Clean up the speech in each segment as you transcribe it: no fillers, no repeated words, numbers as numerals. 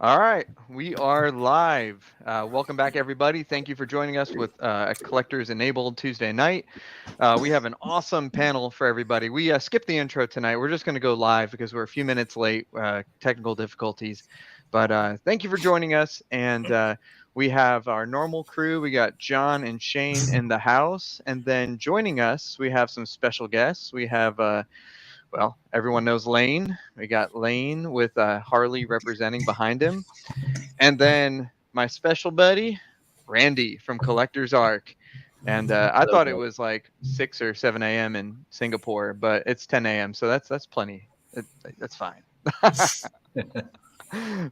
All right, we are live. Welcome back, everybody. Thank you for joining us with a Collectors Enabled Tuesday night. We have an awesome panel for everybody. We skipped the intro tonight. We're just going to go live because we're a few minutes late, technical difficulties. But thank you for joining us. And we have our normal crew. We got John and Shane in the house. And then joining us, we have some special guests. We have well, everyone knows Lane. We got Lane with Harley representing behind him. And then my special buddy, Randy from Collectors Ark. And I thought it was like 6 or 7 a.m. in Singapore, but it's 10 a.m. So that's plenty. That's fine.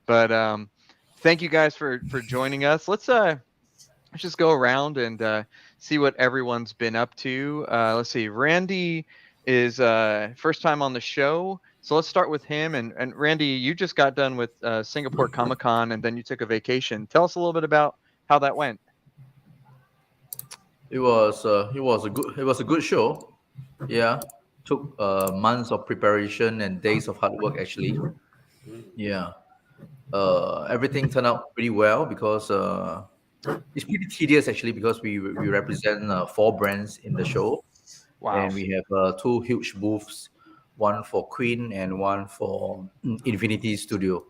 But thank you guys for joining us. Let's just go around and see what everyone's been up to. Let's see. Randy is first time on the show. So let's start with him. And Randy, you just got done with Singapore Comic Con and then you took a vacation. Tell us a little bit about how that went. It was a good show. Yeah, took months of preparation and days of hard work actually. Yeah, everything turned out pretty well because it's pretty tedious actually because we represent 4 brands in the show, Wow. and we have 2 huge booths, one for Queen and one for Infinity Studio.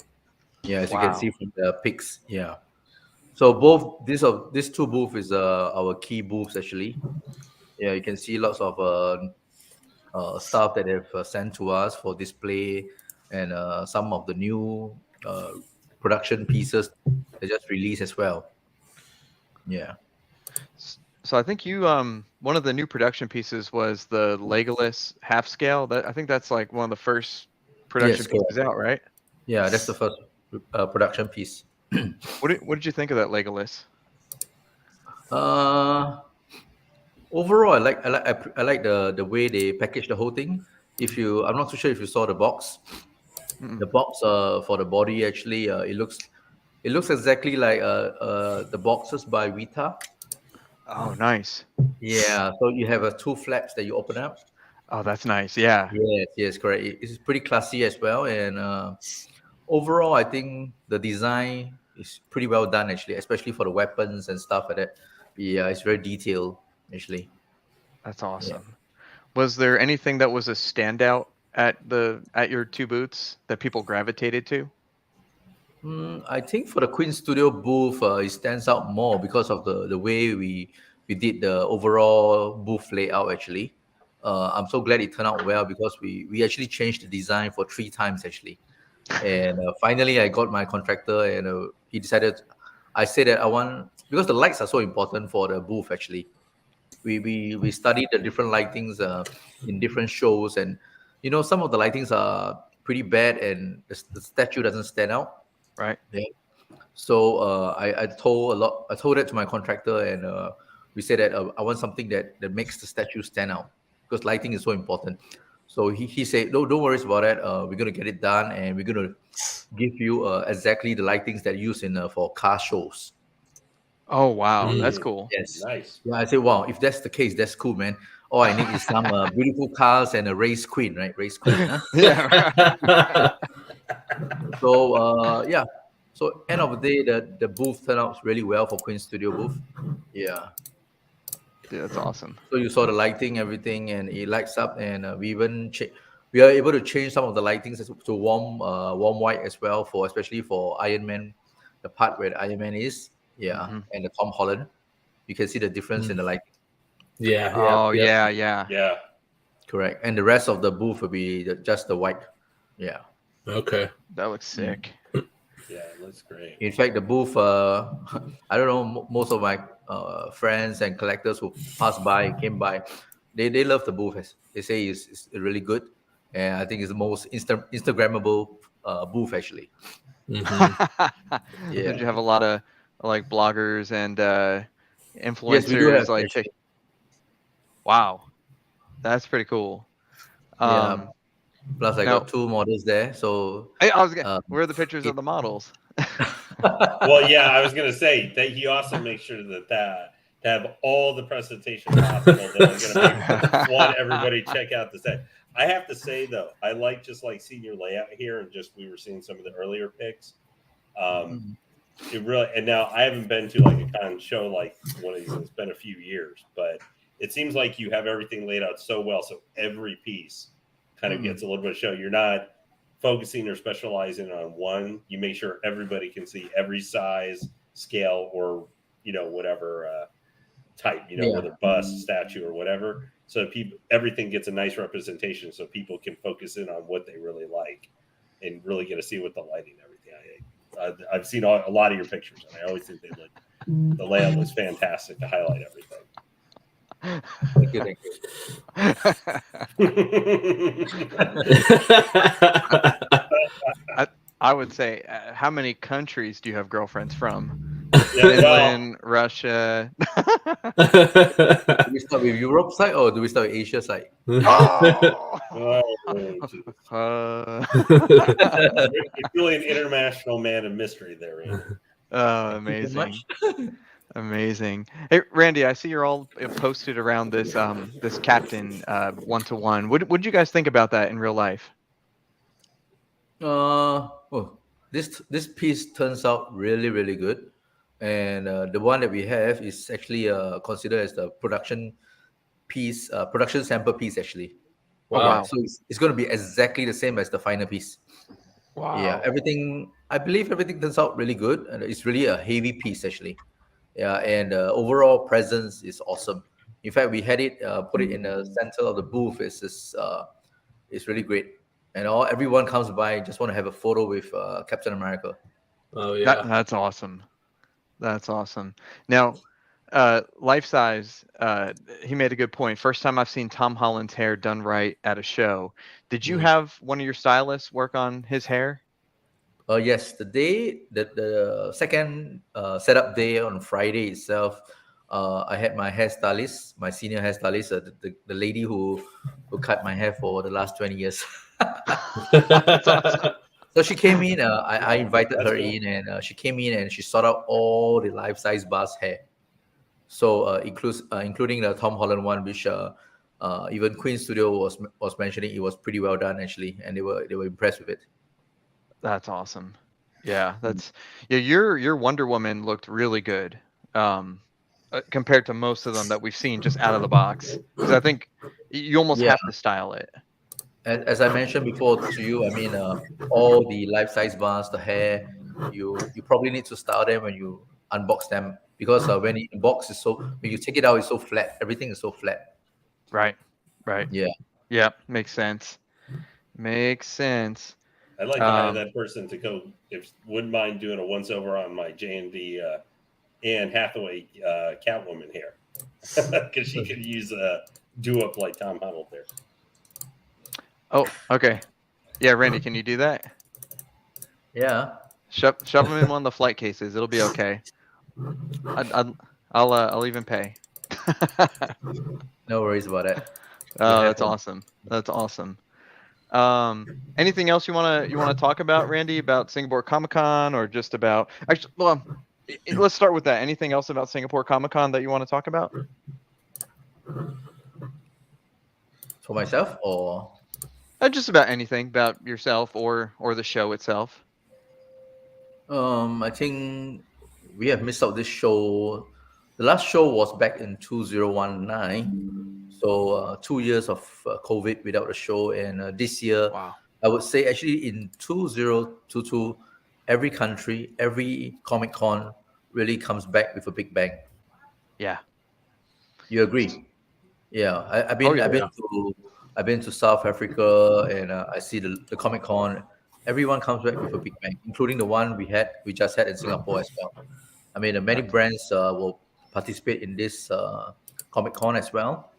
Yeah, as you can Wow. see from the pics. Yeah. So both these 2 booths is our key booths actually. Yeah, you can see lots of stuff that they've sent to us for display, and some of the new production pieces they just released as well. Yeah. So I think you one of the new production pieces was the Legolas half scale. That I think that's like one of the first production Yes, correct. pieces out, right? Yeah, that's the first production piece. What did you think of that Legolas? Uh, Overall, I like the way they package the whole thing. I'm not too sure if you saw the box. Mm-mm. The box for the body actually it looks exactly like the boxes by Vita. Oh, nice. Yeah, so you have 2 flaps that you open up. Oh, that's nice. Yeah. Yes, correct. It's pretty classy as well, and overall, I think the design is pretty well done actually, especially for the weapons and stuff like that. Yeah, it's very detailed actually. That's Yeah. awesome. Was there anything that was a standout at your two booths that people gravitated to? I think for the Queen Studio booth, it stands out more because of the way we did the overall booth layout. Actually, I'm so glad it turned out well because we actually changed the design for 3 times actually, and finally I got my contractor, and he decided. I said that I want, because the lights are so important for the booth actually. We studied the different lightings in different shows, and some of the lightings are pretty bad, and the statue doesn't stand out. Right. Yeah. So I told that to my contractor, and we said that I want something that makes the statue stand out because lighting is so important. So he said, no, don't worry about that. We're gonna get it done, and we're gonna give you exactly the lightings that use in for car shows. Oh, wow. That's Mm, cool. Yes. nice. Yeah, I said, wow, if that's the case, that's cool, man. All I need is some beautiful cars and a race queen, right? Race queen. Huh? Yeah. Right. So yeah. So end of the day, the booth turned out really well for Queen Studio booth. Yeah. Dude, that's awesome. So you saw the lighting, everything, and it lights up, and we are able to change some of the lightings to warm white as well, for especially for Iron Man, the part where the Iron Man is. Yeah, Hmm. and the Tom Holland. You can see the difference in the lighting. Yeah, Oh, yeah. yeah. Yeah. Correct. And the rest of the booth will be just the white. Yeah. Okay. That looks sick. Yeah, that's great. In fact, the booth, I don't know, most of my friends and collectors who came by, they love the booth. They say it's really good. And I think it's the most Instagrammable booth, actually. Hmm. Did Yeah. you have a lot of like bloggers and Yes, we do have, influencers like actually. wow, that's pretty cool. Yeah. Um, Plus, I now got 2 models there. So, I was gonna, uh, where are the pictures it, of the models? Well, yeah, I was gonna say that he also makes sure that to have all the presentation possible. That I'm gonna want everybody to check out the set. I have to say though, I like just like seeing your layout here, and just we were seeing some of the earlier pics. It really, and now I haven't been to like a con show like one of these. It's been a few years, but it seems like you have everything laid out so well, so every piece kind of gets a little bit of show. You're not focusing or specializing on one. You make sure everybody can see every size, scale, or whatever type, whether bust, statue, or whatever. So everything gets a nice representation, so people can focus in on what they really like and really get to see what the lighting and everything. I've seen a lot of your pictures, and I always think the layout was fantastic to highlight everything. Thank you. I would say, how many countries do you have girlfriends from? Yeah, Finland, Russia. Do we start with Europe side or do we start with Asia side? It's really an international man of mystery there, Randy. Oh, amazing. Amazing. Hey, Randy, I see you're all posted around this this captain 1-to-1. What did you guys think about that in real life? This piece turns out really, really good. And the one that we have is actually considered as the production piece, production sample piece, actually. Wow. So it's going to be exactly the same as the final piece. Wow. Yeah, I believe everything turns out really good. And it's really a heavy piece, actually. Yeah, and overall presence is awesome. In fact, we had it, put it in the center of the booth. It's really great. And everyone comes by, just want to have a photo with Captain America. Oh, yeah. That's awesome. That's awesome. Now, life size, he made a good point. First time I've seen Tom Holland's hair done right at a show. Did you have one of your stylists work on his hair? Yes, the second setup day on Friday itself, I had my hairstylist, my senior hairstylist, the lady who cut my hair for the last 20 years. That's awesome. So she came in. I invited her in, and she came in and she sorted out all the life-size bus hair. So including the Tom Holland one, which even Queen Studio was mentioning, it was pretty well done actually, and they were impressed with it. That's awesome. Yeah, your Wonder Woman looked really good compared to most of them that we've seen just out of the box. Because I think you almost have to style it. As I mentioned before to you, I mean, all the life-size bars, the hair, you probably need to style them when you unbox them, because when the box is when you take it out, it's so flat. Everything is so flat. Right. Yeah, makes sense. I'd like to hire that person to go, if wouldn't mind doing a once over on my J&D Anne Hathaway Catwoman hair, because she could use a do-up like Tom Holland there. Oh, okay. Yeah, Randy, can you do that? Yeah. Shove them in one of the flight cases. It'll be okay. I'll even pay. No worries about that. Oh, that's awesome. That's awesome. Anything else you wanna talk about, Randy, about Singapore Comic-Con, or just about actually? Well, let's start with that. Anything else about Singapore Comic-Con that you want to talk about? For myself, or just about anything about yourself or the show itself. I think we have missed out this show. The last show was back in 2019. So 2 years of COVID without a show, and this year, wow. I would say actually in 2022, every country, every Comic-Con really comes back with a big bang. Yeah. You agree? Yeah, I've been to South Africa, and I see the Comic-Con. Everyone comes back with a big bang, including the one we just had in Singapore as well. I mean, many brands will participate in this Comic-Con as well,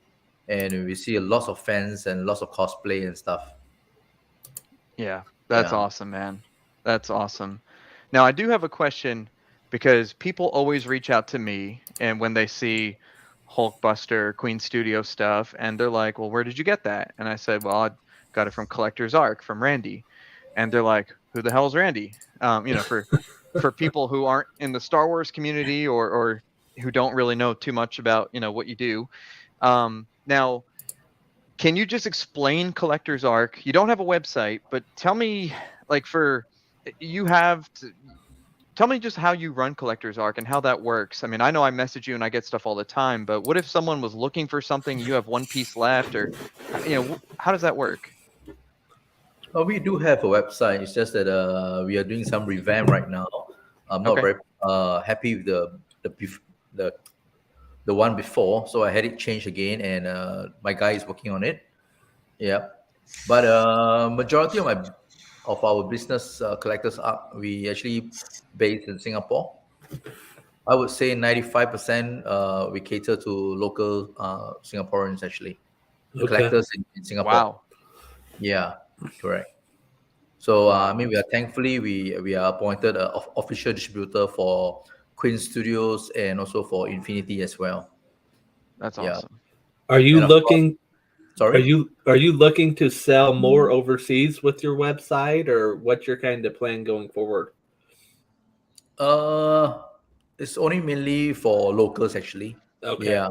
and we see lots of fans and lots of cosplay and stuff. Yeah, that's awesome, man. That's awesome. Now, I do have a question, because people always reach out to me, and when they see Hulkbuster, Queen Studio stuff, and they're like, well, where did you get that? And I said, well, I got it from Collectors Ark, from Randy. And they're like, who the hell is Randy? For people who aren't in the Star Wars community, or who don't really know too much about, what you do. Now, can you just explain Collectors Ark? You don't have a website, but tell me, like, tell me just how you run Collectors Ark and how that works. I mean, I know I message you and I get stuff all the time, but what if someone was looking for something, you have one piece left, or how does that work? We do have a website. It's just that we are doing some revamp right now. I'm not Okay. very happy with the the one before, so I had it changed again, and my guy is working on it. Yeah, but majority of our business collectors are we actually based in Singapore. I would say 95% we cater to local Singaporeans actually, the Okay. collectors in Singapore. Wow. Yeah, correct. So I Wow. mean, we are appointed official distributor for Quinn Studios and also for Infinity as well. That's Yeah. awesome. Are you And of course- looking? Sorry. Are you looking to sell more overseas with your website, or what's your kind of plan going forward? It's only mainly for locals actually. Okay. Yeah.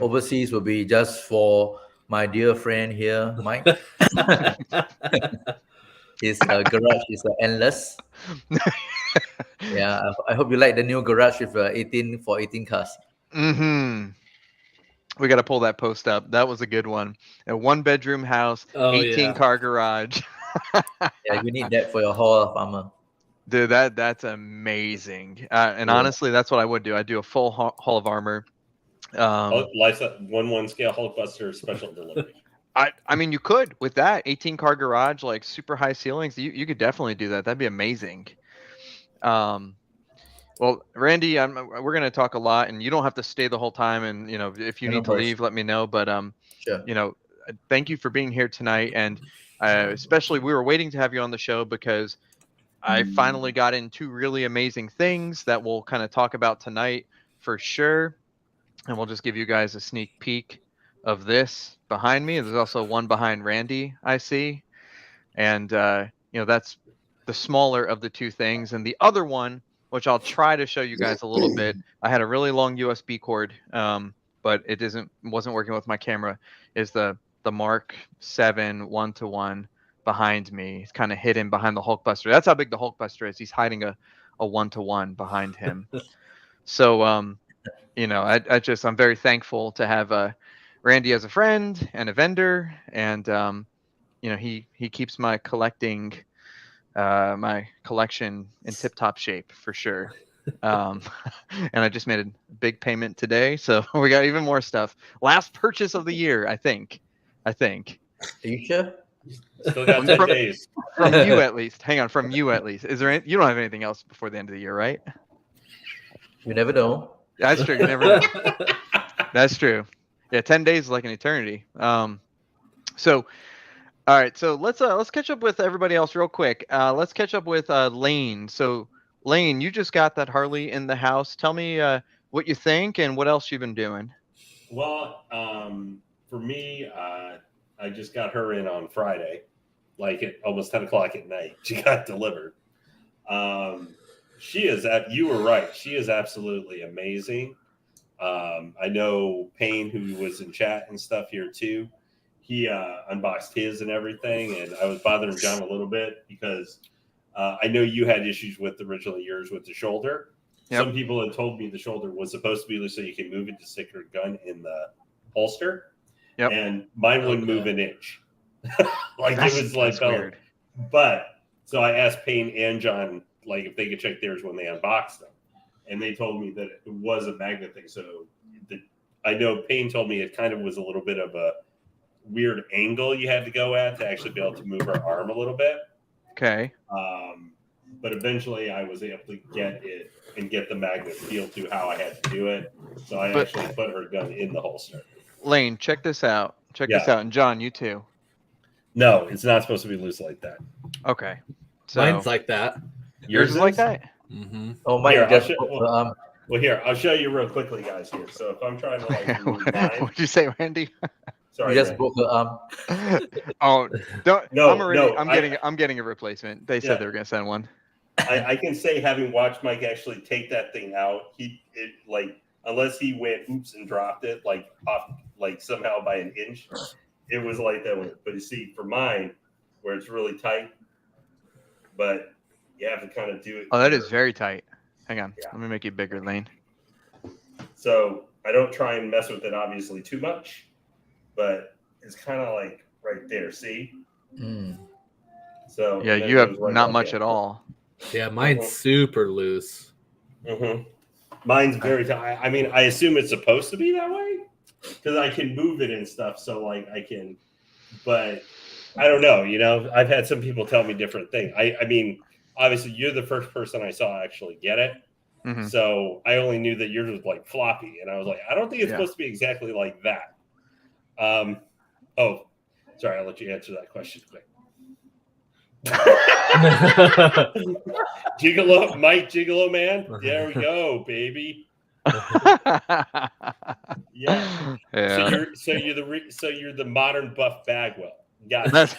Overseas will be just for my dear friend here, Mike. His garage is endless. Yeah, I hope you like the new garage with 18 cars. Mm-hmm. We got to pull that post up. That was a good one. A 1-bedroom house, Oh, 18 yeah. car garage. Yeah, you need that for your Hall of Armor. Dude, that's amazing. And honestly, that's what I would do. I'd do a full Hall of Armor. Lifestyle 1/1 scale Hulkbuster special delivery. I mean, you could with that 18 car garage, like super high ceilings. You could definitely do that. That'd be amazing. Well, Randy, we're going to talk a lot, and you don't have to stay the whole time. And if you No need to worries. leave, let me know. But Sure. thank you for being here tonight, and especially we were waiting to have you on the show because I finally got into really amazing things that we'll kind of talk about tonight for sure. And we'll just give you guys a sneak peek of this behind me. There's also one behind Randy, I see. And, that's the smaller of the two things. And the other one, which I'll try to show you guys a little bit, I had a really long USB cord, but it wasn't working with my camera, is the Mark 7 1-to-1 behind me. It's kind of hidden behind the Hulkbuster. That's how big the Hulkbuster is. He's hiding a 1-to-1 behind him. So, I'm very thankful to have Randy as a friend and a vendor, and he keeps my collection in tip-top shape for sure. And I just made a big payment today, so we got even more stuff. Last purchase of the year, I think. Are you sure? Still got 10 days. From you at least. Hang on, from you at least. Is there you don't have anything else before the end of the year, right? You never know. That's true. You never know. That's true. Yeah, 10 days is like an eternity. So all right, so let's catch up with everybody else real quick. Let's catch up with Lane. So Lane, you just got that Harley in the house. Tell me what you think and what else you've been doing. Well, for me, I just got her in on Friday, like at almost 10 o'clock at night. She got delivered. You were right. She is absolutely amazing. I know Payne, who was in chat and stuff here too. He unboxed his and everything, and I was bothering John a little bit because I know you had issues with originally yours with the shoulder. Yep. Some people had told me the shoulder was supposed to be so you can move it to stick your gun in the holster. Yep. And mine wouldn't move an inch. It was like weird. But so I asked Payne and John if they could check theirs when they unboxed them, and they told me that it was a magnet thing. So I know Payne told me it kind of was a little bit of a weird angle you had to go at to actually be able to move her arm a little bit. Okay. But eventually I was able to get it and get the magnet feel to how I had to do it. So I actually put her gun in the holster. Lane, check this out. This out. And John, you too. No, it's not supposed to be loose like that. Okay. So mine's like that. Yours is like that? Mm-hmm. Oh, mine just here, I'll show you real quickly, guys, here. So if I'm trying to move mine. What'd you say, Randy? Sorry, you just broke her arm. Oh, don't. No, I'm getting a replacement. They said they were gonna send one. I can say, having watched Mike actually take that thing out, unless he went oops and dropped it off somehow by an inch, it was like that one. But you see, for mine, where it's really tight, but you have to kind of do it. Oh, that is very tight. Hang on. Yeah. Let me make you bigger, Lane. So I don't try and mess with it obviously too much, but it's kind of like right there. See? So Yeah, and then you it have goes right not back much in. at all. Yeah, mine's super loose. Mine's very tight. I mean, I assume it's supposed to be that way because I can move it and stuff. So like I can, but I don't know. You know, I've had some people tell me different things. I mean, obviously you're the first person I saw actually get it. Mhm. So I only knew that yours was like floppy, and I was like, I don't think it's Yeah. supposed to be exactly like that. Oh, sorry, I'll let you answer that question quick. Gigolo, Mike Gigolo Man. There we go, baby. Yeah. Yeah. So you're the modern Buff Bagwell. Got That's...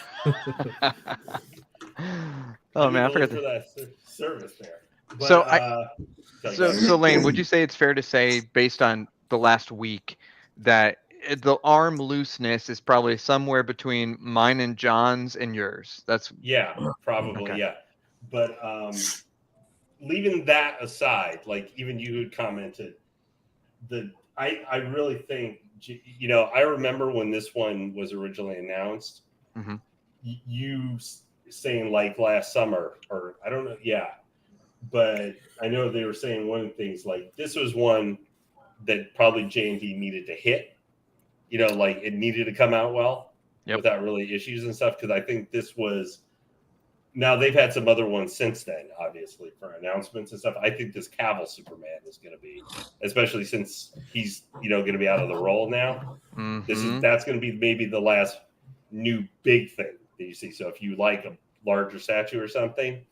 Oh I man, I need to look forgot. for that service there. But, So so Lane, would you say it's fair to say, based on the last week, that the arm looseness is probably somewhere between mine and John's and yours? That's yeah, probably Okay. yeah. But leaving that aside, like even you had commented, I really think, you know, I remember when this one was originally announced, you saying like last summer, or I don't know, yeah, but I know they were saying one of the things like this was one that probably J&D needed to hit, you know, like it needed to come out well without really issues and stuff, because I think this was. Now they've had some other ones since then, obviously, for announcements and stuff. I think this Cavill Superman is going to be, especially since he's, you know, going to be out of the role now. That's going to be maybe the last new big thing that you see. So if you like a larger statue or something,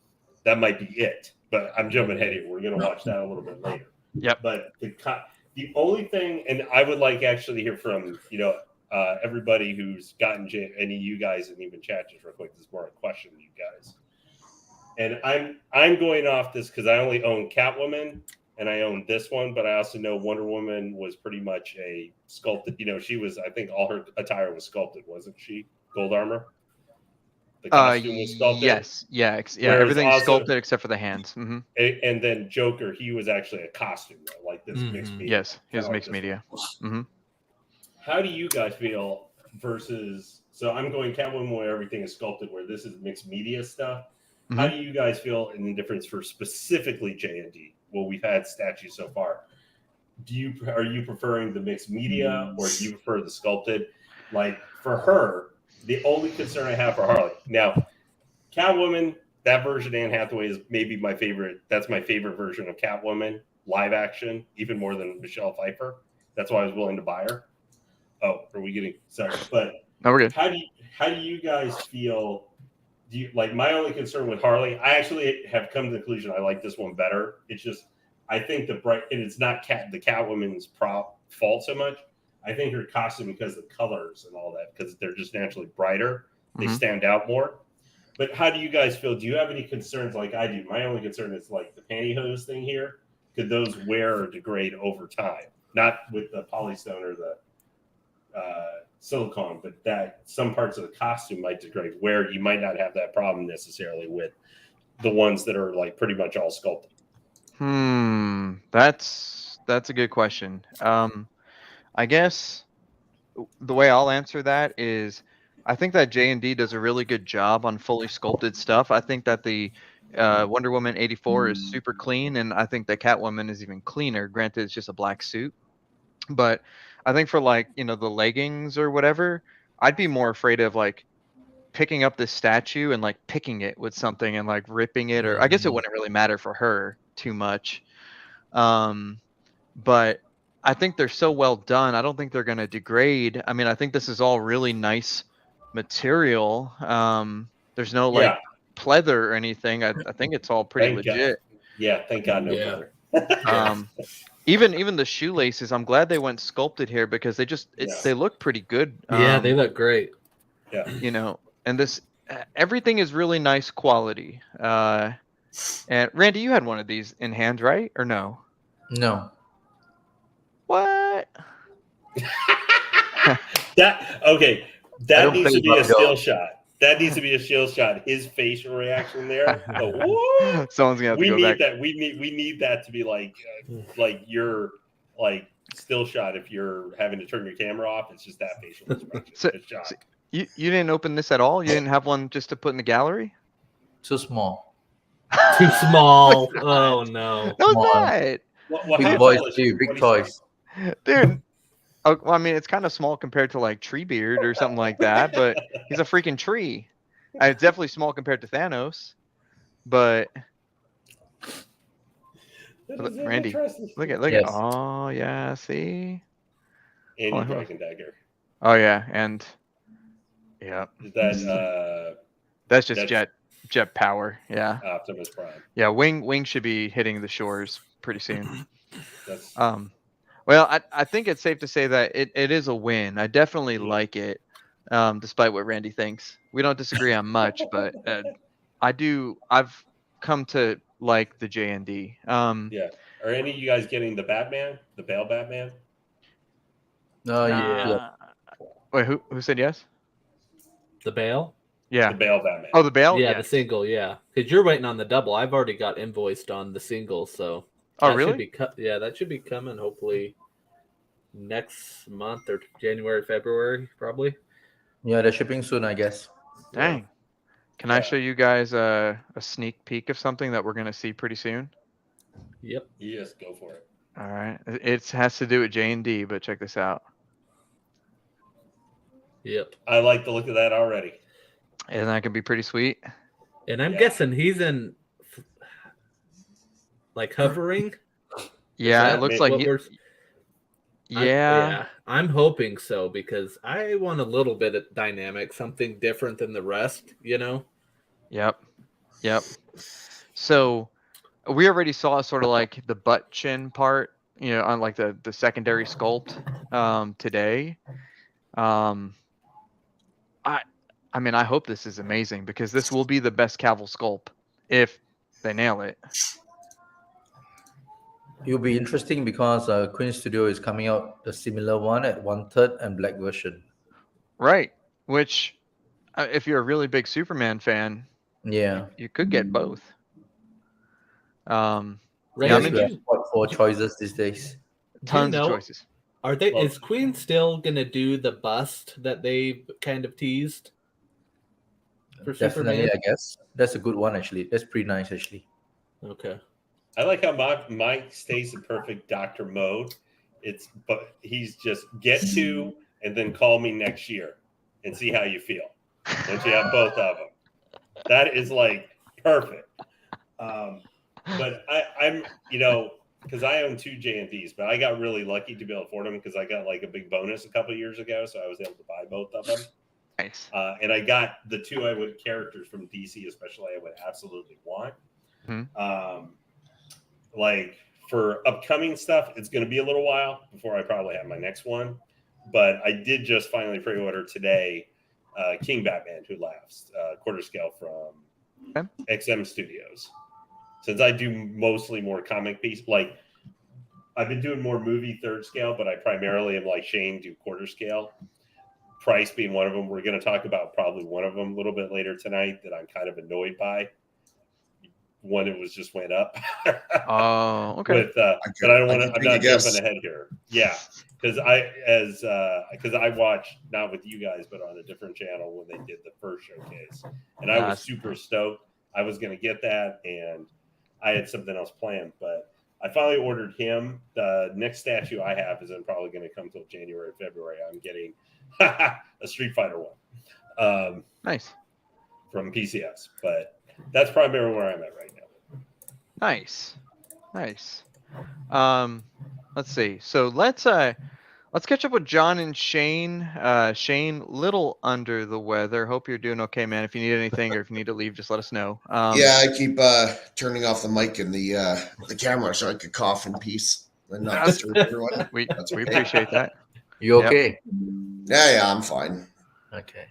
that might be it. But I'm jumping ahead here. We're going to watch that a little bit later. Yep. But the only thing, and I would like actually hear from, you know, everybody who's gotten any of you guys, and even chat just real quick. This is more a question to you guys. And I'm going off this because I only own Catwoman and I own this one, but I also know Wonder Woman was pretty much a sculpted. You know, she was. I think all her attire was sculpted, wasn't she? Gold armor. The costume was sculpted. Yes, yeah. Whereas Everything's also, sculpted except for the hands. And then Joker, he was actually a costume, though, like this mixed media. Yes, he was mixed media. How do you guys feel versus? So I'm going Catwoman where everything is sculpted, where this is mixed media stuff. How do you guys feel in the difference for specifically J&D? Well, we've had statues so far. Are you preferring the mixed media, or do you prefer the sculpted? Like for her, the only concern I have for Harley now, Catwoman, that version Anne Hathaway is maybe my favorite. That's my favorite version of Catwoman live action, even more than Michelle Pfeiffer. That's why I was willing to buy her. Oh, are we getting sorry? But no, we're good. How do you guys feel? Do you like my only concern with Harley? I actually have come to the conclusion I like this one better. It's just I think the bright, and it's not the Catwoman's fault so much. I think her costume, because of the colors and all that, because they're just naturally brighter, they stand out more. But how do you guys feel? Do you have any concerns like I do? My only concern is like the pantyhose thing here. Could those wear or degrade over time? Not with the polystone or the silicone, but that some parts of the costume might degrade, where you might not have that problem necessarily with the ones that are like pretty much all sculpted. That's a good question. I guess the way I'll answer that is I think that J&D does a really good job on fully sculpted stuff. I think that the Wonder Woman 84 is super clean, and I think that Catwoman is even cleaner. Granted, it's just a black suit. But I think for like, you know, the leggings or whatever, I'd be more afraid of like picking up this statue and like picking it with something and like ripping it, or I guess it wouldn't really matter for her too much. But I think they're so well done. I don't think they're going to degrade. I mean, I think this is all really nice material. There's no like pleather or anything. I think it's all pretty legit. Yeah, thank God no pleather. Even the shoelaces, I'm glad they went sculpted here because they look pretty good. Yeah, they look great. Yeah, you know, and this everything is really nice quality. And Randy, you had one of these in hand, right? Or no? No. What? That needs to be a still shot. That needs to be a shield shot. His facial reaction there. The woo! Someone's gonna have to We go need back. that. We need that to be like your like still shot. If you're having to turn your camera off, it's just that facial expression. So- Good shot. so you didn't open this at all? You didn't have one just to put in the gallery? Too small. Too small. Oh no. No, it's Come on. not. What Big how boys tall is do she? big What is toys. Dude. Oh, well, I mean, it's kind of small compared to like Treebeard or something like that, but he's a freaking tree. It's definitely small compared to Thanos, but Randy, look at Yes. oh yeah, see, Any Oh, dragon dagger. oh yeah, and yeah, Is that that's just that's- jet power, yeah, Optimus Prime? yeah. Wing should be hitting the shores pretty soon. That's Well, I think it's safe to say that it is a win. I definitely like it, despite what Randy thinks. We don't disagree on much, but I've come to like the J&D. yeah. Are any of you guys getting the Batman, the Bale Batman? Yeah. Wait, who said yes? The Bale? Yeah. The Bale Batman. Oh, the Bale? Yeah, Yes. the single, yeah. Because you're waiting on the double. I've already got invoiced on the single, so Oh, that really? should be that should be coming hopefully next month or January, February, probably. Yeah, they're shipping soon, I guess. Dang. Can I show you guys a sneak peek of something that we're going to see pretty soon? Yep. You just go for it. All right. It has to do with J&D, but check this out. Yep. I like the look of that already. Isn't that going to be pretty sweet? And I'm Yeah. guessing he's in like hovering. Yeah, that it looks what like yeah. I'm hoping so because I want a little bit of dynamic, something different than the rest, you know? Yep. So we already saw sort of like the butt chin part, on like the secondary sculpt today. I mean, I hope this is amazing because this will be the best Cavill sculpt if they nail it. It will be interesting because Queen Studio is coming out the similar one at 1/3 and black version. Right. Which, if you're a really big Superman fan, Yeah. you could get both. Ray, Yeah, I Yes, mean, we have what, 4 choices these days. tons know- of choices. Are they? Well- Is Queen still gonna do the bust that they kind of teased for Definitely, Superman? I guess. That's a good one, actually. That's pretty nice, actually. Okay. I like how Mike stays in perfect doctor mode. But he's just get to and then call me next year and see how you feel once you have both of them. That is like perfect. But I'm because I own 2 J&Ds, but I got really lucky to be able to afford them because I got like a big bonus a couple of years ago, so I was able to buy both of them. Nice. And I got the 2 characters from DC, especially I would absolutely want. Like for upcoming stuff, it's going to be a little while before I probably have my next one. But I did just finally pre-order today King Batman Who Laughs, quarter scale from XM Studios. Since I do mostly more comic piece, like I've been doing more movie third scale, but I primarily am like Shane, do quarter scale. Price being one of them. We're going to talk about probably one of them a little bit later tonight that I'm kind of annoyed by. One, it was just went up. Oh, okay. But I don't want to. I'm not jumping ahead here. Yeah, because I watched not with you guys, but on a different channel when they did the first showcase, and I was super stoked. I was going to get that, and I had something else planned, but I finally ordered him. The next statue I have isn't probably going to come till January, February. I'm getting a Street Fighter one. Nice. From PCS, but that's primarily where I'm at right now. Nice. Let's see. So let's catch up with John and Shane. Shane, little under the weather. Hope you're doing okay, man. If you need anything or if you need to leave, just let us know. Yeah, I keep turning off the mic and the camera so I could cough in peace and not disturb everyone. We okay. appreciate that. You okay? Yeah, I'm fine. Okay.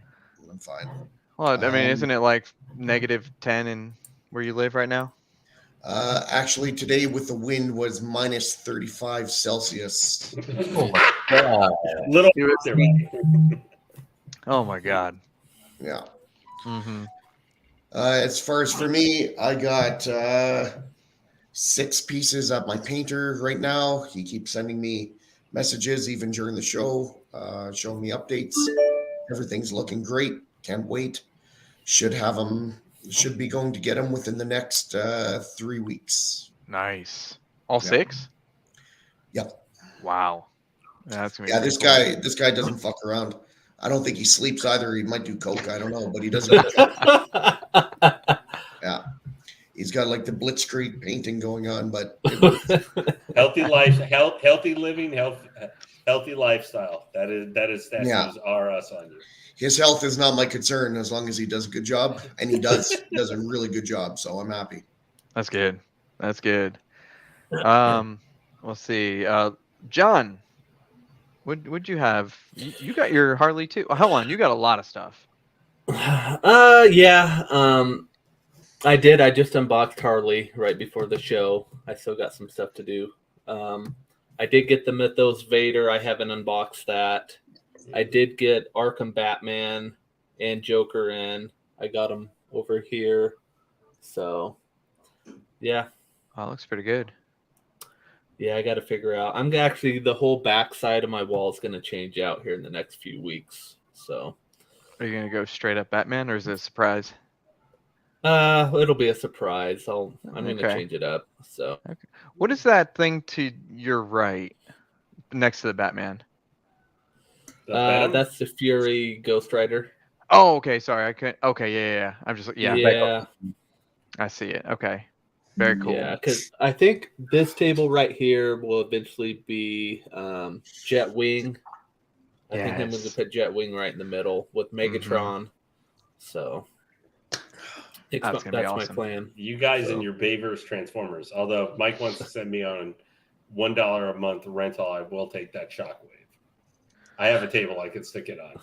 I'm fine. Well, I mean, isn't it like -10 in where you live right now? Actually, today with the wind was minus 35 Celsius. Oh my God. Little Seriously? Oh my God. Yeah. Mm-hmm. As far as for me, I got 6 pieces at my painter right now. He keeps sending me messages even during the show, showing me updates. Everything's looking great. Can't wait. Should have them. Should be going to get them within the next 3 weeks. Nice. All Yeah. 6? Yep. Wow. That's gonna be Yeah, pretty this guy doesn't fuck around. I don't think he sleeps either. He might do coke. I don't know, but he does a good job. Yeah, he's got like the blitzkrieg painting going on, but it works. Healthy life, healthy living, healthy lifestyle. That is statues Yeah. are us on you. His health is not my concern as long as he does a good job, and he does. He does a really good job, so I'm happy. That's good. That's good. Let's see. John, would you have? You got your Harley too? Oh, hold on, you got a lot of stuff. Yeah. I did. I just unboxed Harley right before the show. I still got some stuff to do. I did get the Mythos Vader. I haven't unboxed that. I did get Arkham Batman and Joker in. I got them over here. So, yeah. Oh, looks pretty good. Yeah, I got to figure out. I'm actually, the whole back side of my wall is going to change out here in the next few weeks. So, Are you gonna go straight up Batman, or is it a surprise? it'll be a surprise. I'm going to Okay. change it up. So, Okay. What is that thing to your right, next to the Batman? The Venom? that's the Fury Ghost Rider. Oh, okay. Sorry, I couldn't. Okay, yeah. I'm just yeah. Yeah. I see it. Okay, very cool. Yeah, because I think this table right here will eventually be Jet Wing. I think I'm going to Yes. put Jet Wing right in the middle with Megatron. So That's gonna be my awesome. plan. You guys So. and your Bayverse Transformers. Although Mike wants to send me on $1 a month rental, I will take that Shockwave. I have a table I could stick it on.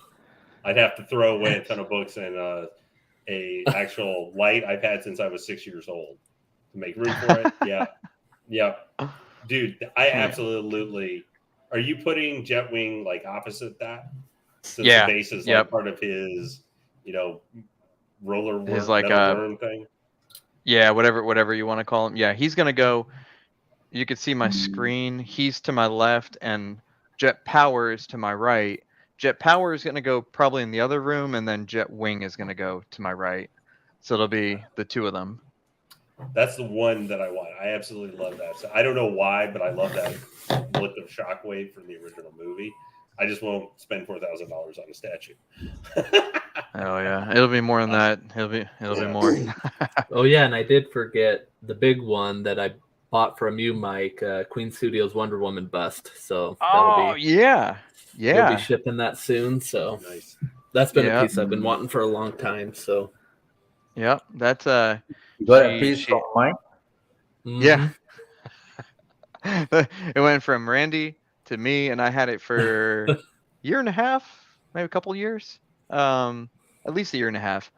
I'd have to throw away a ton of books and a actual light I've had since I was 6 years old to make room for it. Yeah, dude, I absolutely. Are you putting Jetwing like opposite that? Since Yeah. the base is Yep. like part of his, roller worm, His, like, metal worm thing. Yeah, whatever you want to call him. Yeah, he's gonna go. You can see my screen. He's to my left, and Jet Power is to my right. Jet Power is gonna go probably in the other room, and then Jet Wing is gonna go to my right. So it'll be the two of them. That's the one that I want. I absolutely love that. So I don't know why, but I love that look of Shockwave from the original movie. I just won't spend $4,000 on a statue. Oh yeah, it'll be more than that. It'll be more. Oh yeah, and I did forget the big one that I bought from you, Mike. Queen Studios Wonder Woman bust. So Oh yeah, we'll be shipping that soon. So Nice. that's been Yeah. a piece I've been wanting for a long time. So Yep, that's You got a piece from Mike? Yeah. It went from Randy to me, and I had it for a year and a half, maybe a couple years, at least a year and a half,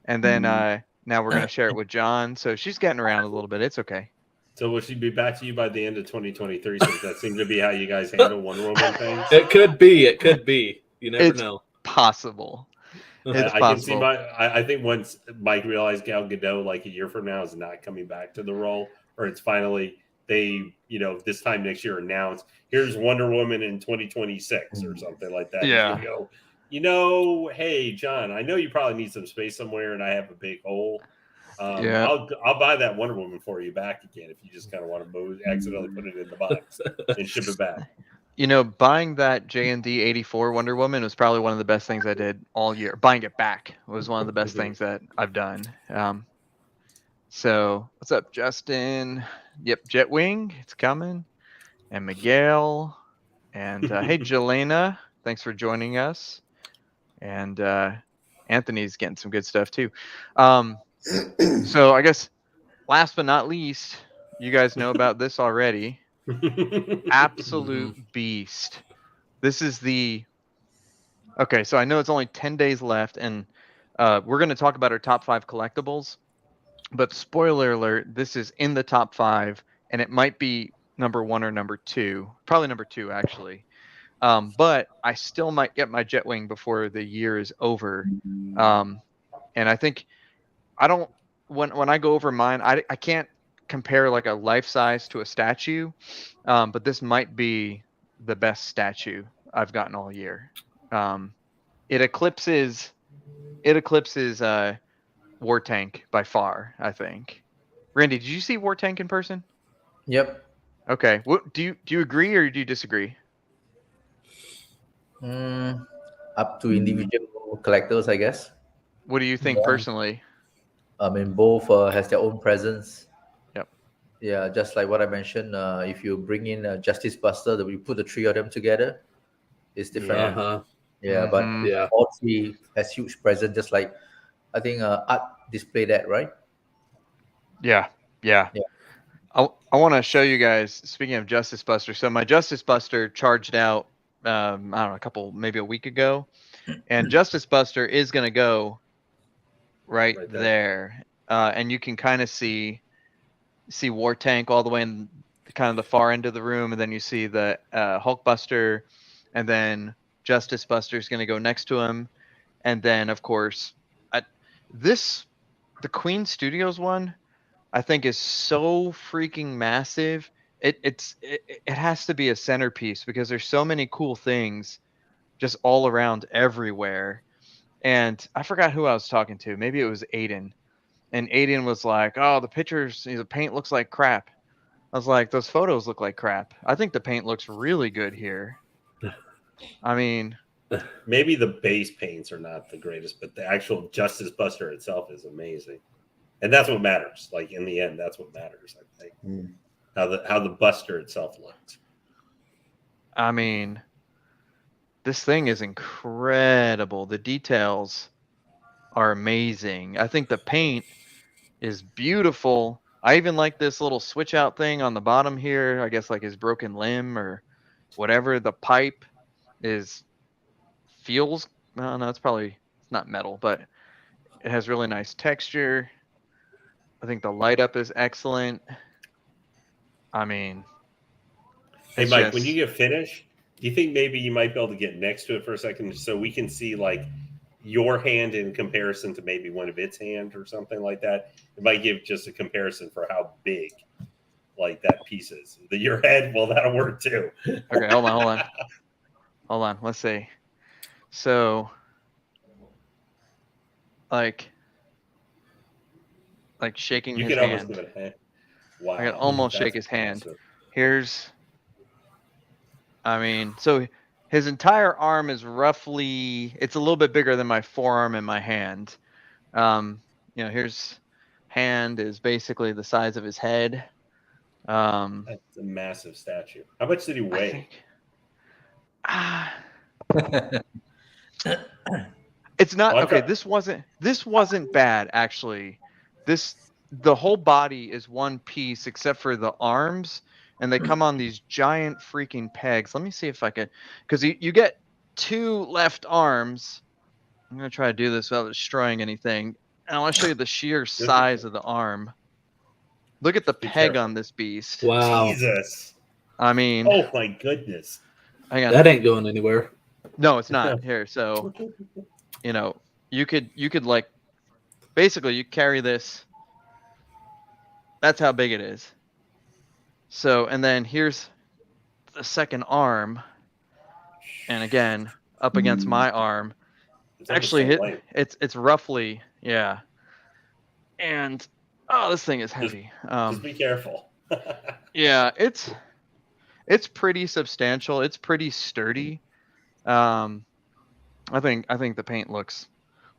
and then now we're gonna share it with John. So she's getting around a little bit. It's okay. So will she be back to you by the end of 2023? Since that seems to be how you guys handle Wonder Woman things. It could be. It could be. You never It's know. Possible. It's I possible. can see I think once Mike realized Gal Gadot, like a year from now, is not coming back to the role, or it's finally they, this time next year announce here's Wonder Woman in 2026 or something like that. Yeah. You go, hey John, I know you probably need some space somewhere, and I have a big hole. Yeah. I'll buy that Wonder Woman for you back again if you just kind of want to accidentally put it in the box and ship it back. Buying that J&D 84 Wonder Woman was probably one of the best things I did all year. Buying it back was one of the best things that I've done. So what's up, Justin? Yep, Jetwing, it's coming. And Miguel. And hey, Jelena, thanks for joining us. And Anthony's getting some good stuff too. So I guess last but not least, you guys know about this already. Absolute beast. This is okay, so I know it's only 10 days left, and we're going to talk about our top 5 collectibles, but spoiler alert, this is in the top 5, and it might be number 1 or number 2, probably number 2 actually. But I still might get my Jetwing before the year is over. And I think I don't when I go over mine, I can't compare like a life size to a statue, but this might be the best statue I've gotten all year. Um, it eclipses War Tank by far, I think. Randy, did you see War Tank in person? Yep. Okay. What do you agree or do you disagree? Mm, up to individual collectors, I guess. What do you think personally? I mean, both has their own presence. Yep. Yeah, just like what I mentioned. If you bring in Justice Buster, that you put the three of them together, it's different. Yeah. Uh-huh. Yeah, but Mhm. Yeah. all three has huge presence. Just like I think Art displayed that, right? Yeah. Yeah. Yeah. I want to show you guys. Speaking of Justice Buster, so my Justice Buster charged out. I don't know, maybe a week ago, and Justice Buster is gonna go right Right there. there, and you can kind of see War Tank all the way in kind of the far end of the room, and then you see the Hulkbuster, and then Justice Buster is gonna go next to him, and then of course, the Queen Studios one, I think is so freaking massive. It has to be a centerpiece because there's so many cool things just all around everywhere. And I forgot who I was talking to. Maybe it was Aiden. And Aiden was like, "Oh, the paint looks like crap." I was like, "Those photos look like crap. I think the paint looks really good here." I mean, Maybe the base paints are not the greatest, but the actual Justice Buster itself is amazing, and that's what matters. Like in the end, that's what matters. I think Mm. how the Buster itself looked. I mean, this thing is incredible. The details are amazing. I think the paint is beautiful. I even like this little switch out thing on the bottom here. I guess like his broken limb or whatever. The pipe feels, well, no, it's not metal, but it has really nice texture. I think the light up is excellent. I mean, Hey, it's Mike, when you just, get finished, do you think maybe you might be able to get next to it for a second so we can see like your hand in comparison to maybe one of its hand or something like that? It might give just a comparison for how big like that piece is. Your head, well, that'll work too. okay, hold on. Let's see. So, like shaking You his can almost give hand. it a hand. Wow. I can almost that's shake his hand. impressive. I mean, so his entire arm is roughly, it's a little bit bigger than my forearm and my hand. Here's hand is basically the size of his head. That's a massive statue. How much did he I weigh? think, it's not Well, okay. This wasn't bad actually. The whole body is one piece except for the arms, and they come on these giant freaking pegs. Let me see if I could, because you get two left arms. I'm gonna try to do this without destroying anything. And I want to show you the sheer size of the arm. Look at the Be peg careful. on this beast. Wow. Jesus. I mean, Oh my goodness. hang on. That ain't going anywhere. No, it's not. Here, so you could like basically you carry this. That's how big it is. So, and then here's the second arm, and again up against my arm. It's almost Actually, the length. it's roughly, yeah. And oh, this thing is heavy. Just be careful. Yeah, it's pretty substantial. It's pretty sturdy. I think the paint looks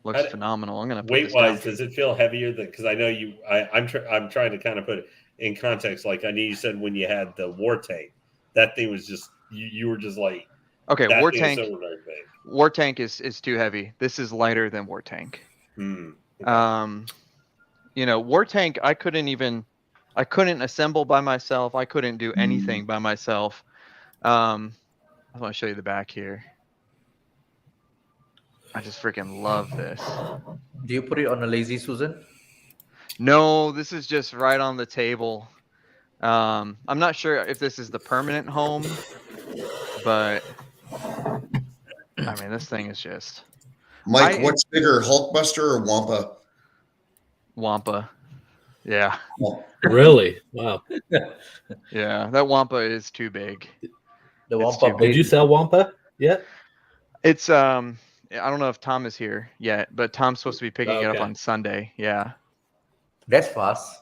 phenomenal. I'm gonna put Weight this down. wise, does it feel heavier than? Because I know you. I'm trying to kind of put it in context. Like I know you said when you had the War Tank, that thing was just you were just like, Okay, that War thing Tank. is so very big. War Tank is too heavy. This is lighter than War Tank. Okay. War Tank, I couldn't assemble by myself. I couldn't do anything by myself. I want to show you the back here. I just freaking love this. Do you put it on a lazy Susan? No, this is just right on the table. I'm not sure if this is the permanent home, but I mean, this thing is just, Mike, what's bigger, Hulkbuster or Wampa? Wampa. Yeah. Really? Wow. Yeah. That Wampa is too big. The It's Wampa too Did you sell Wampa yet? It's I don't know if Tom is here yet, but Tom's supposed to be picking it up Okay. on Sunday. Yeah. That's fast.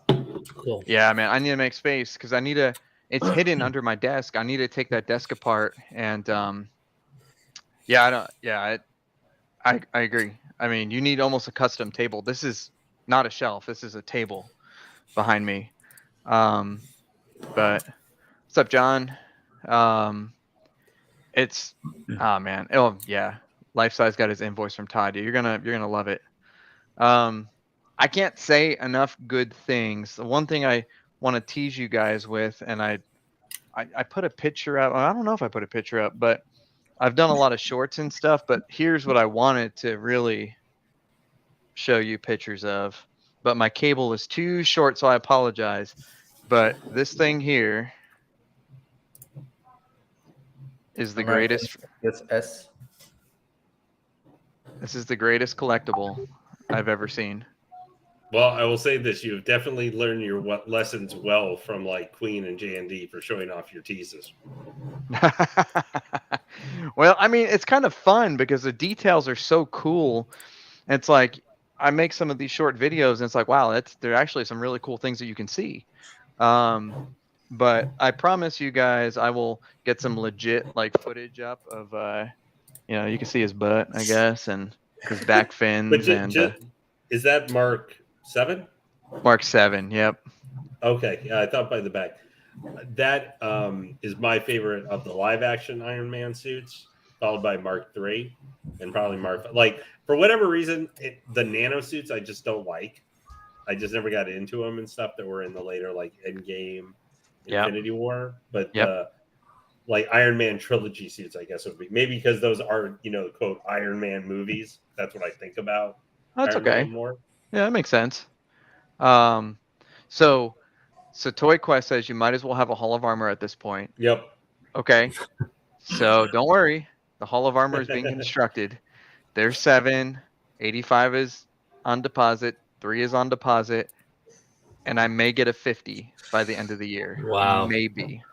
Cool. Yeah, man. I need to make space because it's hidden under my desk. I need to take that desk apart and yeah, I don't yeah, I agree. I mean, you need almost a custom table. This is not a shelf. This is a table behind me. But what's up, John? It's man. Oh yeah. Life Size got his invoice from Todd. You're gonna love it. I can't say enough good things. The one thing I want to tease you guys with, and I put a picture up. I don't know if I put a picture up, but I've done a lot of shorts and stuff. But here's what I wanted to really show you pictures of. But my cable is too short, so I apologize. But this thing here is the greatest. Yes, S. This is the greatest collectible I've ever seen. Well, I will say this: you've definitely learned your lessons well from like Queen and J&D for showing off your teases. Well, I mean, it's kind of fun because the details are so cool. It's like I make some of these short videos, and it's like, wow, there are actually some really cool things that you can see. But I promise you guys, I will get some legit like footage up of, you can see his butt, I guess, and his back fins, is that Mark 7? Mark 7. Yep. Okay, yeah, I thought by the back. That is my favorite of the live action Iron Man suits, followed by Mark 3, and probably Mark. Like for whatever reason, the nano suits I just don't like. I just never got into them and stuff that were in the later like Endgame, Infinity War. But like Iron Man trilogy suits, I guess would be maybe because those are quote Iron Man movies. That's what I think about. That's Iron okay. Man more. Yeah, that makes sense. So Toy Quest says you might as well have a Hall of Armor at this point. Yep. Okay. So don't worry. The Hall of Armor is being constructed. There's 7. 85 is on deposit. 3 is on deposit. And I may get a 50 by the end of the year. Wow. Maybe.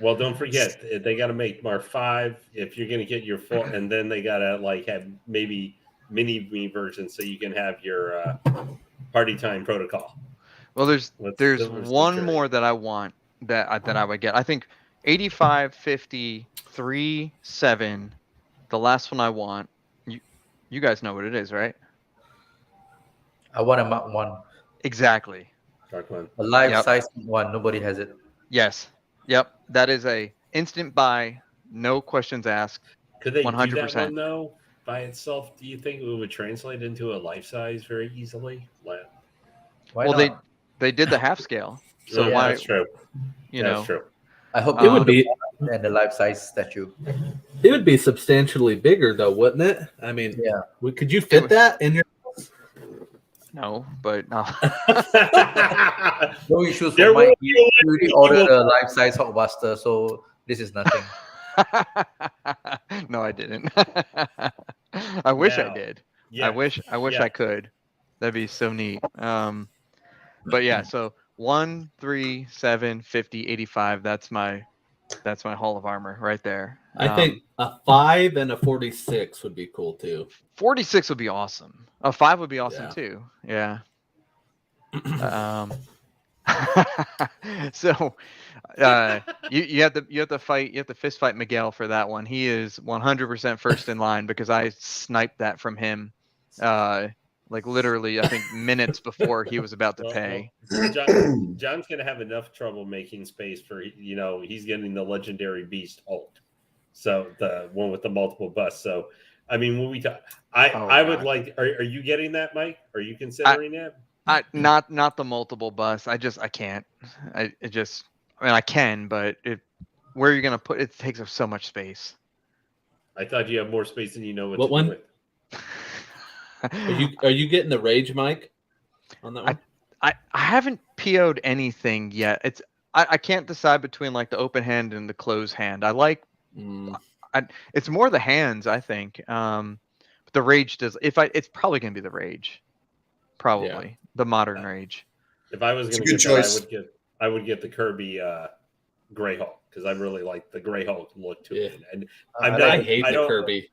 Well, don't forget, they got to make Mark 5 if you're going to get your full, and then they got to like have maybe mini me versions so you can have your party time protocol. Well, there's one more that I want that I would get. I think 85, 50, 3, 7. The last one I want. You guys know what it is, right? I want a Mark 1. Exactly. Dark one. A life size one. Nobody has it. Yes. Yep. That is a instant buy, no questions asked. Could they 100%. do that one though by itself? Do you think it would translate into a life size very easily? Why Well, not? they did the half scale, so why? That's true. That's true. I hope It would be and the life size statue. It would be substantially bigger, though, wouldn't it? I mean, Yeah. Could you fit that in your? No, but no. No issues for Mike. We already ordered a life size Hulkbuster, so this is nothing. No, I didn't. I wish I did. Yeah. I wish I could. That'd be so neat. But yeah, so 1, 3, 7, 50, 85. That's my Hall of Armor right there. I think a 5 and a 46 would be cool too. 46 would be awesome. A 5 would be awesome Yeah. too. Yeah. So you have to fist fight Miguel for that one. He is 100% first in line because I sniped that from him like literally I think minutes before he was about to pay. John's gonna have enough trouble making space for he's getting the legendary beast Hulk. So the one with the multiple busts. So I mean when we talk I would like are you getting that, Mike? Are you considering that? Not the multiple bus. I can't. I mean, I can, but where you're gonna put it takes up so much space. I thought you have more space than you know what What to one? do with. Are you getting the Rage mic on that one? I haven't PO'd anything yet. I can't decide between like the open hand and the closed hand. I like it's more the hands, I think. But the Rage does. It's probably gonna be the Rage, probably the modern Rage. If I was It's a going to good get that, choice. I would get the Kirby Gray Hulk because I really like the Gray Hulk look to it. And I'm not. I hate the don't, Kirby.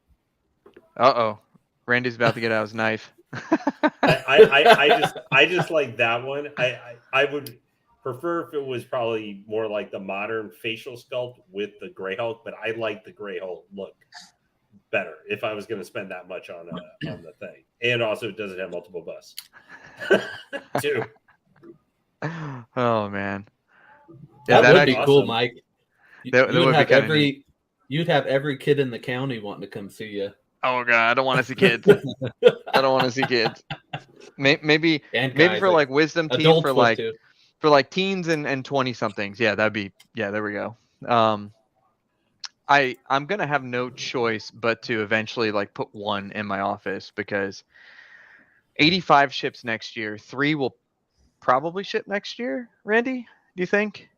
Randy's about to get out his knife. I just like that one. I would prefer if it was probably more like the modern facial sculpt with the Gray Hulk, but I like the Gray Hulk look better if I was going to spend that much on the thing. And also, it doesn't have multiple busts. Too. Oh man, That would be awesome. cool, Mike. That would be kinda neat. You'd have every kid in the county wanting to come see you. Oh god, I don't want to see kids. I don't want to see kids. Maybe And maybe guys, for like wisdom teeth adults for would like too. teens and 20 somethings. Yeah, that'd be there we go. I'm gonna have no choice but to eventually like put one in my office because 85 ships next year. 3 will probably ship next year. Randy, do you think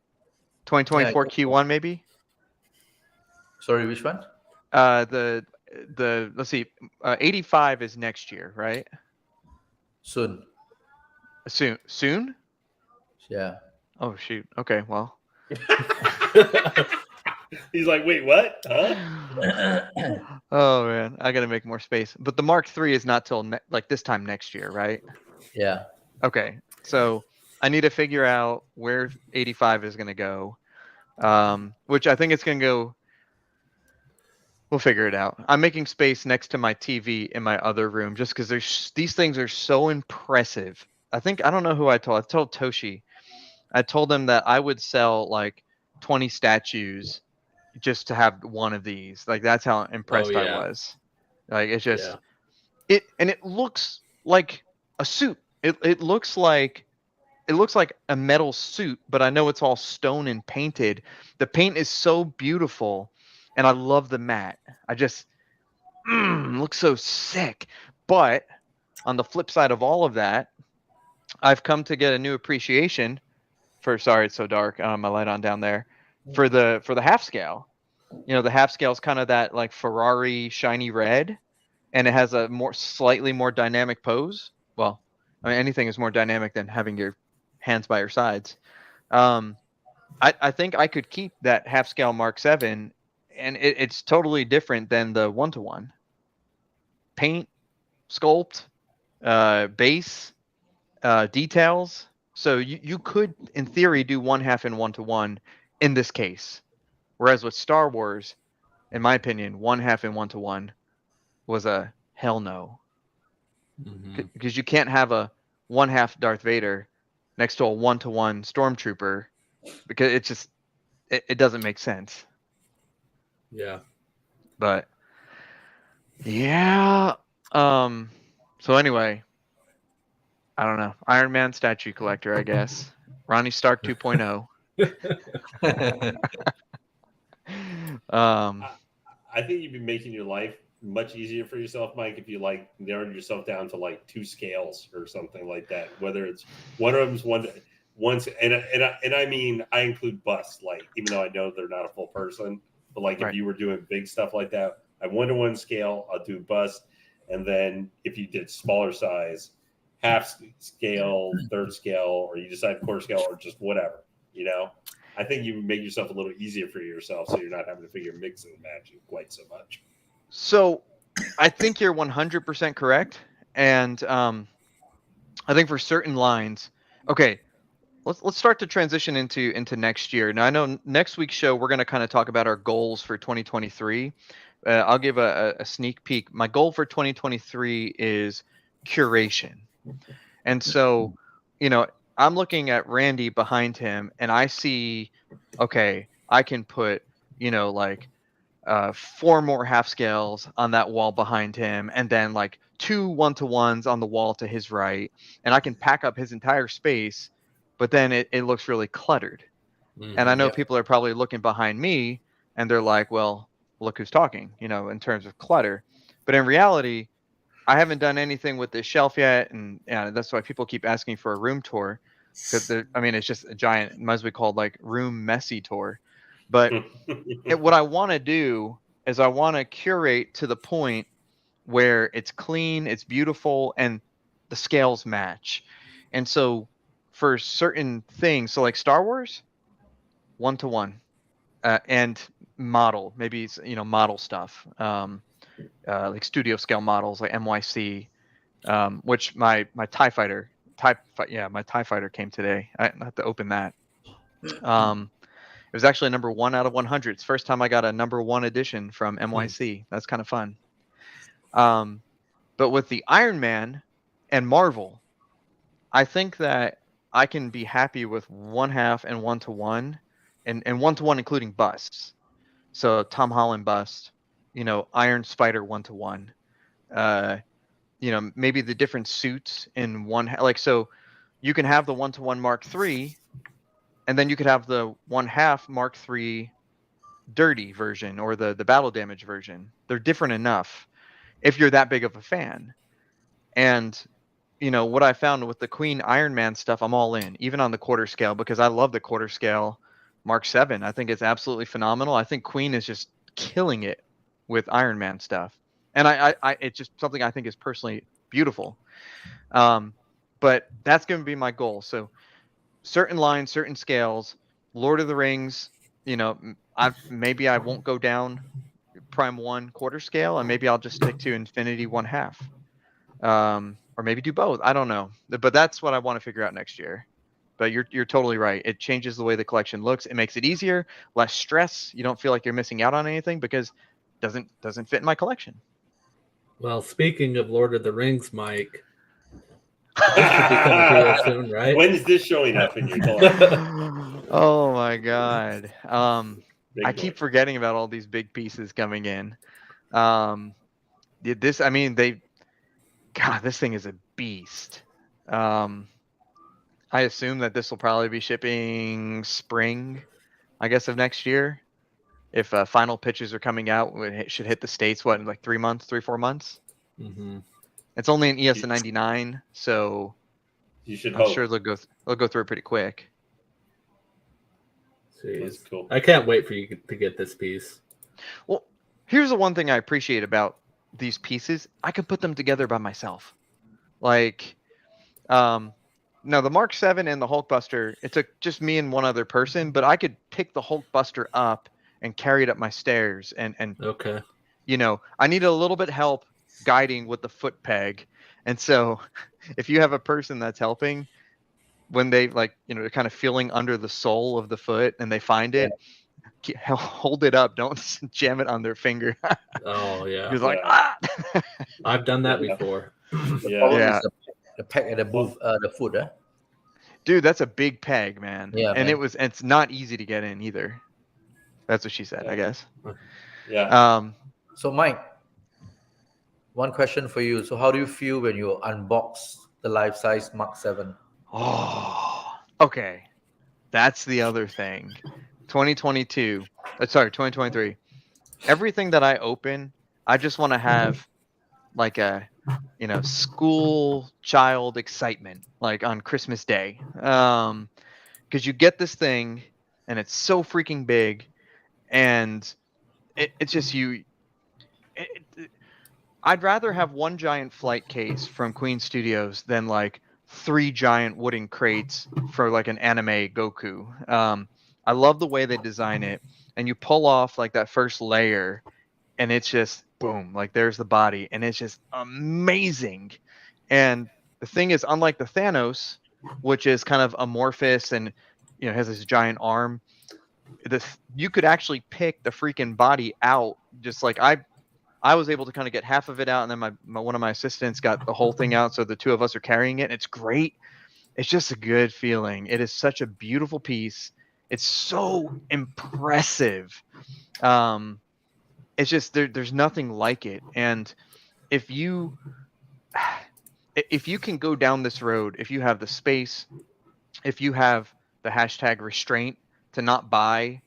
2024 Q1 maybe? Sorry, which one? The let's see, 85 is next year, right? Soon. Soon? Yeah. Oh shoot. Okay, well. He's like, wait, what? Huh? Oh man, I gotta make more space. But the Mark III is not till like this time next year, right? Yeah. Okay, so I need to figure out where 85 is gonna go, which I think it's gonna go. We'll figure it out. I'm making space next to my TV in my other room just because these things are so impressive. I don't know who I told. I told Toshi. I told him that I would sell like 20 statues just to have one of these. Like that's how impressed I was. Like it's just it looks like a suit. It looks like a metal suit, but I know it's all stone and painted. The paint is so beautiful, and I love the matte. I just looks so sick. But on the flip side of all of that, I've come to get a new appreciation for. Sorry, it's so dark. My light on down there for the half scale. You know, the half scale is kind of that like Ferrari shiny red, and it has a slightly more dynamic pose. Well, I mean, anything is more dynamic than having your hands by your sides. I think I could keep that half scale Mark 7, and it's totally different than the 1-to-1. Paint, sculpt, base, details. So you could, in theory, do 1/2 and 1-to-1 in this case. Whereas with Star Wars, in my opinion, 1/2 and 1-to-1 was a hell no. Because you can't have a 1/2 Darth Vader next to a 1-to-1 Stormtrooper because it doesn't make sense. Yeah. But yeah. So anyway, I don't know. Iron Man statue collector, I guess. Ronnie Stark 2.0. I think you'd be making your life much easier for yourself, Mike, if you like narrowed yourself down to like 2 scales or something like that. Whether it's one of them's once, and I mean I include busts, like even though I know they're not a full person, but like if you were doing big stuff like that, I 1-to-1 scale, I'll do bust, and then if you did smaller size, half scale, third scale, or you decide quarter scale, or just whatever, you know. I think you make yourself a little easier for yourself, so you're not having to figure mixing and matching quite so much. So, I think you're 100% correct, and I think for certain lines, okay, let's start to transition into next year. Now I know next week's show we're going to kind of talk about our goals for 2023. I'll give a sneak peek. My goal for 2023 is curation, and so you know I'm looking at Randy behind him, and I see, okay, I can put like 4 more half scales on that wall behind him, and then like 2 1-to-1s on the wall to his right, and I can pack up his entire space, but then it looks really cluttered. And I know people are probably looking behind me and they're like, well, look who's talking, in terms of clutter. But in reality, I haven't done anything with this shelf yet, and that's why people keep asking for a room tour, because it's just a giant, might as well be called like room messy tour. But what I want to do is I want to curate to the point where it's clean, it's beautiful, and the scales match. And so for certain things, so like Star Wars, 1-to-1, and model, maybe it's, model stuff, like studio scale models like MYC, which my my TIE Fighter came today. I have to open that. It was actually a number 1 out of 100. It's the first time I got a number 1 edition from MYC. That's kind of fun. But with the Iron Man and Marvel, I think that I can be happy with 1/2 and 1-to-1, and 1-to-1 including busts. So Tom Holland bust, Iron Spider 1-to-1. Maybe the different suits in like, so you can have the 1-to-1 Mark III, and then you could have the 1/2 Mark III dirty version, or the battle damage version. They're different enough if you're that big of a fan. And what I found with the Queen Iron Man stuff, I'm all in, even on the quarter scale, because I love the quarter scale Mark 7. I think it's absolutely phenomenal. I think Queen is just killing it with Iron Man stuff, and I it's just something I think is personally beautiful. But that's going to be my goal. So certain lines, certain scales, Lord of the Rings. Maybe I won't go down Prime 1 quarter scale, and maybe I'll just stick to Infinity 1/2. Or maybe do both. I don't know, but that's what I want to figure out next year. But you're totally right. It changes the way the collection looks. It makes it easier, less stress. You don't feel like you're missing out on anything because it doesn't fit in my collection. Well, speaking of Lord of the Rings, Mike, this should be coming here soon, right? When is this showing up in your collection? Oh my god. Big I boy. keep forgetting about all these big pieces coming in. This thing is a beast. I assume that this will probably be shipping spring, I guess, of next year. If final pitches are coming out, it should hit the States, in like 3 months, 4 months? Mm-hmm. It's only an ES 99, so You should I'm hope. sure they'll go through it pretty quick. That's Jeez. cool. I can't wait for you to get this piece. Well, here's the one thing I appreciate about these pieces. I can put them together by myself. Like, no, the Mark 7 and the Hulkbuster, it took just me and one other person, but I could pick the Hulkbuster up and carry it up my stairs. And Okay. I needed a little bit help guiding with the foot peg. And so if you have a person that's helping, when they they're kind of feeling under the sole of the foot and they find it, hold it up. Don't jam it on their finger. Oh, yeah. You're like, Yeah. ah! I've done that Yeah. before. Yeah. Problem Yeah. is the peg at the booth, the foot, Dude, that's a big peg, man. Yeah, and man. it's not easy to get in either. That's what she said, I guess. Yeah. So, Mike, one question for you. So, how do you feel when you unbox the life-size Mark 7? Oh, okay. That's the other thing. 2023. Everything that I open, I just want to have like a, school child excitement, like on Christmas Day. Because you get this thing and it's so freaking big, and it's just I'd rather have one giant flight case from Queen Studios than like 3 giant wooden crates for like an anime Goku. I love the way they design it, and you pull off like that first layer, and it's just boom, like there's the body, and it's just amazing. And the thing is, unlike the Thanos, which is kind of amorphous and has this giant arm, you could actually pick the freaking body out. Just like I was able to kind of get half of it out, and then one of my assistants got the whole thing out, so the two of us are carrying it. It's great. It's just a good feeling. It is such a beautiful piece. It's so impressive. It's just there's nothing like it. And if you can go down this road, if you have the space, if you have the hashtag restraint to not buy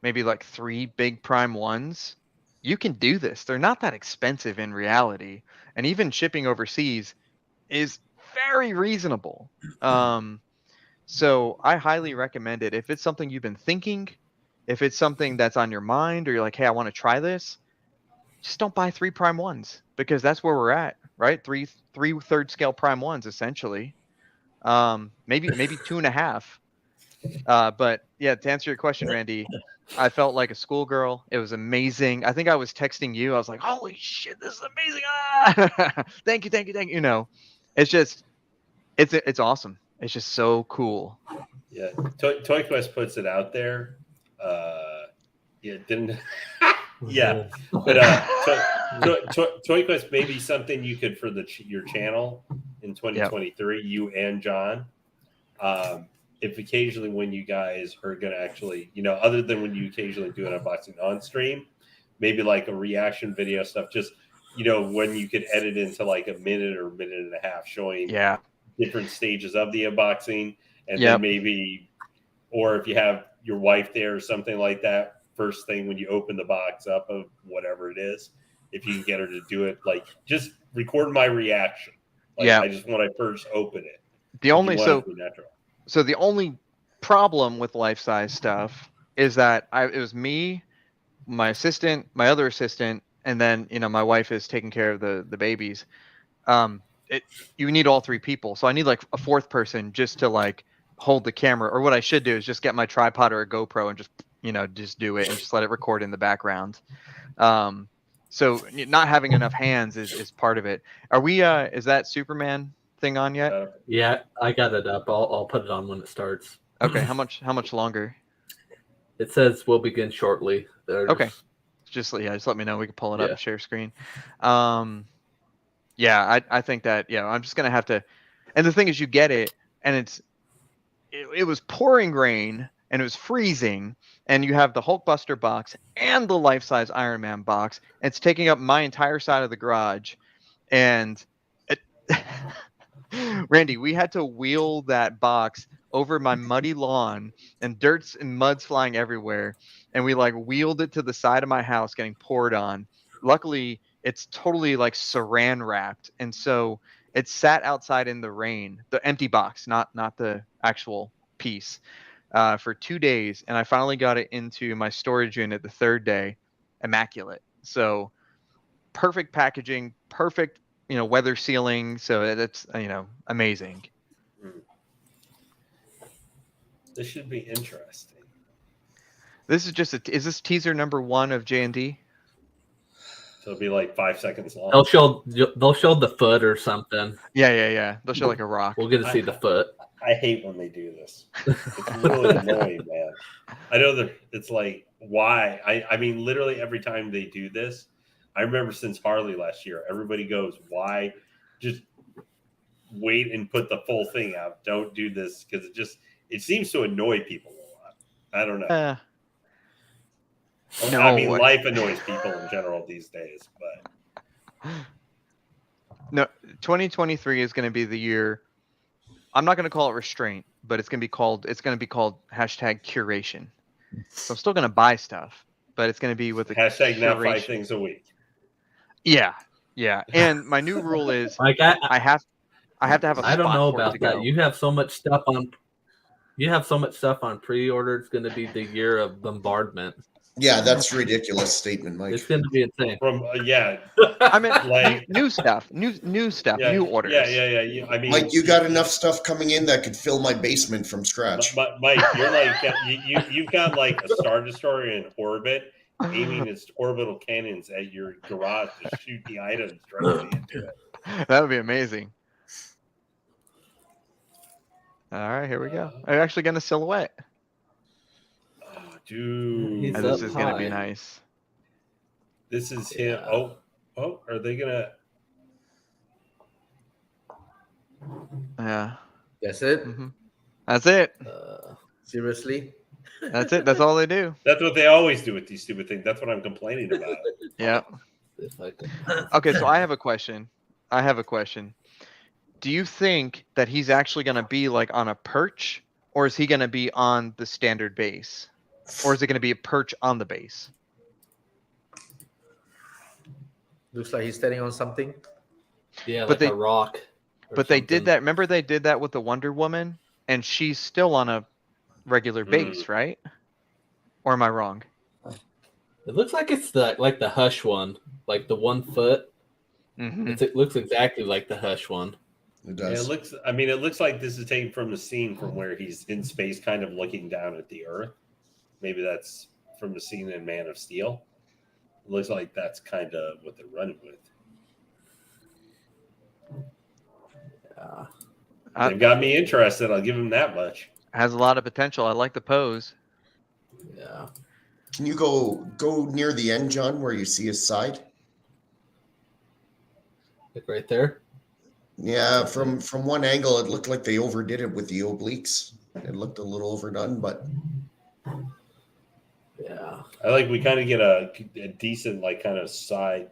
maybe like 3 big prime ones, you can do this. They're not that expensive in reality, and even shipping overseas is very reasonable. So I highly recommend it. If it's something you've been thinking, if it's something that's on your mind, or you're like, hey, I want to try this, just don't buy 3 prime ones, because that's where we're at, right? Three third scale prime ones essentially. Maybe 2.5. But yeah, to answer your question, Randy, I felt like a schoolgirl. It was amazing. I think I was texting you. I was like, "Holy shit, this is amazing!" Ah! Thank you. You know, it's just, it's awesome. It's just so cool. Yeah, Toy Quest puts it out there. Yeah, didn't. Yeah, but Toy Quest may be something you could for your channel in 2023. You and John. If occasionally when you guys are going to actually, other than when you occasionally do an unboxing on stream, maybe like a reaction video stuff, just, when you could edit into like a minute or minute and a half showing different stages of the unboxing. And then maybe, or if you have your wife there or something like that, first thing when you open the box up of whatever it is, if you can get her to do it, like just record my reaction. Like, I just want to first open it. So the only problem with life-size stuff is that it was me, my assistant, my other assistant, and then my wife is taking care of the babies. You need all 3 people, so I need like a 4th person just to like hold the camera. Or what I should do is just get my tripod or a GoPro and just do it and just let it record in the background. So not having enough hands is part of it. Are we? Is that Superman thing on yet? Yeah, I got it up. I'll put it on when it starts. Okay. How much longer? It says we'll begin shortly. Okay. Just let me know. We can pull it up and share screen. I think that I'm just gonna have to. And the thing is, you get it, and it was pouring rain and it was freezing, and you have the Hulkbuster box and the life-size Iron Man box. And it's taking up my entire side of the garage, and Randy, we had to wheel that box over my muddy lawn, and dirts and mud's flying everywhere, and we like wheeled it to the side of my house getting poured on. Luckily, it's totally like saran wrapped, and so it sat outside in the rain, the empty box, not the actual piece, for 2 days, and I finally got it into my storage unit the 3rd day, immaculate. So perfect packaging, perfect weather sealing, so that's amazing. This should be interesting. This is just is this teaser number 1 of J&D? So it'll be like 5 seconds long. They'll show the foot or something. Yeah. They'll show like a rock. We'll get to see the foot. I hate when they do this. It's really annoying, man. I know that it's like, why? I mean, literally every time they do this, I remember since Harley last year, everybody goes, why? Just wait and put the full thing out. Don't do this, because it seems to annoy people a lot. I don't know. No, I mean, life annoys people in general these days, but no, 2023 is going to be the year. I'm not going to call it restraint, but it's going to be called #curation. So I'm still going to buy stuff, but it's going to be with the hashtag now 5 things a week. Yeah. And my new rule is like I have to have a spot. I don't know for it about to that. go. You have so much stuff on pre-order. It's going to be the year of bombardment. Yeah, that's a ridiculous statement, Mike. It's going to be insane. I mean, like new stuff, new stuff, new orders. Yeah. I mean, Mike, you got enough stuff coming in that could fill my basement from scratch. But Mike, you're like you've got like a Star Destroyer in orbit, aiming its orbital cannons at your garage to shoot the items directly into it. That would be amazing. All right, here we go. I'm actually going to silhouette. Oh, dude. This is going to be nice. This is him. Oh, are they going to? Yeah. That's it? Mm-hmm. That's it. Seriously? That's it. That's all they do. That's what they always do with these stupid things. That's what I'm complaining about. Yeah. Okay, so I have a question. Do you think that he's actually going to be like on a perch, or is he going to be on the standard base, or is it going to be a perch on the base? Looks like he's standing on something. Yeah, but like a rock. But they did that. Remember, they did that with the Wonder Woman, and she's still on a regular base, right? Or am I wrong? It looks like it's the Hush one, like the 1 foot. Mm-hmm. It looks exactly like the Hush one. It Yeah, does. it looks like this is taken from the scene from where he's in space, kind of looking down at the Earth. Maybe that's from the scene in Man of Steel. It looks like that's kind of what they're running with. They've got me interested. I'll give him that much. Has a lot of potential. I like the pose. Yeah. Can you go near the end, John, where you see his side? Like right there. Yeah, from one angle, it looked like they overdid it with the obliques. It looked a little overdone, but Yeah. I like we kind of get a decent like kind of side.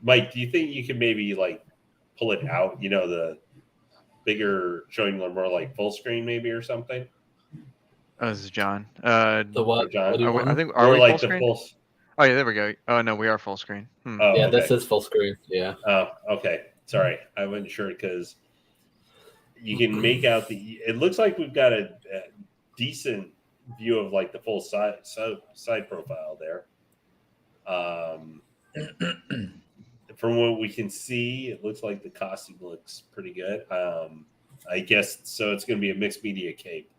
Mike, do you think you could maybe like pull it out? You know, the bigger, showing them more like full screen maybe or something. Oh, this is John. The what? John? What do you Are we, I want? think Or we like full the screen? full. Oh yeah, there we go. Oh no, we are full screen. Oh, Yeah, okay. this is full screen. Yeah. Oh, okay. Sorry, I wasn't sure because you can make out the. It looks like we've got a decent view of like the full side profile there. From what we can see, it looks like the costume looks pretty good. I guess so. It's going to be a mixed media cape.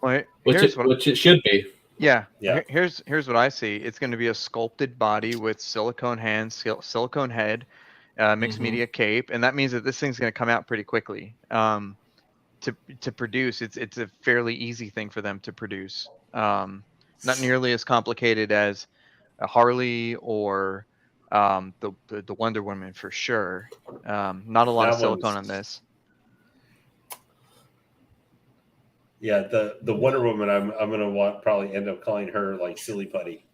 Wait, Which it should be. Yeah. Yeah. Here's what I see. It's going to be a sculpted body with silicone hands, silicone head, mixed Mhm. media cape, and that means that this thing's going to come out pretty quickly. To produce, it's a fairly easy thing for them to produce. Not nearly as complicated as a Harley or the Wonder Woman for sure. Not a lot of silicone on this. Yeah, the Wonder Woman. I'm gonna probably end up calling her like Silly Putty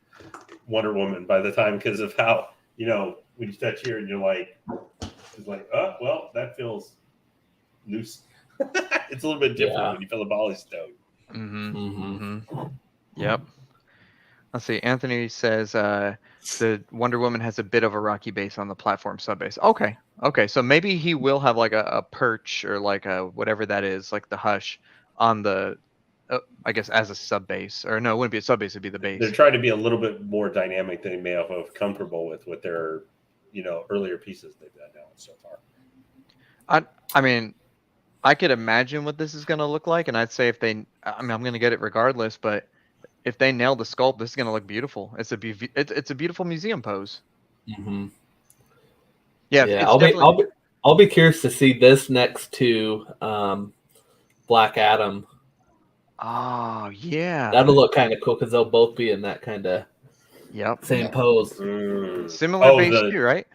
Wonder Woman by the time because of how when you touch here and you're like, it's like, oh well, that feels loose. It's a little bit different when you feel the ball is stone. Mm-hmm. Mm-hmm. Mm-hmm. Yep. Let's see. Anthony says the Wonder Woman has a bit of a rocky base on the platform subbase. Okay. So maybe he will have like a perch or like a whatever that is, like the Hush on the, I guess as a sub base. Or no, it wouldn't be a sub base. It'd be the base. They're trying to be a little bit more dynamic than they may have comfortable with their earlier pieces they've done now so far. I mean, I could imagine what this is going to look like, and I'd say if they, I'm going to get it regardless, but if they nail the sculpt, this is going to look beautiful. It's a beautiful museum pose. Mm-hmm. Yeah, yeah. I'll be curious to see this next to Black Adam. Oh yeah, that'll look kind of cool because they'll both be in that kind of same pose. Similar base too, right?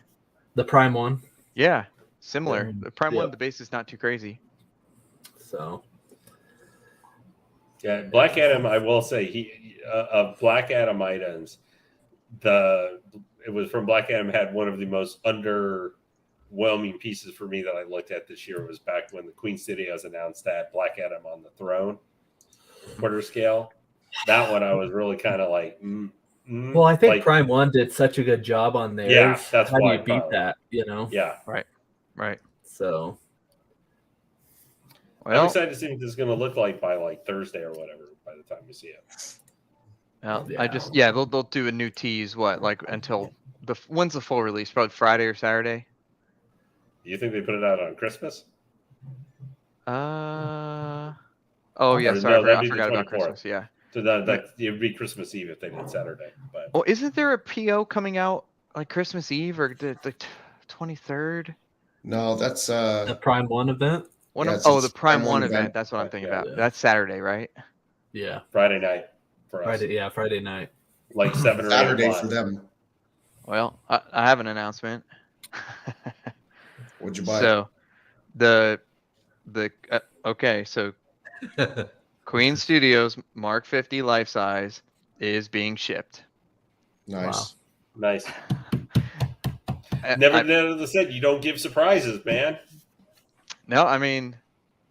The Prime one. Yeah, similar. The Prime one, the base is not too crazy. So. Yeah, Black Adam. I will say he of Black Adam items, it was from Black Adam had one of the most underwhelming pieces for me that I looked at this year was back when the Queen Studios announced that Black Adam on the throne quarter scale. That one I was really kind of like. Well, I think Prime One did such a good job on theirs. Yeah, that's how why do you beat that? Yeah, right. So. Well, I'm excited to see what this is going to look like by like Thursday or whatever. By the time we see it. Well, they'll do a new tease. Until when's the full release? Probably Friday or Saturday. Do you think they put it out on Christmas? Oh yeah, sorry, no, I forgot about Christmas. Yeah. So that it would be Christmas Eve if they did Saturday. But well, isn't there a PO coming out like Christmas Eve or the 23rd? No, that's the Prime One event. The Prime One event. That's what I'm thinking about. Yeah. That's Saturday, right? Yeah. Friday night for us. Friday night. Like 7 or 8 Saturday for them. Well, I have an announcement. What'd you buy? So, so Queen Studios Mark 50 life size is being shipped. Nice. Wow. Nice. Never said you don't give surprises, man. No, I mean,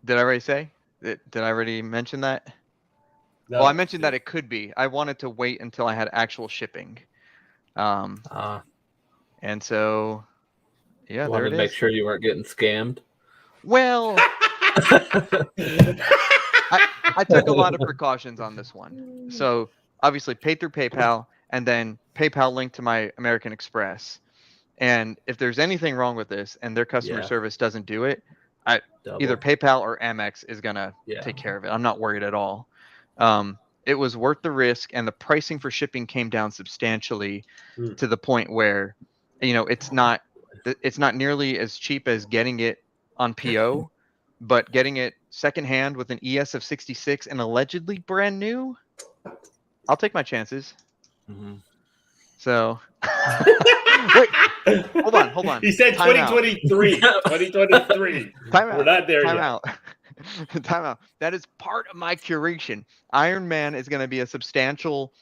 did I already say? Did I already mention that? No. Well, I mentioned that it could be. I wanted to wait until I had actual shipping. And so, yeah, there it is. Make sure you weren't getting scammed. Well, I took a lot of precautions on this one. So obviously paid through PayPal, and then PayPal link to my American Express. And if there's anything wrong with this and their customer Yeah. service doesn't do it, Double. either PayPal or Amex is gonna Yeah. take care of it. I'm not worried at all. It was worth the risk, and the pricing for shipping came down substantially to the point where, it's not nearly as cheap as getting it on PO, but getting it secondhand with an ES of 66 and allegedly brand new, I'll take my chances. Mhm. So, wait, hold on. He said Time out. 2023. 2023. Time out. We're not there Time yet. out. Time out. That is part of my curation. Iron Man is going to be a substantial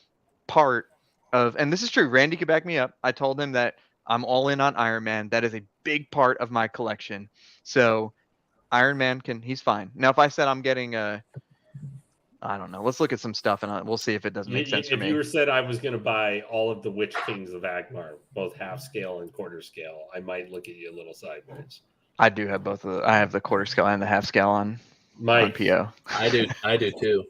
part of, and this is true. Randy could back me up. I told him that I'm all in on Iron Man. That is a big part of my collection. So Iron Man he's fine. Now, if I said I'm getting I don't know. Let's look at some stuff and we'll see if it doesn't make sense for If me. you said I was going to buy all of the Witch Kings of Agmar, both half scale and quarter scale, I might look at you a little sideways. I do have both of I have the quarter scale and the half scale on PO. I do too.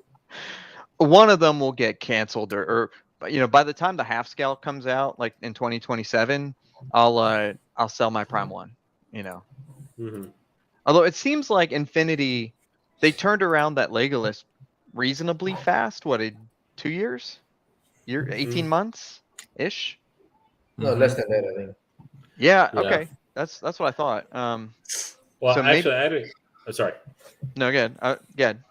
One of them will get canceled or by the time the half scale comes out, like in 2027, I'll sell my Prime one, Mm-hmm. Although it seems like Infinity, they turned around that Legolas reasonably fast. What, 2 years? 18 months ish? No, less than that, I think. Yeah, Yeah. okay. That's what I thought. Well, so actually, I'm sorry. No, good. Good.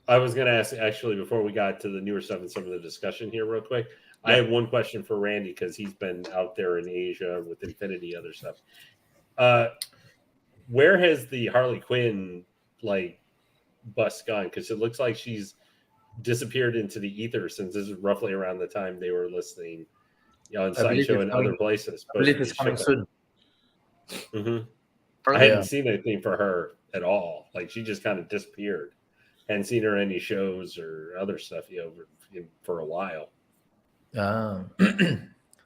I was going to ask, actually, before we got to the newer stuff and some of the discussion here real quick, I Yeah. have one question for Randy because he's been out there in Asia with Infinity, other stuff. Where has the Harley Quinn, bust gone? Because it looks like she's disappeared into the ether since this is roughly around the time they were listing on Sideshow and other places. I believe it's coming soon. Mm-hmm. I hadn't seen anything for her at all. She just kind of disappeared. Hadn't seen her in any shows or other stuff, for a while. Ah.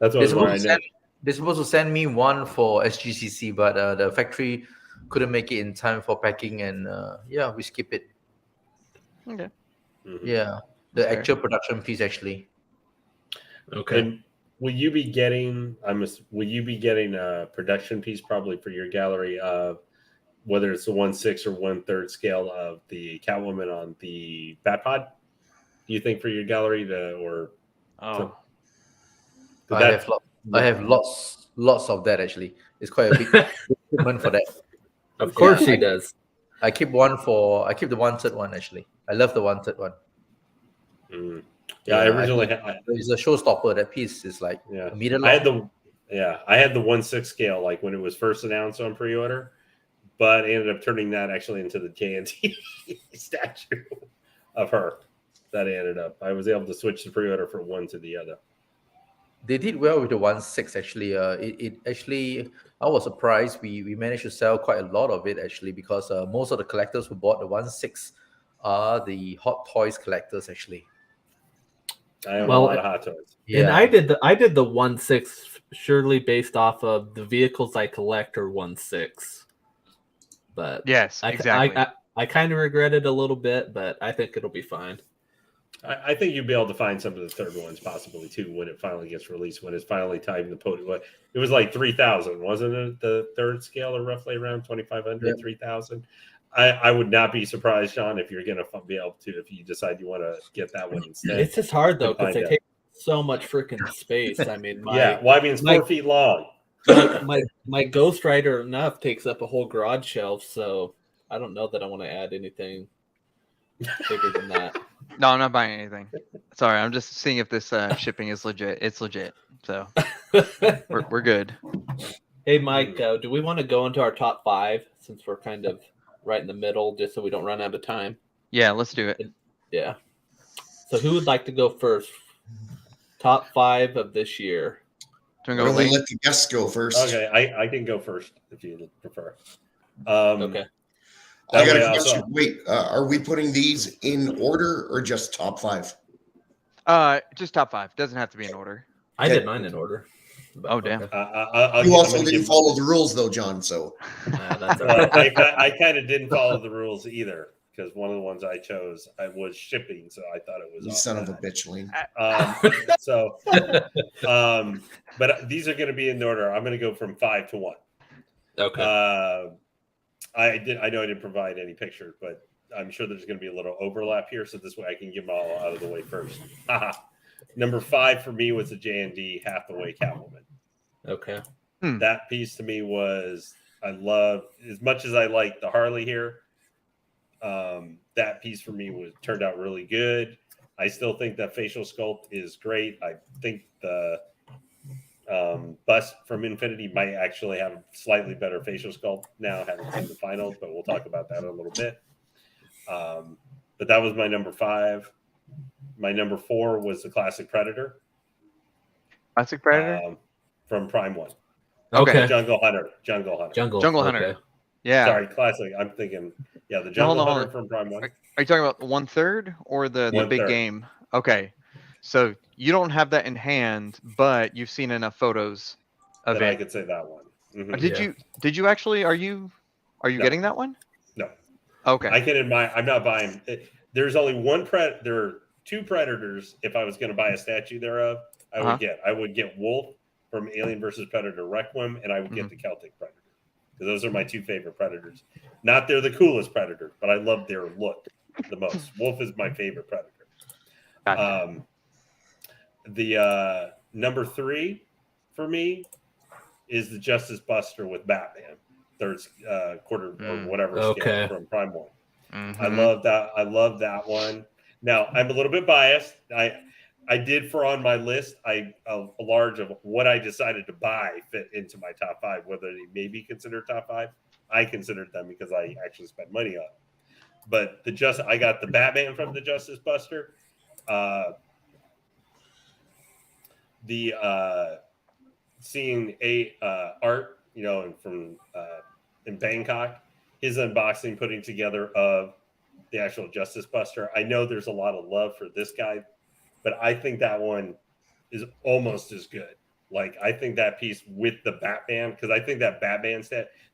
That's what I know. They're supposed to send me one for SGCC, but the factory couldn't make it in time for packing, and we skip it. Okay. Mm-hmm. Yeah, the actual production piece actually. Okay. And will you be getting a production piece probably for your gallery of whether it's the 1/6 or 1/3 scale of the Catwoman on the Batpod? Do you think for your gallery I have lots of that actually. It's quite a big equipment for that. Of course he does. I keep the 1/3 one actually. I love the 1/3 one. Mm. I originally it's a showstopper. That piece is a meter long. I had the 1/6 scale when it was first announced on pre-order, but I ended up turning that actually into the JNT statue of her. I was able to switch the pre-order from one to the other. They did well with the 1/6 actually. It actually, I was surprised. We managed to sell quite a lot of it actually because most of the collectors who bought the 1/6 are the Hot Toys collectors actually. I own a lot of Hot Toys. Yeah. And I did the 1/6 surely based off of the vehicles I collect are 1/6. But yes, exactly. I kind of regret it a little bit, but I think it'll be fine. I think you'll be able to find some of the third ones possibly too when it finally gets released. When it's finally timed to put it was 3,000, wasn't it? The third scale, or roughly around 2,500, 3,000. I would not be surprised, Sean, if you're going to be able to, if you decide you want to get that one instead. It's just hard though because they take so much freaking space. I mean, it's 4 feet long. My Ghost Rider enough takes up a whole garage shelf, so I don't know that I want to add anything bigger than that. No, I'm not buying anything. Sorry, I'm just seeing if this shipping is legit. It's legit, so we're good. Hey, Mike, do we want to go into our top 5 since we're kind of right in the middle, just so we don't run out of time? Yeah, let's do it. Yeah. So who would like to go first? Top 5 of this year. Let the guests go first. Okay, I can go first if you prefer. Okay. I got a question. Wait, are we putting these in order or just top 5? Just top 5. Doesn't have to be in order. I did mine in order. Oh, damn. You also didn't follow the rules, though, John. So that's I kind of didn't follow the rules either because one of the ones I chose I was shipping, so I thought it was You off son of a that. bitch, Lane. But these are going to be in order. I'm going to go from 5 to 1. Okay. I know I didn't provide any pictures, but I'm sure there's going to be a little overlap here, so this way I can get them all out of the way first. Number 5 for me was the J&D Hathaway Catwoman. Okay. That piece to me was, I love, as much as I like the Harley here, that piece for me turned out really good. I still think that facial sculpt is great. I think the bust from Infinity might actually have a slightly better facial sculpt now, haven't seen the finals, but we'll talk about that in a little bit. But that was my number 5. My number 4 was the Classic Predator. Classic Predator? From Prime 1. Okay. Jungle Hunter. Jungle Hunter. Okay. Yeah. Sorry, Classic. I'm thinking, the Jungle hold Hunter on. from Prime 1. Are you talking about 1/3 or the big 1/3. game? Okay. So you don't have that in hand, but you've seen enough photos of That I it. could say that one. Mm-hmm. Did you actually, are you getting that one? No. Okay. I can admire, I'm not buying it. There's only there are 2 Predators. If I was going to buy a statue thereof, I would get Wolf from Alien versus Predator Requiem, and I would get the Celtic Predator. Because those are my 2 favorite Predators. Not they're the coolest Predator, but I love their look the most. Wolf is my favorite Predator. Gotcha. The number 3 for me is the Justice Buster with Batman, third quarter or whatever scale from Prime 1. Mm-hmm. I love that one. Now I'm a little bit biased. I did for on my list. A large of what I decided to buy fit into my top 5. Whether they may be considered top 5, I considered them because I actually spent money on them. But I got the Batman from the Justice Buster. Seeing art, from in Bangkok, his unboxing, putting together of the actual Justice Buster. I know there's a lot of love for this guy, but I think that one is almost as good. Like, I think that piece with the Batman, because I think that Batman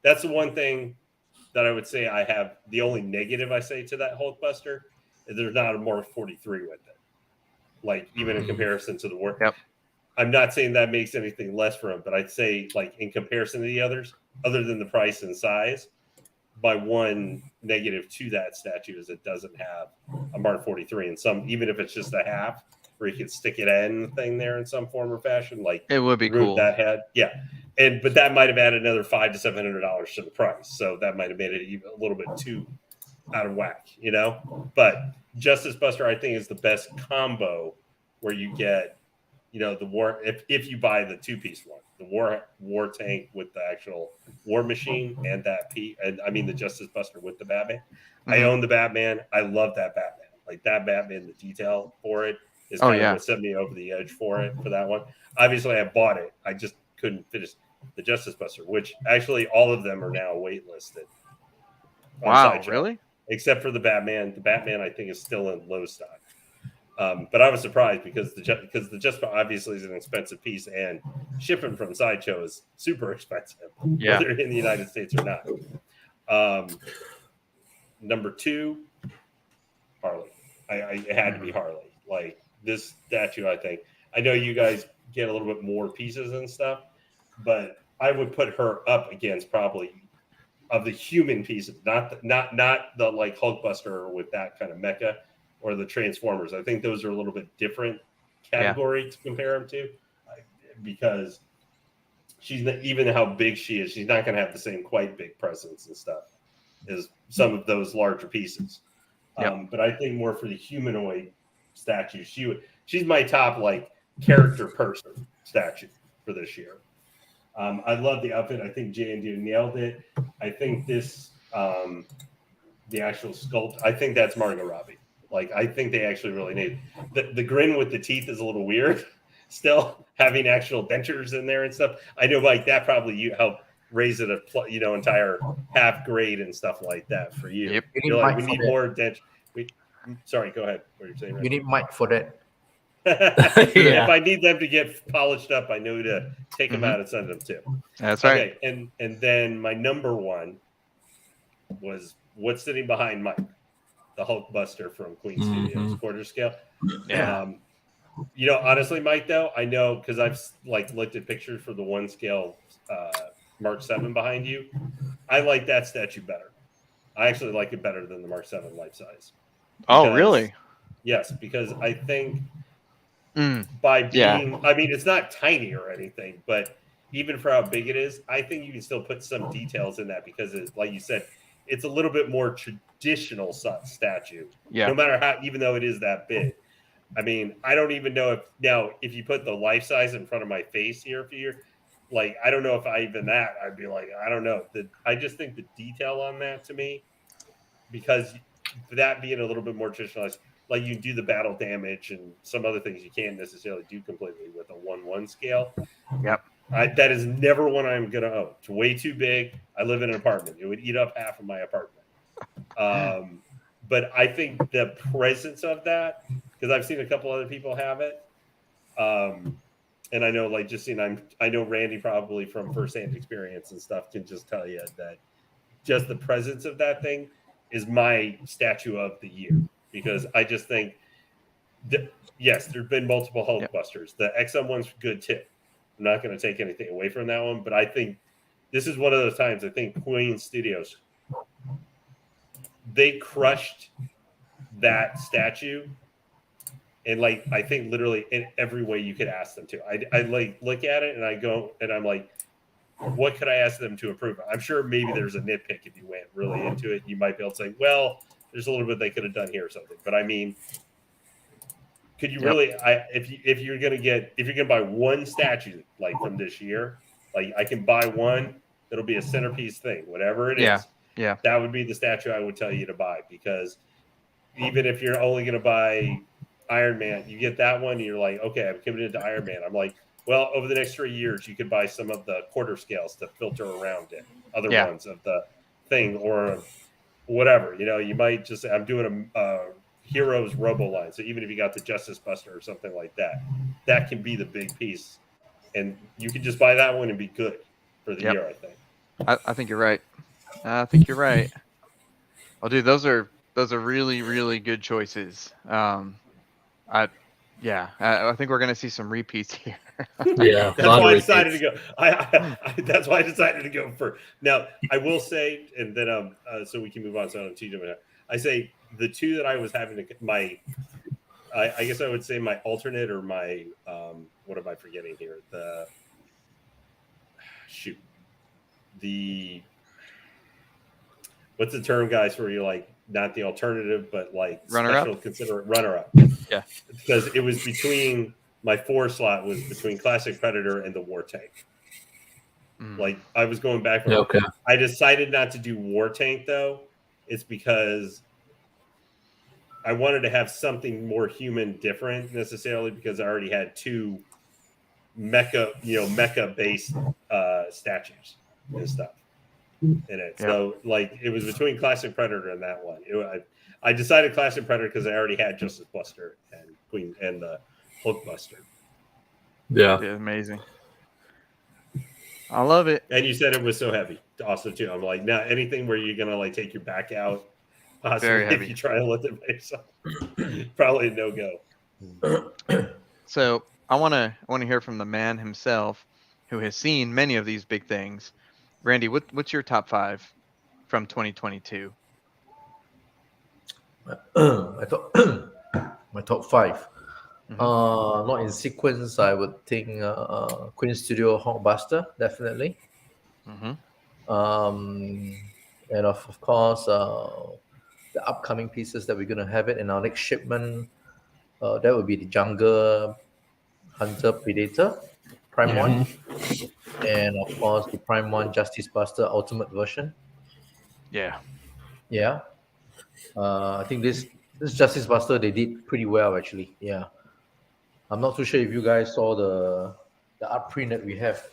that's the one thing that I would say I have. The only negative I say to that Hulkbuster is there's not a more 43 with it. Like, even in comparison to the work. Yep. I'm not saying that makes anything less for him, but I'd say, like, in comparison to the others, other than the price and size, my one negative to that statue is it doesn't have a Mark 43 in some, even if it's just a half, where you can stick it in the thing there in some form or fashion. Like, it would be cool. That head, but that might have added another $500 to $700 to the price, so that might have made it even a little bit too out of whack, But Justice Buster, I think, is the best combo where you get, the war. If you buy the 2-piece one, the war tank with the actual war machine and the Justice Buster with the Batman. Mm-hmm. I own the Batman. I love that Batman. Like, that Batman, the detail for it is kind of what set me over the edge for that one. Obviously, I bought it. I just couldn't finish the Justice Buster, which actually all of them are now waitlisted. Wow, really? Except for the Batman. The Batman, I think, is still in low stock. But I was surprised because the Justice obviously is an expensive piece, and shipping from Sideshow is super expensive, whether in the United States or not. Number 2, Harley. It had to be Harley. Like, this statue, I think. I know you guys get a little bit more pieces and stuff, but I would put her up against probably of the human pieces, not the like Hulkbuster with that kind of mecha, or the Transformers. I think those are a little bit different category to compare them to, because she's not, even how big she is, she's not going to have the same quite big presence and stuff as some of those larger pieces. But I think more for the humanoid statue, she's my top, like, character person statue for this year. I love the outfit. I think J&D nailed it. I think this, the actual sculpt, I think that's Margot Robbie. Like, I think they actually really need the grin with the teeth is a little weird. Still having actual dentures in there and stuff. I know, like, that probably you help raise it entire half grade and stuff like that for you. Yep. You're like, we need more dentures. Sorry, go ahead. What are you saying? You need mic for that. If I need them to get polished up, I know to take them out and send them to. That's right. And then my number 1 was what's sitting behind Mike. the Hulkbuster from Queen Mhm. Studios quarter scale. Yeah. You know, honestly, Mike, though, I know because I've like looked at pictures for the 1 scale Mark 7 behind you. I like that statue better. I actually like it better than the Mark 7 life size. Oh, Because- really? Yes, because I think Mm. by Yeah. being, I mean, it's not tiny or anything, but even for how big it is, I think you can still put some details in that because, like you said, it's a little bit more traditional statue. Yeah. No matter how, even though it is that big. I mean, I don't even know if you put the life size in front of my face here for you, like, I don't know if I'd be like, I don't know. I just think the detail on that to me, because that being a little bit more traditionalized, like you do the battle damage and some other things you can't necessarily do completely with a 1/1 scale. Yep. That is never one I'm going to own. It's way too big. I live in an apartment. It would eat up half of my apartment. But I think the presence of that, because I've seen a couple other people have it. And I know, like, I know Randy probably from firsthand experience and stuff can just tell you that just the presence of that thing is my statue of the year, because I just think yes, there've been multiple Hulkbusters. The XM one's good too. I'm not going to take anything away from that one, but I think this is one of those times. I think Queen Studios, they crushed that statue, and like I think literally in every way you could ask them to. I like look at it and I go and I'm like, what could I ask them to improve? I'm sure maybe there's a nitpick if you went really into it. You might be able to say, well, there's a little bit they could have done here or something. But I mean, could you really? If you're gonna buy one statue like from this year, like I can buy one that'll be a centerpiece thing, whatever it is. Yeah. That would be the statue I would tell you to buy, because even if you're only gonna buy Iron Man, you get that one and you're like, okay, I'm committed to Iron Man. I'm like, well, over the next 3 years, you could buy some of the quarter scales to filter around it, other ones of the thing or whatever. You know, you might just say, I'm doing a Heroes Robo line. So even if you got the Justice Buster or something like that, that can be the big piece. And you can just buy that one and be good for the year, I think. I think you're right. I think you're right. Well, dude, those are really, really good choices. I think we're gonna see some repeats here. Yeah, That's why I decided to go. That's why I decided to go for. Now I will say, and then so we can move on. So I don't teach them. I say the two that I was having I guess I would say my alternate or my what am I forgetting here? What's the term, guys, where you're like not the alternative, but like Runner-up? runner-up. Yeah. Because it was between my 4 slot was between Classic Predator and the War Tank. Like I was going back. Okay. I decided not to do War Tank though. It's because I wanted to have something more human different necessarily, because I already had 2 mecha based statues and stuff in it. So like it was between Classic Predator and that one. I decided Classic Predator because I already had Justice Buster and Queen and the Hulkbuster. Yeah. Amazing. I love it. And you said it was so heavy also too. I'm like, now anything where you're gonna like take your back out, possibly Very heavy. if you try to lift it by yourself, probably a no go. So I want to hear from the man himself, who has seen many of these big things. Randy, what's your top 5 from 2022? My top 5. Not in sequence. I would think Queen Studio Hulkbuster, definitely. And of course, the upcoming pieces that we're going to have it in our next shipment. That would be the Jungle Hunter Predator Prime 1, and of course the Prime 1 Justice Buster Ultimate version. Yeah. I think this Justice Buster, they did pretty well actually. Yeah, I'm not too sure if you guys saw the art print that we have.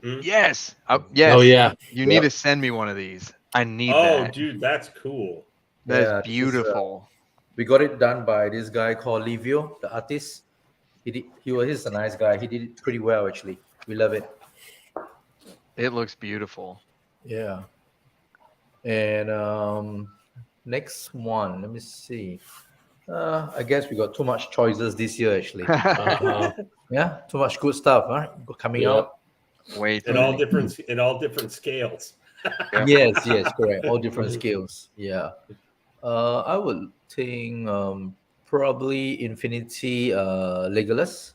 Yes. Yes. Oh yeah. You need to send me one of these. I need that. Oh, dude, that's cool. That is beautiful. We got it done by this guy called Livio, the artist. He's a nice guy. He did it pretty well actually. We love it. It looks beautiful. Yeah. And Next one. Let me see. I guess we got too much choices this year, actually. Yeah, too much good stuff, right? Coming Yep. out. Way too in all many. different scales. Yep. Yes, correct. All different skills. Yeah. I would think probably Infinity Legolas.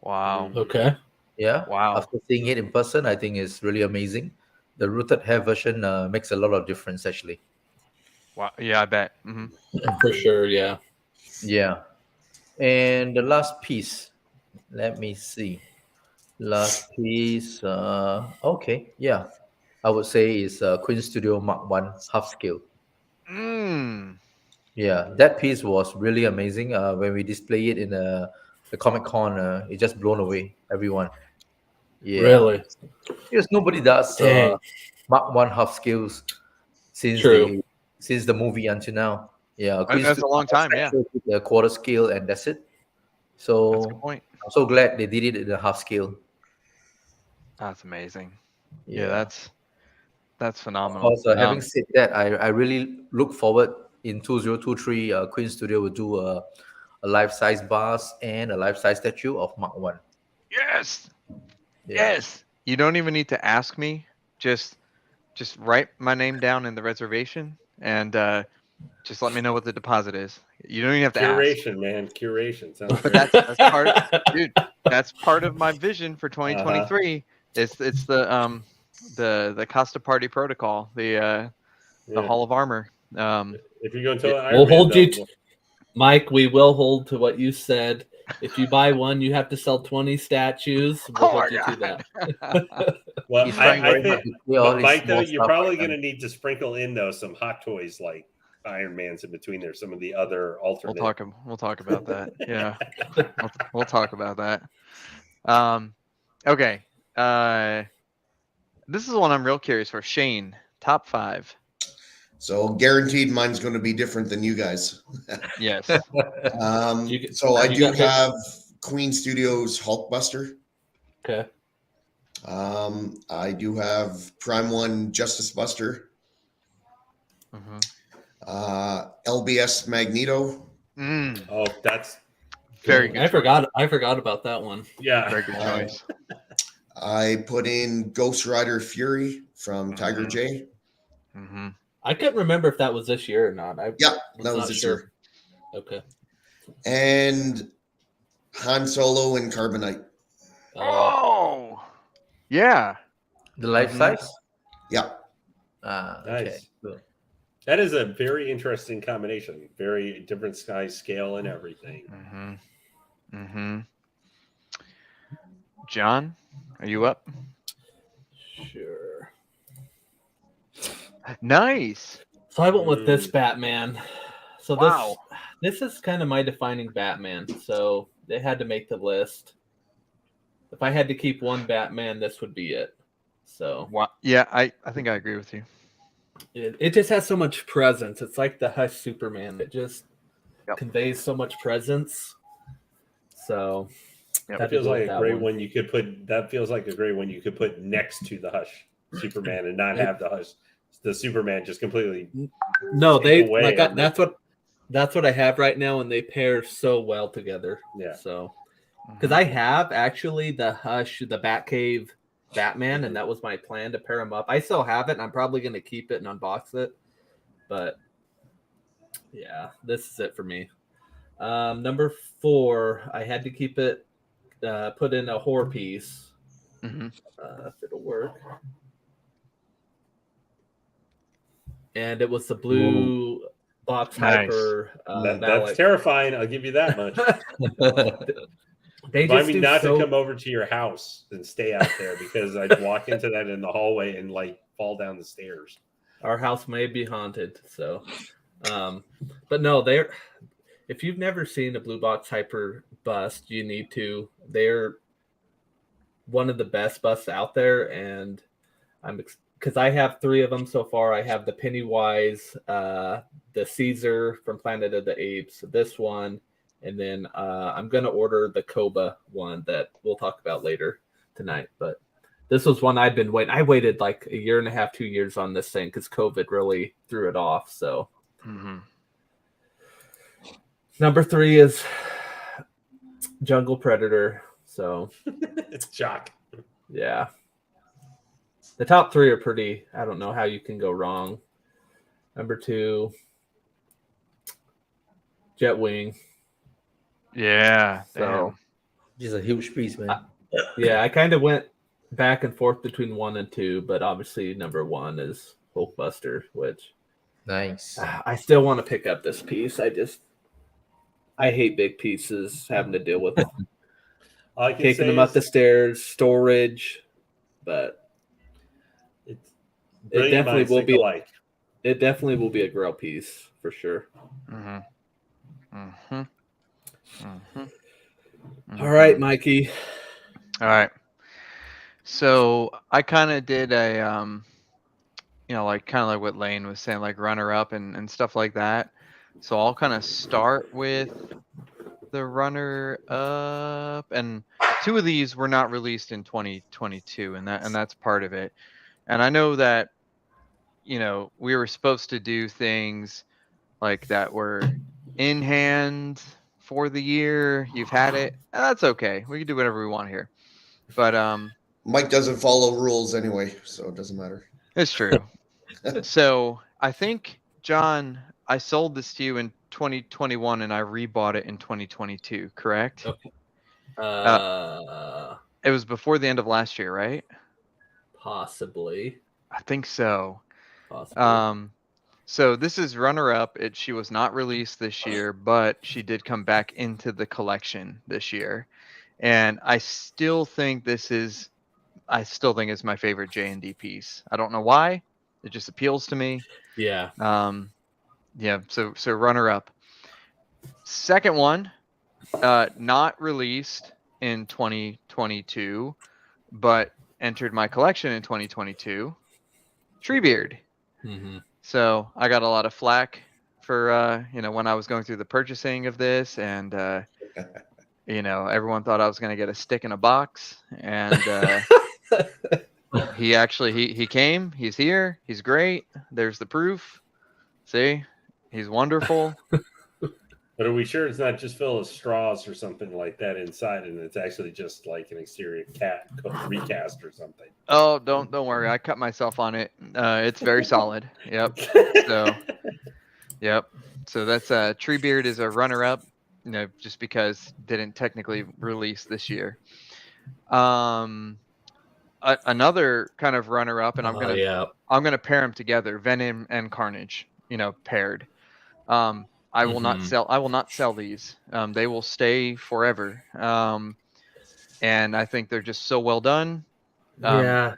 Wow. Okay. Yeah. Wow. After seeing it in person, I think it's really amazing. The rooted hair version makes a lot of difference, actually. Wow. Yeah, I bet. For sure. Yeah. Yeah. And the last piece, let me see. Last piece, okay, yeah. I would say is Queen Studio Mark One half scale. Mm. Yeah, that piece was really amazing. When we display it in the Comic Con, it just blown away everyone. Yeah, Really. because nobody does Dang. Mark One half scales since True. the movie until now. Yeah, Queen That's a Studio long time. Yeah. did the quarter scale and that's it. That's a good So point. I'm so glad they did it in the half scale. That's amazing. Yeah, Yeah, that's of phenomenal. course. Having said that, I really look forward in 2023. Queen Studio will do a life-size bust and a life-size statue of Mark One. Yes. Yeah. Yes. You don't even need to ask me. Just write my name down in the reservation and just let me know what the deposit is. You don't even have to ask. Curation, man. Curation. Sounds But great. that's part, dude. That's part of my vision for 2023. It's the Costa Party Protocol, the Yeah. Hall of Armor. If you're going to Iron We'll Man, hold you, though, Mike. We will hold to what you said. If you buy one, you have to sell 20 statues. We'll Oh my hold you to God. that. well, He's trying I very hard think, to clear all but his Mike, though, small you're stuff probably right going now. to need to sprinkle in though some hot toys like Iron Man's in between there. Some of the other alternate. We'll talk about that. Yeah, we'll talk about that. Okay. This is one I'm real curious for. Shane, top 5. So guaranteed mine's going to be different than you guys. Yes. So I you do got picked? have Queen Studios Hulkbuster. Okay. I do have Prime One Justice Buster. Mm-hmm. LBS Magneto. Oh, that's Very good. I forgot about that one. yeah. Very good choice. I put in Ghost Rider Fury from Tiger Mhm. J. Mm-hmm. I couldn't remember if that was this year or not. Yeah, that was not this sure. year. Okay. And Han Solo and Carbonite. Oh, yeah. The life size? Yeah. Okay. Nice. Good. That is a very interesting combination. Very different size, scale, and everything. Mm-hmm. Mm-hmm. John, are you up? Sure. Nice. So I went with this Batman. So Wow. this is kind of my defining Batman. So they had to make the list. If I had to keep one Batman, this would be it. So Wow. Yeah, I think I agree with you. it just has so much presence. It's like the Hush Superman. It just conveys so much presence. So That feels like a great one you could put. That feels like a great one you could put next to the Hush Superman and not have the Hush, the Superman just completely. No, they away like and that's what I have right now, and they pair so well together. Yeah. So because I have actually the Hush, the Batcave Batman, and that was my plan to pair them up. I still have it, and I'm probably going to keep it and unbox it. But yeah, this is it for me. Number 4, I had to keep it, put in a horror piece. Mm-hmm. If it'll work. And it was the blue box hyper. That's terrifying. I'll give you that much. They Remind just me not to come over to your house and stay out there because I'd walk into that in the hallway and like fall down the stairs. Our house may be haunted. So, but no, if you've never seen a blue box hyper bust, you need to. They're one of the best busts out there, and because I have 3 of them so far. I have the Pennywise, the Caesar from Planet of the Apes, this one, and then I'm going to order the Koba one that we'll talk about later tonight. But this was one I'd been waiting. I waited like a year and a half, 2 years on this thing because COVID really threw it off. So Mm-hmm. Number 3 is Jungle Predator. So It's a shock. yeah. The top 3 are pretty. I don't know how you can go wrong. Number 2, Jetwing. Yeah. So It's a huge piece, man. yeah, I kind of went back and forth between 1 and 2, but obviously number 1 is Hulkbuster, which Nice. I still want to pick up this piece. I hate big pieces, having to deal with All I can taking say them up the is stairs, storage, but it's it brilliant definitely minds will think be. alike. It definitely will be a grail piece for sure. Mm-hmm. Mm-hmm. Mm-hmm. All right, Mikey. All right. So I kind of did a like kind of like what Lane was saying, like runner up and stuff like that. So I'll kind of start with the runner up, and 2 of these were not released in 2022, and that's part of it. And I know that we were supposed to do things like that were in hand for the year. You've had it. That's okay. We can do whatever we want here. But Mike doesn't follow rules anyway, so it doesn't matter. it's true. So I think, John, I sold this to you in 2021 and I rebought it in 2022, correct? Okay. It was before the end of last year, right? Possibly. I think so. Possibly. So this is runner-up. She was not released this year, but she did come back into the collection this year. And I still think it's my favorite J&D piece. I don't know why. It just appeals to me. Yeah. Yeah, so runner-up. Second one, not released in 2022, but entered my collection in 2022. Treebeard. Mm-hmm. So I got a lot of flack for when I was going through the purchasing of this, and everyone thought I was going to get a stick in a box, and he came. He's here. He's great. There's the proof. See, he's wonderful. But are we sure it's not just full of straws or something like that inside, and it's actually just like an exterior cat recast or something? Oh, don't worry. I cut myself on it. It's very solid. Yep. So, yep. So that's Treebeard is a runner-up. Just because didn't technically release this year. Another kind of runner-up, and I'm gonna pair them together. Venom and Carnage. Paired. I will not sell these. They will stay forever. And I think they're just so well done. Yeah.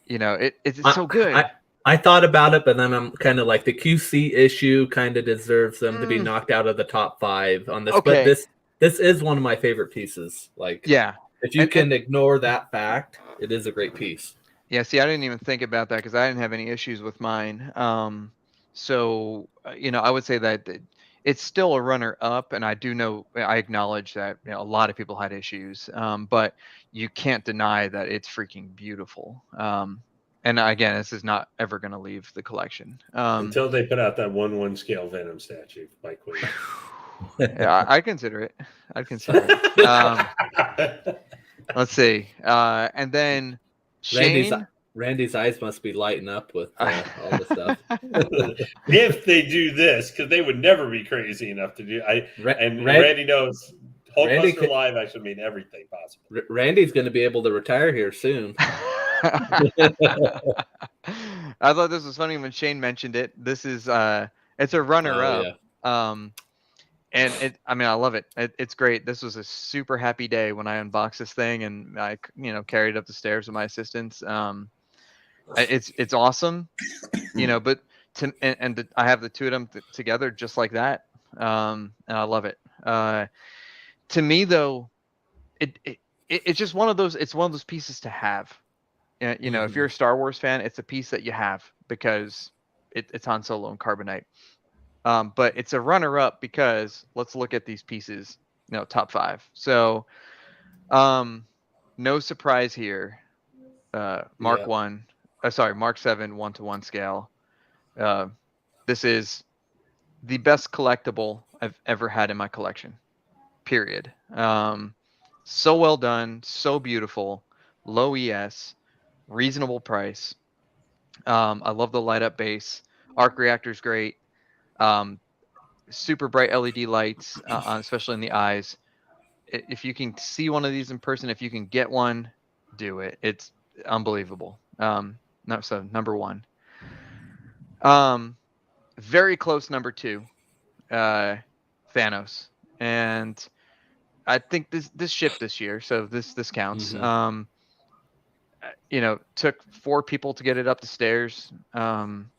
It's so good. I thought about it, but then I'm kind of like the QC issue kind of deserves them to be knocked out of the top 5 on this. Okay. But this is one of my favorite pieces. Like, yeah, if you can ignore that fact, it is a great piece. Yeah, see, I didn't even think about that because I didn't have any issues with mine. So I would say that it's still a runner up, and I acknowledge that a lot of people had issues, but you can't deny that it's freaking beautiful. And again, this is not ever going to leave the collection until they put out that 1/1 scale Venom statue by Quinn. Yeah, I consider it. I'd consider it. Let's see, and then Shane. Randy's eyes must be lighting up with all the stuff. If they do this, because they would never be crazy enough to do. Randy knows Hulkbuster Live actually mean everything possible. Randy's going to be able to retire here soon. I thought this was funny when Shane mentioned it. This is it's a runner-up. And I love it. It's great. This was a super happy day when I unboxed this thing and I carried it up the stairs with my assistants. It's awesome, but I have the 2 of them together just like that. And I love it. To me though, it's just one of those. It's one of those pieces to have. If you're a Star Wars fan, it's a piece that you have because it's Han Solo and Carbonite. But it's a runner-up because let's look at these pieces. Top 5. So, no surprise here. Mark 1. Mark 7 1-to-1 scale. This is the best collectible I've ever had in my collection. Period. So well done, so beautiful, low ES, reasonable price. I love the light up base. Arc reactor's great. Um, super bright LED lights, especially in the eyes. If you can see one of these in person, if you can get one, do it. It's unbelievable. No, so number one. Very close number two, Thanos, and I think this shipped this year, so this counts. Took 4 people to get it up the stairs. Gauntlet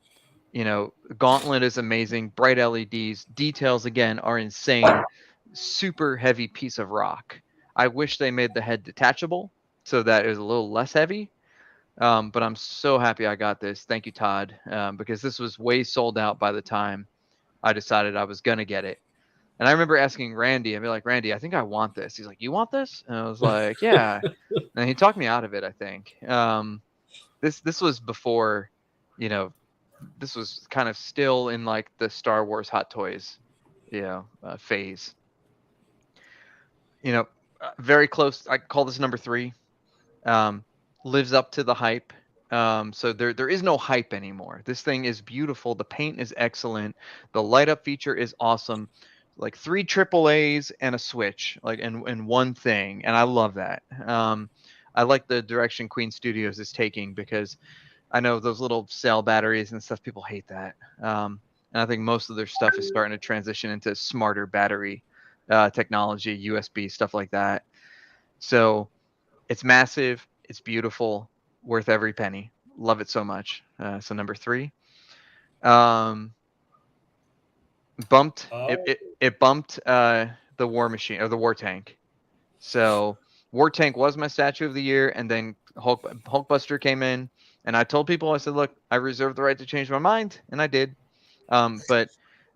is amazing. Bright LEDs. Details, again, are insane. Super heavy piece of rock. I wish they made the head detachable so that it was a little less heavy. But I'm so happy I got this. Thank you, Todd, because this was way sold out by the time I decided I was going to get it. And I remember asking Randy, I'd be like, Randy, I think I want this. He's like, you want this? And I was like, yeah. And he talked me out of it, I think. This was before, this was kind of still in like the Star Wars Hot Toys, phase. Very close. I call this number 3. Lives up to the hype. So there is no hype anymore. This thing is beautiful. The paint is excellent. The light up feature is awesome. Like 3 AAAs and a Switch, like in one thing, and I love that. I like the direction Queen Studios is taking because I know those little cell batteries and stuff. People hate that, and I think most of their stuff is starting to transition into smarter battery technology, USB stuff like that. So it's massive, it's beautiful, worth every penny. Love it so much. So number 3. Bumped it bumped the War Machine or the War Tank. So War Tank was my statue of the year, and then Hulkbuster came in, and I told people, I said, look, I reserve the right to change my mind, and I did. But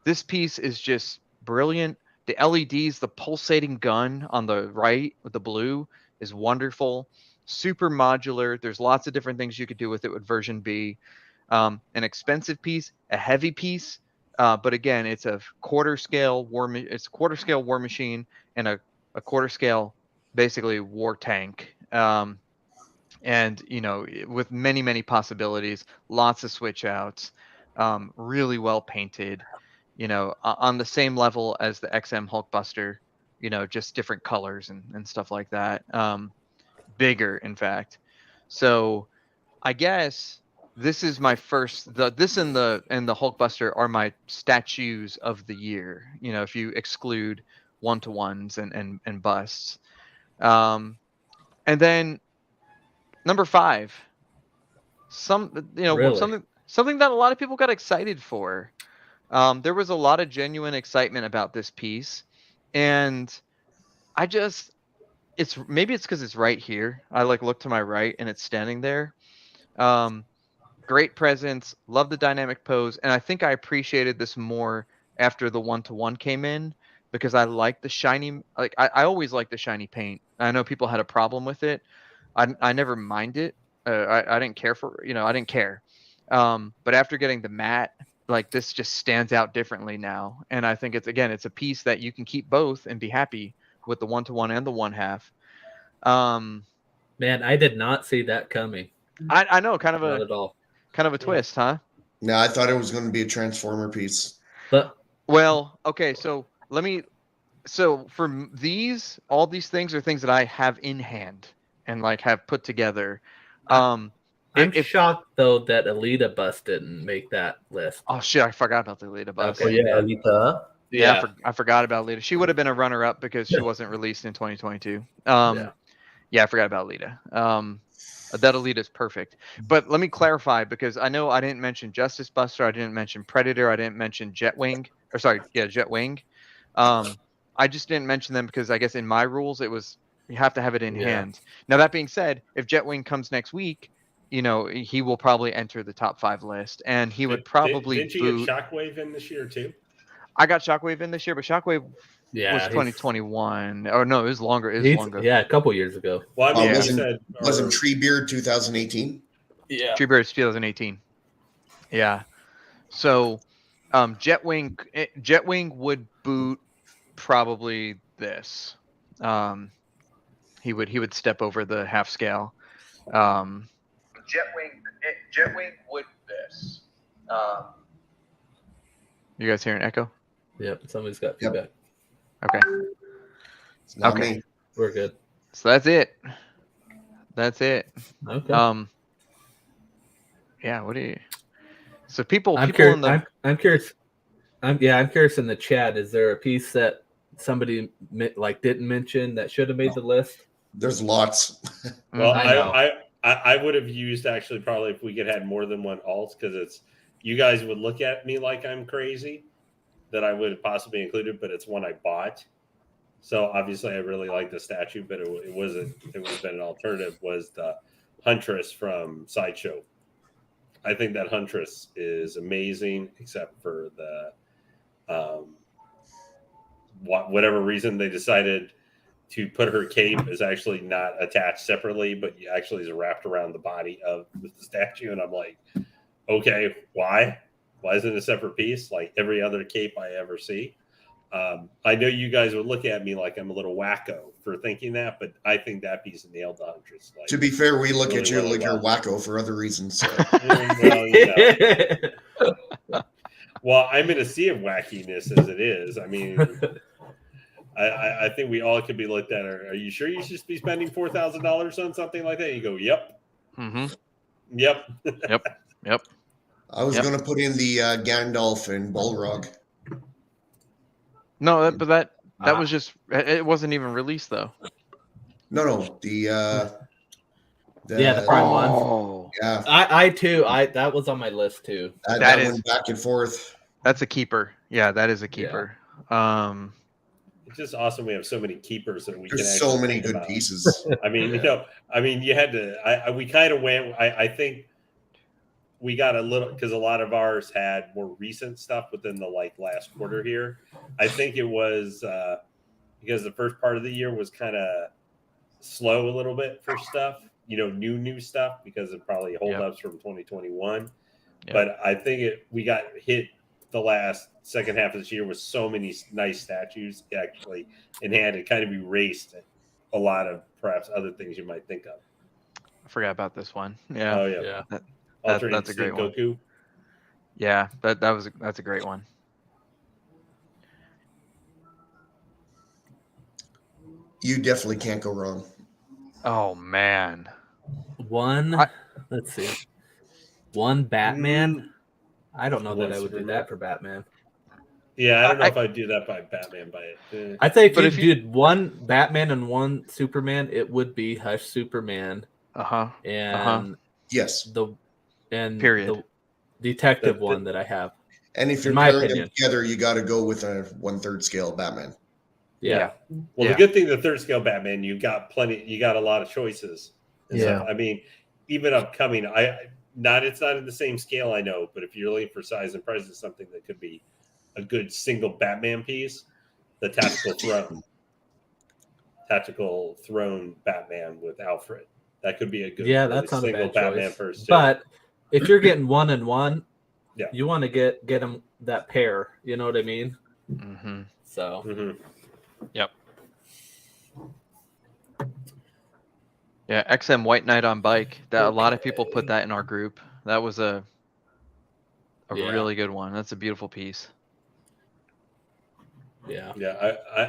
this piece is just brilliant. The LEDs, the pulsating gun on the right with the blue is wonderful. Super modular. There's lots of different things you could do with it with version B. An expensive piece, a heavy piece. But again, it's a quarter scale war machine and a quarter scale, basically, war tank. And with many possibilities, lots of switch outs, really well painted, on the same level as the XM Hulkbuster, just different colors and stuff like that. Bigger, in fact. So I guess this is my first. This and the Hulkbuster are my statues of the year. If you exclude 1-to-1s and busts. And then number 5. Really? Something that a lot of people got excited for. There was a lot of genuine excitement about this piece, and maybe it's because it's right here. I look to my right and it's standing there. Great presence, love the dynamic pose, and I think I appreciated this more after the 1-to-1 came in because I like the shiny. I always like the shiny paint. I know people had a problem with it. I never mind it. I didn't care for I didn't care. But after getting the matte, this just stands out differently now, and I think it's a piece that you can keep both and be happy with the 1-to-1 and the 1/2. Man, I did not see that coming. I know, kind Not at all. of a twist, huh? No, I thought it was going to be a Transformer piece. But Well, okay, so for all these things are things that I have in hand and have put together. I'm shocked though that Alita bust didn't make that list. Oh shit, I forgot about the Alita bust. Oh yeah, Alita. Yeah, I forgot about Alita. She would have been a runner-up because she wasn't released in 2022. Yeah, I forgot about Alita. That Alita is perfect. But let me clarify, because I know I didn't mention Justice Buster, I didn't mention Predator, I didn't mention Jetwing. I just didn't mention them because I guess in my rules it was you have to have it in hand. Now that being said, if Jetwing comes next week, he will probably enter the top 5 list, and he would probably Didn't you get Shockwave in this year too? I got Shockwave in this year, but Shockwave was 2021. Or no, it was longer. It was longer. Yeah, a couple years ago. Well, I mean, wasn't Treebeard 2018? Yeah. Treebeard 2018. Yeah. So Jetwing would boot probably this. He would step over the half scale. Jetwing would this. You guys hear an echo? Yep, somebody's got Yep. feedback. Okay. It's not Okay. me. We're good. So that's it. That's it. Okay. Yeah. What do you? So people I'm in curious. the I'm curious. I'm curious in the chat. Is there a piece that somebody didn't mention that should have made the list? There's lots. Well, I know. I would have used actually probably if we could have more than one alt because it's you guys would look at me like I'm crazy that I would have possibly included, but it's one I bought. So obviously I really like the statue, but it wasn't. It would have been an alternative. Was the Huntress from Sideshow? I think that Huntress is amazing, except for the whatever reason they decided to put her cape is actually not attached separately, but actually is wrapped around the body of the statue. And I'm like, okay, why? Why isn't it a separate piece like every other cape I ever see? I know you guys would look at me like I'm a little wacko for thinking that, but I think that piece nailed the Huntress. To be fair, we look really, at you really like you're wacko for other reasons. So. Well, I'm in a sea of wackiness as it is. I mean, I think we all could be looked at. Are you sure you should be spending $4,000 on something like that? You go, yep. Mm-hmm. Yep. Yep. I was going to put in the Gandalf and Balrog. No, but that was just it wasn't even released though. No, the Prime one. Yeah, I too. That was on my list too. That went back and forth. That's a keeper. Yeah, that is a keeper. Yeah. It's just awesome. We have so many keepers that we There's can. So many good pieces. I mean, you had to. We kind of went. I think we got a little because a lot of ours had more recent stuff within the last quarter here. I think it was because the first part of the year was kind of slow a little bit for stuff, new stuff because of probably holdups from 2021. Yep. But I think we got hit the second half of this year with so many nice statues actually in hand. It kind of erased a lot of perhaps other things you might think of. I forgot about this one. Yeah. Oh yeah. That's a great Goku. One. Yeah, that's a great one. You definitely can't go wrong. Oh man. Let's see. One Batman. I don't know that I would do that for Batman. Yeah, I don't know if I'd do that by Batman by it. I think if you did one Batman and one Superman, it would be Hush Superman. And yes. The detective one that I have. And if you're pairing them together, you got to go with a 1/3 scale Batman. Yeah. Well, the good thing, the 3rd scale Batman, you got a lot of choices. Yeah. I mean, even upcoming, it's not in the same scale, I know, but if you're looking for size and price, it's something that could be a good single Batman piece, the Tactical Throne Batman with Alfred. That could be a good that's not single a bad Batman choice. first. But if you're getting 1 and 1, you want to get them that pair. You know what I mean? Mm-hmm. So. Mm-hmm. Yep. Yeah, XM White Knight on bike. That a lot of people put that in our group. That was a really good one. That's a beautiful piece. Yeah.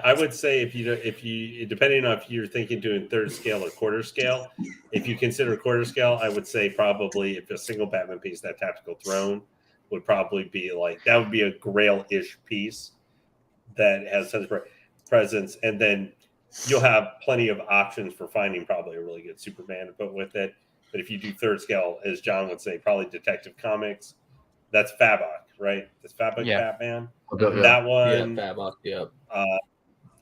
I would say if you depending on if you're thinking doing 3rd scale or quarter scale, if you consider quarter scale, I would say probably if a single Batman piece, that Tactical Throne would probably be that would be a Grail-ish piece that has tons of presence, and then you'll have plenty of options for finding probably a really good Superman to put with it. But if you do 3rd scale, as John would say, probably Detective Comics, that's Fabok, right? That's Fabok Batman. That one. Yeah, Fabok, yep.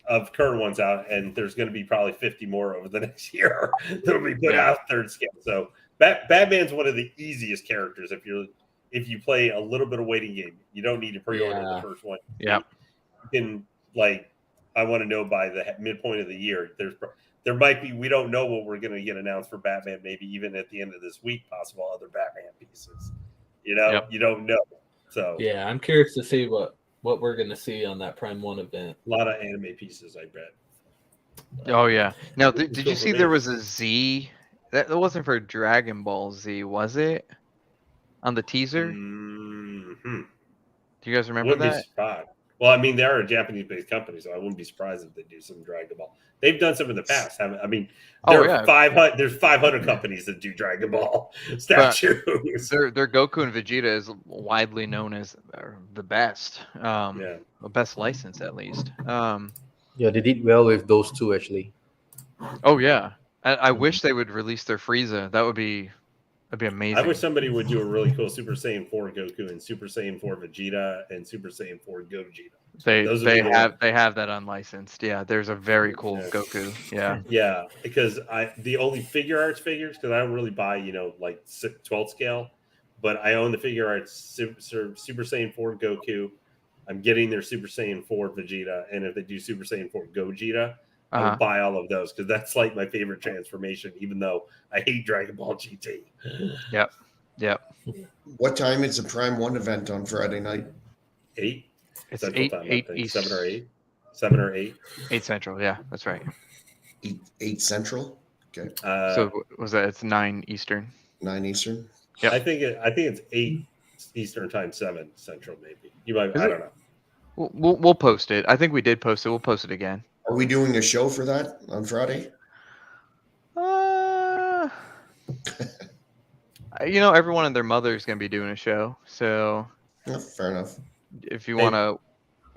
Of current ones out, and there's going to be probably 50 more over the next year that'll be put out 3rd scale. So Batman's one of the easiest characters if you play a little bit of waiting game. You don't need to pre-order the first one. Yeah. You can I want to know by the midpoint of the year. There might be, we don't know what we're going to get announced for Batman, maybe even at the end of this week, possible other Batman pieces. You don't know. So Yeah, I'm curious to see what we're going to see on that Prime 1 event. a lot of anime pieces, I bet. Oh yeah. Now, It's did cool you for see me. there was a Z? That wasn't for Dragon Ball Z, was it? On the teaser? Mhm. Do you guys remember Wouldn't be that? surprised. Well, I mean, they are a Japanese-based company, so I wouldn't be surprised if they do some Dragon Ball. They've done some in the past. Haven't? I mean, Oh yeah. 500. There's 500 companies that do Dragon Ball statues. Their Goku and Vegeta is widely known as the best. Yeah. The best license at least. Yeah, they did well with those two actually. Oh yeah. I wish they would release their Frieza. That'd be amazing. I wish somebody would do a really cool Super Saiyan 4 Goku and Super Saiyan 4 Vegeta and Super Saiyan 4 Gogeta. They have that unlicensed. Yeah, there's a very cool Yeah. Goku. Yeah. Yeah, because the only figure arts figures, because I don't really buy, like 12 scale, but I own the figure arts Super Saiyan 4 Goku. I'm getting their Super Saiyan 4 Vegeta, and if they do Super Saiyan 4 Gogeta, I will buy all of those because that's like my favorite transformation, even though I hate Dragon Ball GT. Yep. What time is the Prime 1 event on Friday night? 8 It's Central 8 Time, I 8 think. East, 7 or 8. 7 or 8. 8 Central. Yeah, that's right. 8 Central? Okay. So was that? It's 9 Eastern. 9 Eastern? Yep. I think it's 8 Eastern Time, 7 Central, maybe. You might. Is I it? don't know. We'll post it. I think we did post it. We'll post it again. Are we doing a show for that on Friday? Everyone and their mother is going to be doing a show. So Yeah, fair enough. if you want to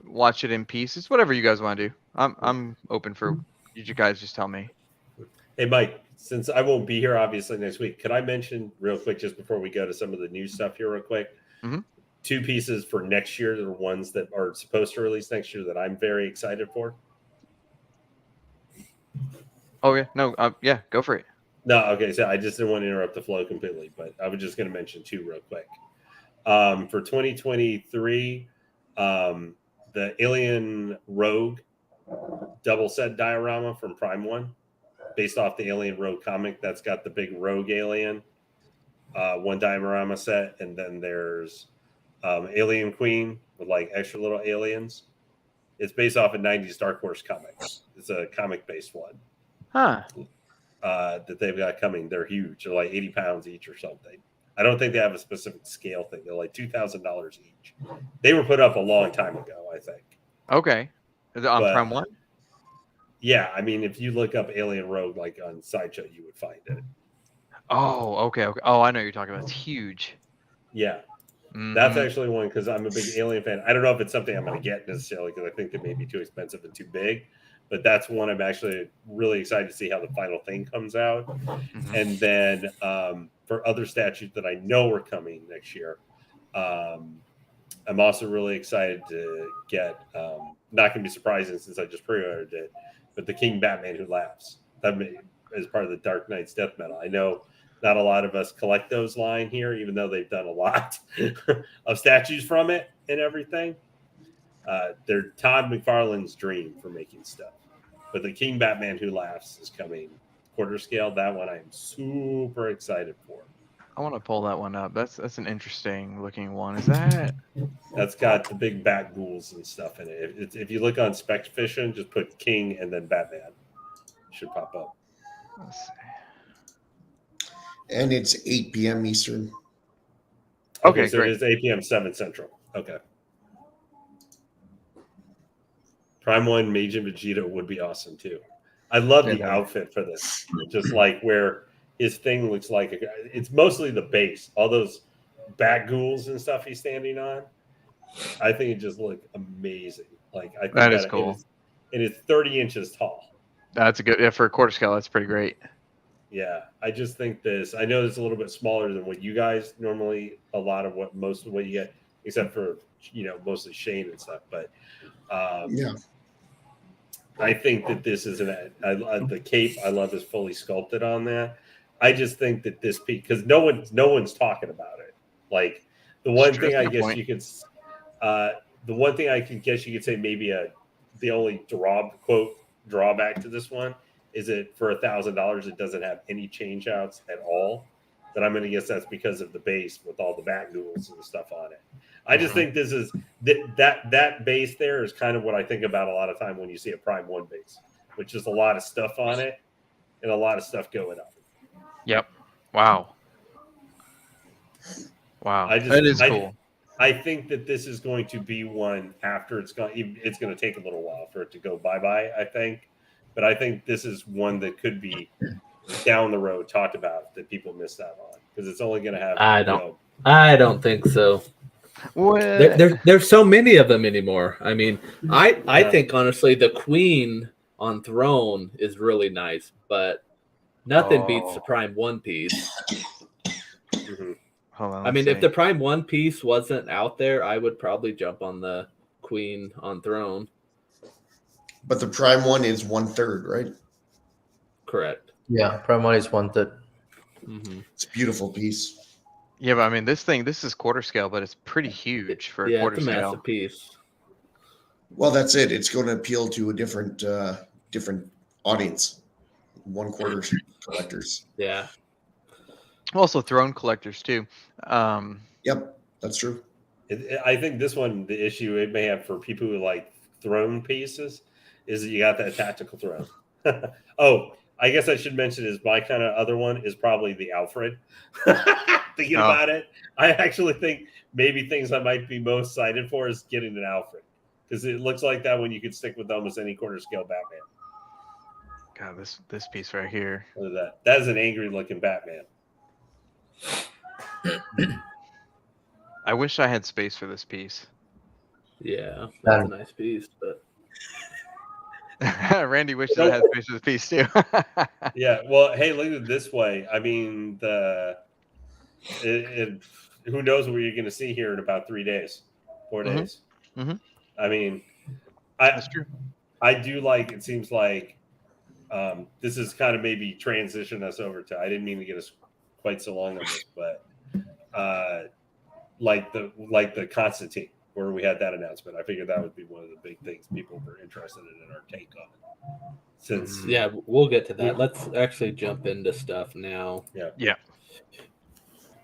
watch it in peace, it's whatever you guys want to do. I'm open for you guys. Just tell me. Hey, Mike, since I won't be here obviously next week, could I mention real quick just before we go to some of the new stuff here real quick? Mhm. 2 pieces for next year that are ones that are supposed to release next year that I'm very excited for. Oh yeah, no, yeah, go for it. No, okay, so I just didn't want to interrupt the flow completely, but I was just going to mention 2 real quick. For 2023, the Alien Rogue double set diorama from Prime 1, based off the Alien Rogue comic that's got the big rogue alien, 1 diorama set, and then there's Alien Queen with like extra little aliens. It's based off a 90s Dark Horse comics. It's a comic-based one. Huh. That they've got coming. They're huge. They're like 80 pounds each or something. I don't think they have a specific scale thing. They're like $2,000 each. They were put up a long time ago, I think. Okay. Is it on But, Prime 1? Yeah, I mean, if you look up Alien Rogue like on Sideshow, you would find it. Oh, okay. Oh, I know what you're talking about. It's huge. Yeah. Mhm. That's actually one because I'm a big Alien fan. I don't know if it's something I'm going to get necessarily because I think it may be too expensive and too big. But that's one I'm actually really excited to see how the final thing comes out. Mhm. And then for other statues that I know are coming next year, I'm also really excited to get, not going to be surprising since I just pre-ordered it, but the King Batman Who Laughs. That is part of the Dark Knight's Death Metal. I know not a lot of us collect those line here, even though they've done a lot of statues from it and everything. They're Todd McFarlane's dream for making stuff. But the King Batman Who Laughs is coming quarter scale. That one I'm super excited for. I want to pull that one up. That's an interesting looking one. Is that? That's got the big bat ghouls and stuff in it. If you look on Spec Fiction, just put King and then Batman. It should pop up. Let's see. And it's 8 p.m. Eastern. Okay, so great. it is 8 p.m. 7 Central. Okay. Prime 1 Mage and Vegeta would be awesome too. I love the outfit for this. Just like where his thing looks like it's mostly the base. All those bat ghouls and stuff he's standing on. I think it just looked amazing. Like I think that is cool. And it's 30 inches tall. That's a good for a quarter scale. That's pretty great. Yeah, I just think this. I know it's a little bit smaller than what you guys normally. Most of what you get, except for mostly Shane and stuff. But yeah, I think that this is the cape. I love is fully sculpted on that. I just think that this piece because no one's talking about it. Like the one thing I guess you could, the one thing I could guess you could say maybe the only drawback to this one is it for $1,000 it doesn't have any change outs at all. But I'm going to guess that's because of the base with all the bat ghouls and stuff on it. I just think this is that base there is kind of what I think about a lot of time when you see a Prime 1 base, which is a lot of stuff on it and a lot of stuff going up. Yep. Wow. That is cool. I think that this is going to be one after it's going to take a little while for it to go bye-bye, I think. But I think this is one that could be down the road talked about that people missed out on because it's only going to have. I don't think so. There's so many of them anymore. I mean, I think honestly the Queen on Throne is really nice, but nothing beats the Prime 1 piece. Mm-hmm. Hold on, I mean, if the Prime 1 piece wasn't out there, I would probably jump on the Queen on Throne. But the Prime 1 is 1/3, right? Correct. Yeah, Prime 1 is 1/3. Mm-hmm. It's a beautiful piece. Yeah, but I mean, this is quarter scale, but it's pretty huge for a quarter it's a scale. massive piece. Well, that's it. It's going to appeal to a different audience. 1/4 collectors. Yeah. Also, Throne collectors too. Yep, that's true. I think this one, the issue it may have for people who like Throne pieces is that you got that tactical throne. Oh, I guess I should mention is my kind of other one is probably the Alfred. Thinking about it, I actually think maybe things I might be most excited for is getting an Alfred because it looks like that one you could stick with almost any quarter scale Batman. God, this piece right here. Look at that. That is an angry looking Batman. I wish I had space for this piece. Yeah, that's a nice piece, but Randy wishes I had space for the piece too. Yeah, well, hey, look at it this way. I mean, who knows what you're going to see here in about 4 days. Mm-hmm. I mean, That's true. I do like. It seems like this is kind of maybe transition us over to. I didn't mean to get us quite so long on this, but like the Constantine, where we had that announcement. I figured that would be one of the big things people were interested in our take on it. Since we'll get to that. Let's actually jump into stuff now. Yeah.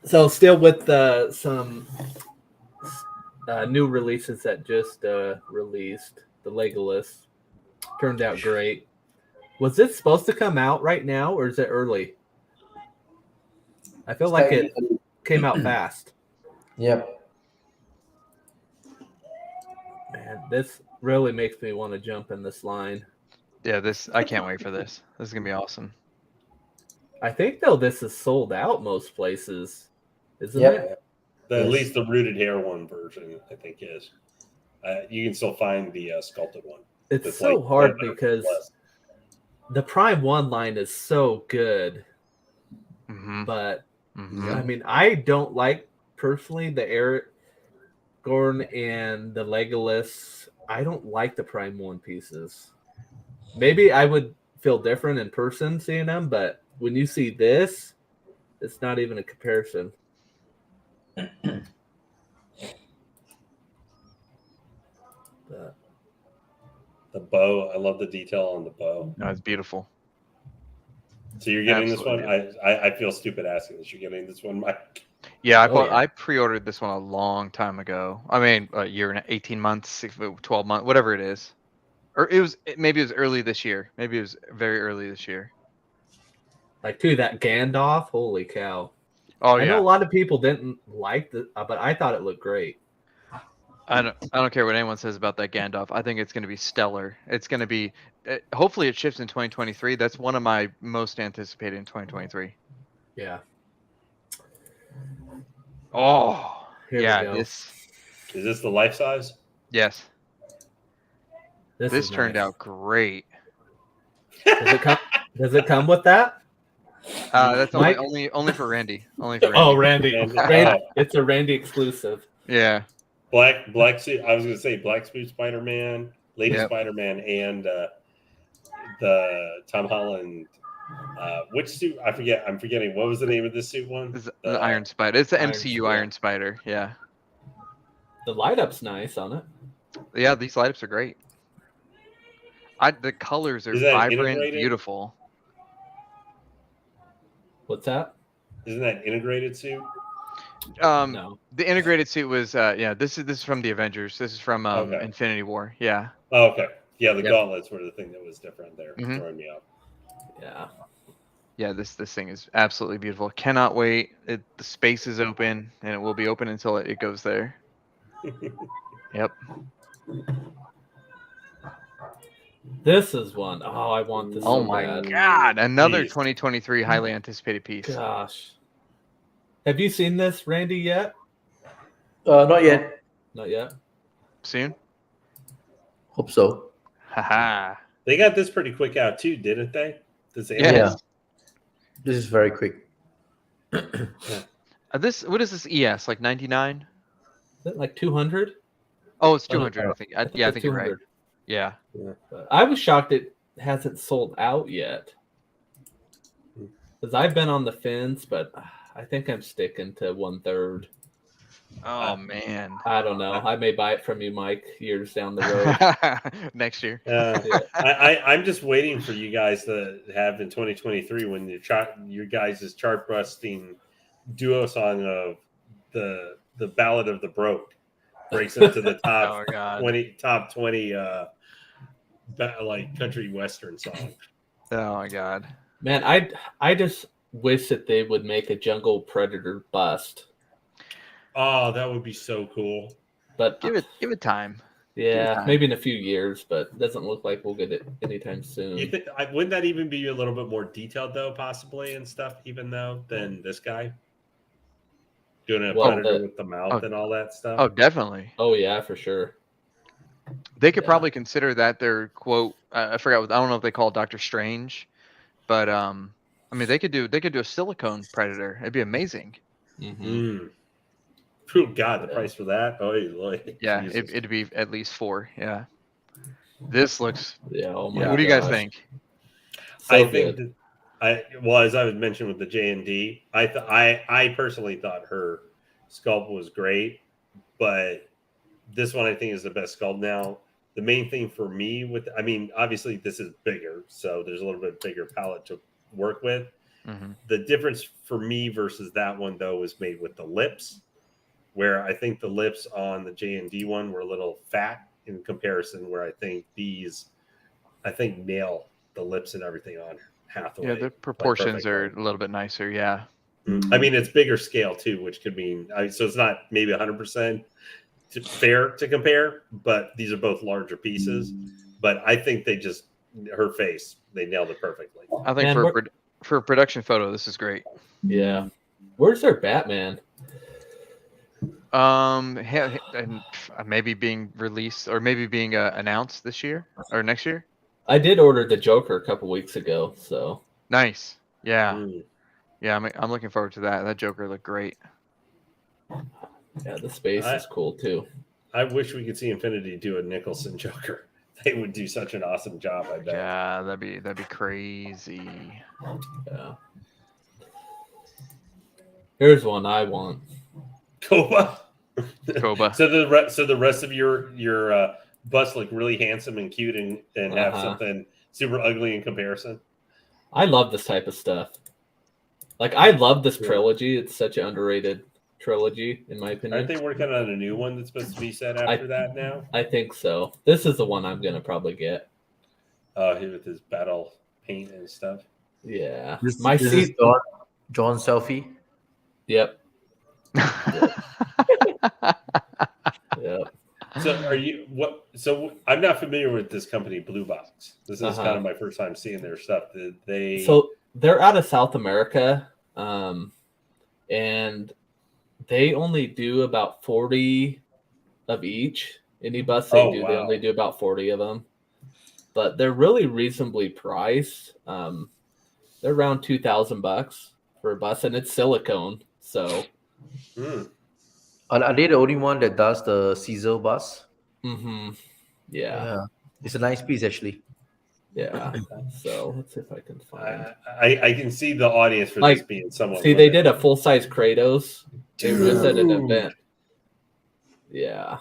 So still with some new releases that just released, the Legolas turned out great. Was this supposed to come out right now, or is it early? I feel like it came out fast. Yep. Man, this really makes me want to jump in this line. Yeah, I can't wait for this. This is gonna be awesome. I think though this is sold out most places, isn't it? At least the rooted hair one version, I think is. You can still find the sculpted one. It's so hard because the Prime 1 line is so good, but I mean, I don't like personally the Aragorn and the Legolas. I don't like the Prime 1 pieces. Maybe I would feel different in person seeing them, but when you see this, it's not even a comparison. The bow, I love the detail on the bow. No, it's beautiful. So you're getting this one? I feel stupid asking this. You're getting this one, Mike? Yeah, I pre-ordered this one a long time ago. I mean, a year and 18 months, 12 months, whatever it is. Or maybe it was early this year. Maybe it was very early this year. Like, dude, that Gandalf, holy cow. Oh, I know a lot of people didn't like it, but I thought it looked great. I don't care what anyone says about that Gandalf. I think it's going to be stellar. It's going to be, hopefully it ships in 2023. That's one of my most anticipated in 2023. Yeah. Oh, Here yeah. Is this the life size? Yes. This turned out great. Does it come with that? That's only for Randy. Only for Randy. Oh, Randy. It's a Randy exclusive. Yeah. Black suit. I was going to say Black Suit Spider-Man, Lady Spider-Man, and the Tom Holland. Which suit? I forget. I'm forgetting. What was the name of this suit one? The Iron Spider. It's the MCU Iron Spider. Yeah. The light up's nice on it. Yeah, these light ups are great. The colors are vibrant, beautiful. What's that? Isn't that integrated suit? No. The integrated suit was this is from the Avengers. This is from Okay. Infinity War. Yeah. Oh, okay. Yeah, the Yep. gauntlets were the thing that was different there, Mhm. throwing me off. Yeah. Yeah, this thing is absolutely beautiful. Cannot wait. The space is open, and it will be open until it goes there. Yep. This is one. Oh, I want this Oh so my bad. God! Another Jeez. 2023 highly anticipated piece. Gosh. Have you seen this, Randy, yet? Not yet. Not yet. Soon. Hope so. Haha. They got this pretty quick out too, didn't they? This Yes. Yeah. This is very quick. This what is this ES like 99? Is it like 200? Oh, it's 200. I think. I it's think you're right. 200. Yeah. But I was shocked it hasn't sold out yet. Because I've been on the fence, but I think I'm sticking to 1/3. Oh man. I don't know. I may buy it from you, Mike, years down the road. Next year. I'm just waiting for you guys to have in 2023 when your guys' chart busting duo song of the Ballad of the Broke breaks into the Oh God. top 20 like country western song. Oh my God. Man, I just wish that they would make a Jungle Predator bust. Oh, that would be so cool. But Give it time. yeah, time. maybe in a few years, but it doesn't look like we'll get it anytime soon. You think, wouldn't that even be a little bit more detailed though, possibly and stuff, even though than this guy doing a predator with the mouth and all that stuff? Oh, definitely. Oh yeah, for sure. They could probably consider that their quote. I forgot. I don't know if they call it Doctor Strange, but I mean, they could do a silicone predator. It'd be amazing. Mm-hmm. Oh God, the price for that! Oh, yeah, it'd be at least 4. Yeah, this looks. Yeah. Oh my Yeah. What do you guys gosh. think? So I good. think as I was mentioned with the J&D, I personally thought her sculpt was great, but this one I think is the best sculpt now. The main thing for me obviously this is bigger, so there's a little bit bigger palette to work with. Mm-hmm. The difference for me versus that one though was made with the lips, where I think the lips on the J&D one were a little fat in comparison, where I think nail the lips and everything on Hathaway. Yeah, the proportions are a little bit nicer. Yeah. I mean, it's bigger scale too, which could mean so it's not maybe 100% fair to compare, but these are both larger pieces. But I think her face, they nailed it perfectly. I think for a production photo, this is great. Yeah. Where's their Batman? And maybe being released or maybe being announced this year or next year. I did order the Joker a couple weeks ago, so Nice. Yeah. Yeah, I'm looking forward to that. That Joker looked great. yeah, the space is cool too. I wish we could see Infinity do a Nicholson Joker. They would do such an awesome job, I bet. Yeah, that'd be crazy. Yeah. Here's one I want. Koba. Koba. So the rest of your bust look really handsome and cute and have something super ugly in comparison. I love this type of stuff. Like I love this trilogy. It's such an underrated trilogy, in my opinion. Aren't they working on a new one that's supposed to be set after that now? I think so. This is the one I'm gonna probably get. With his battle paint and stuff. Yeah. This My is seat. John selfie. Yep. Yep. So I'm not familiar with this company, Blue Box. This is kind of my first time seeing their stuff. So they're out of South America, and they only do about 40 of each. Any bus they do, they only do about 40 of them. But they're really reasonably priced. They're around $2,000 for a bus, and it's silicone. So, Are they the only one that does the Caesar bus? Yeah. It's a nice piece actually. Yeah. So let's see if I can find. I can see the audience for this being someone. See, they did a full size Kratos. They was at an event. Yeah.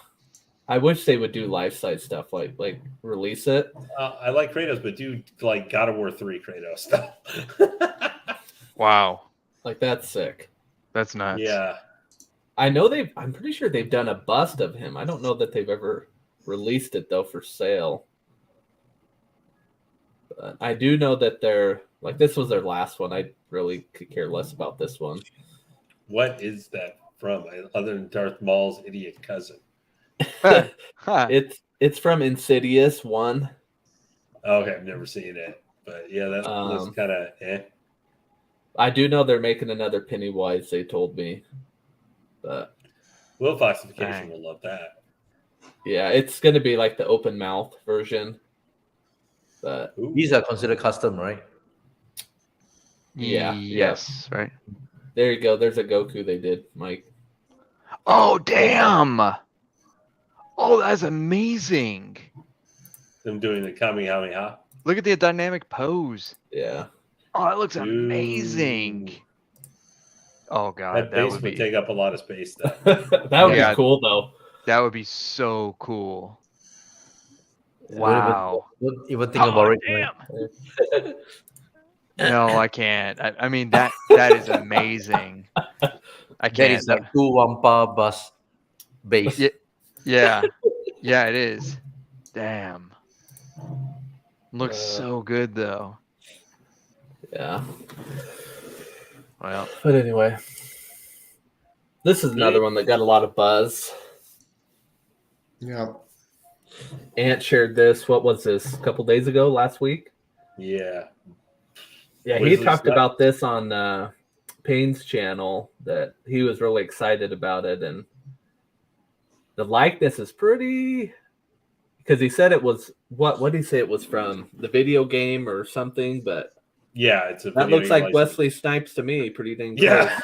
I wish they would do life size stuff, like release it. I like Kratos, but do like God of War 3 Kratos stuff. Wow. Like that's sick. That's nuts. Yeah. I know I'm pretty sure they've done a bust of him. I don't know that they've ever released it though for sale. But I do know that this was their last one. I really could care less about this one. What is that from? Other than Darth Maul's idiot cousin? Huh. It's from Insidious 1. Okay, I've never seen it, but yeah, that looks kind of eh. I do know they're making another Pennywise. They told me, but Will Foxification will love that. Yeah, it's going to be like the open mouth version. But these are considered custom, right? Yeah. Yes. Right. There you go. There's a Goku they did, Mike. Oh damn! Oh, that's amazing. Them doing the Kamehameha. Look at the dynamic pose. Yeah. Oh, it looks amazing. Oh god, That base would take up a lot of space, though. That would be cool, though. That would be so cool. Yeah. Wow. Don't even think about it. Damn. No, I can't. I mean that is amazing. I can't. That is like 2 Wampa bus base. Yeah. Yeah, it is. Damn. Looks so good though. Yeah. Well. But anyway. This is another one that got a lot of buzz. Yeah. Ant shared this. What was this? A couple days ago, last week? Yeah. Yeah, he talked about this on Payne's channel, that he was really excited about it, and the likeness is pretty, because he said it was what did he say it was from? The video game or something, but yeah, it's that looks like Wesley Snipes to me, pretty dang close. Yeah.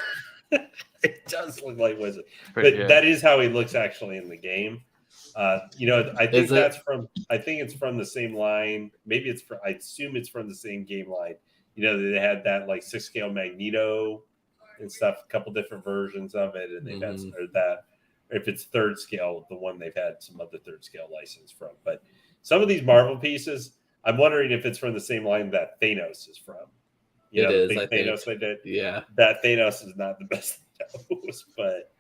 It does look like Wesley. But that is how he looks actually in the game. I think it's from the same line. Maybe I assume it's from the same game line. They had that like 6-scale Magneto and stuff, a couple different versions of it, and they've had that. If it's 3rd scale, the one they've had some other 3rd scale license from. But some of these Marvel pieces, I'm wondering if it's from the same line that Thanos is from. It is. The big Thanos they did. Yeah, that Thanos is not the best Thanos, but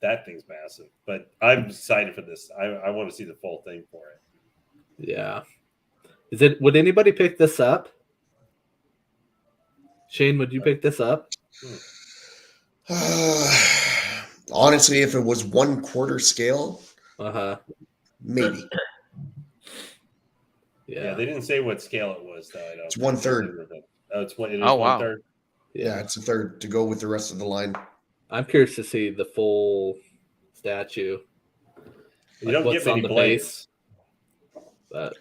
that thing's massive. But I'm excited for this. I want to see the full thing for it. Yeah. Would anybody pick this up? Shane, would you pick this up? Honestly, if it was 1/4 scale, maybe. Yeah, they didn't say what scale it was, though. It's 1/3. Oh, it is 1/3. Yeah, it's 1/3 to go with the rest of the line. I'm curious to see the full statue. You don't get many blades. But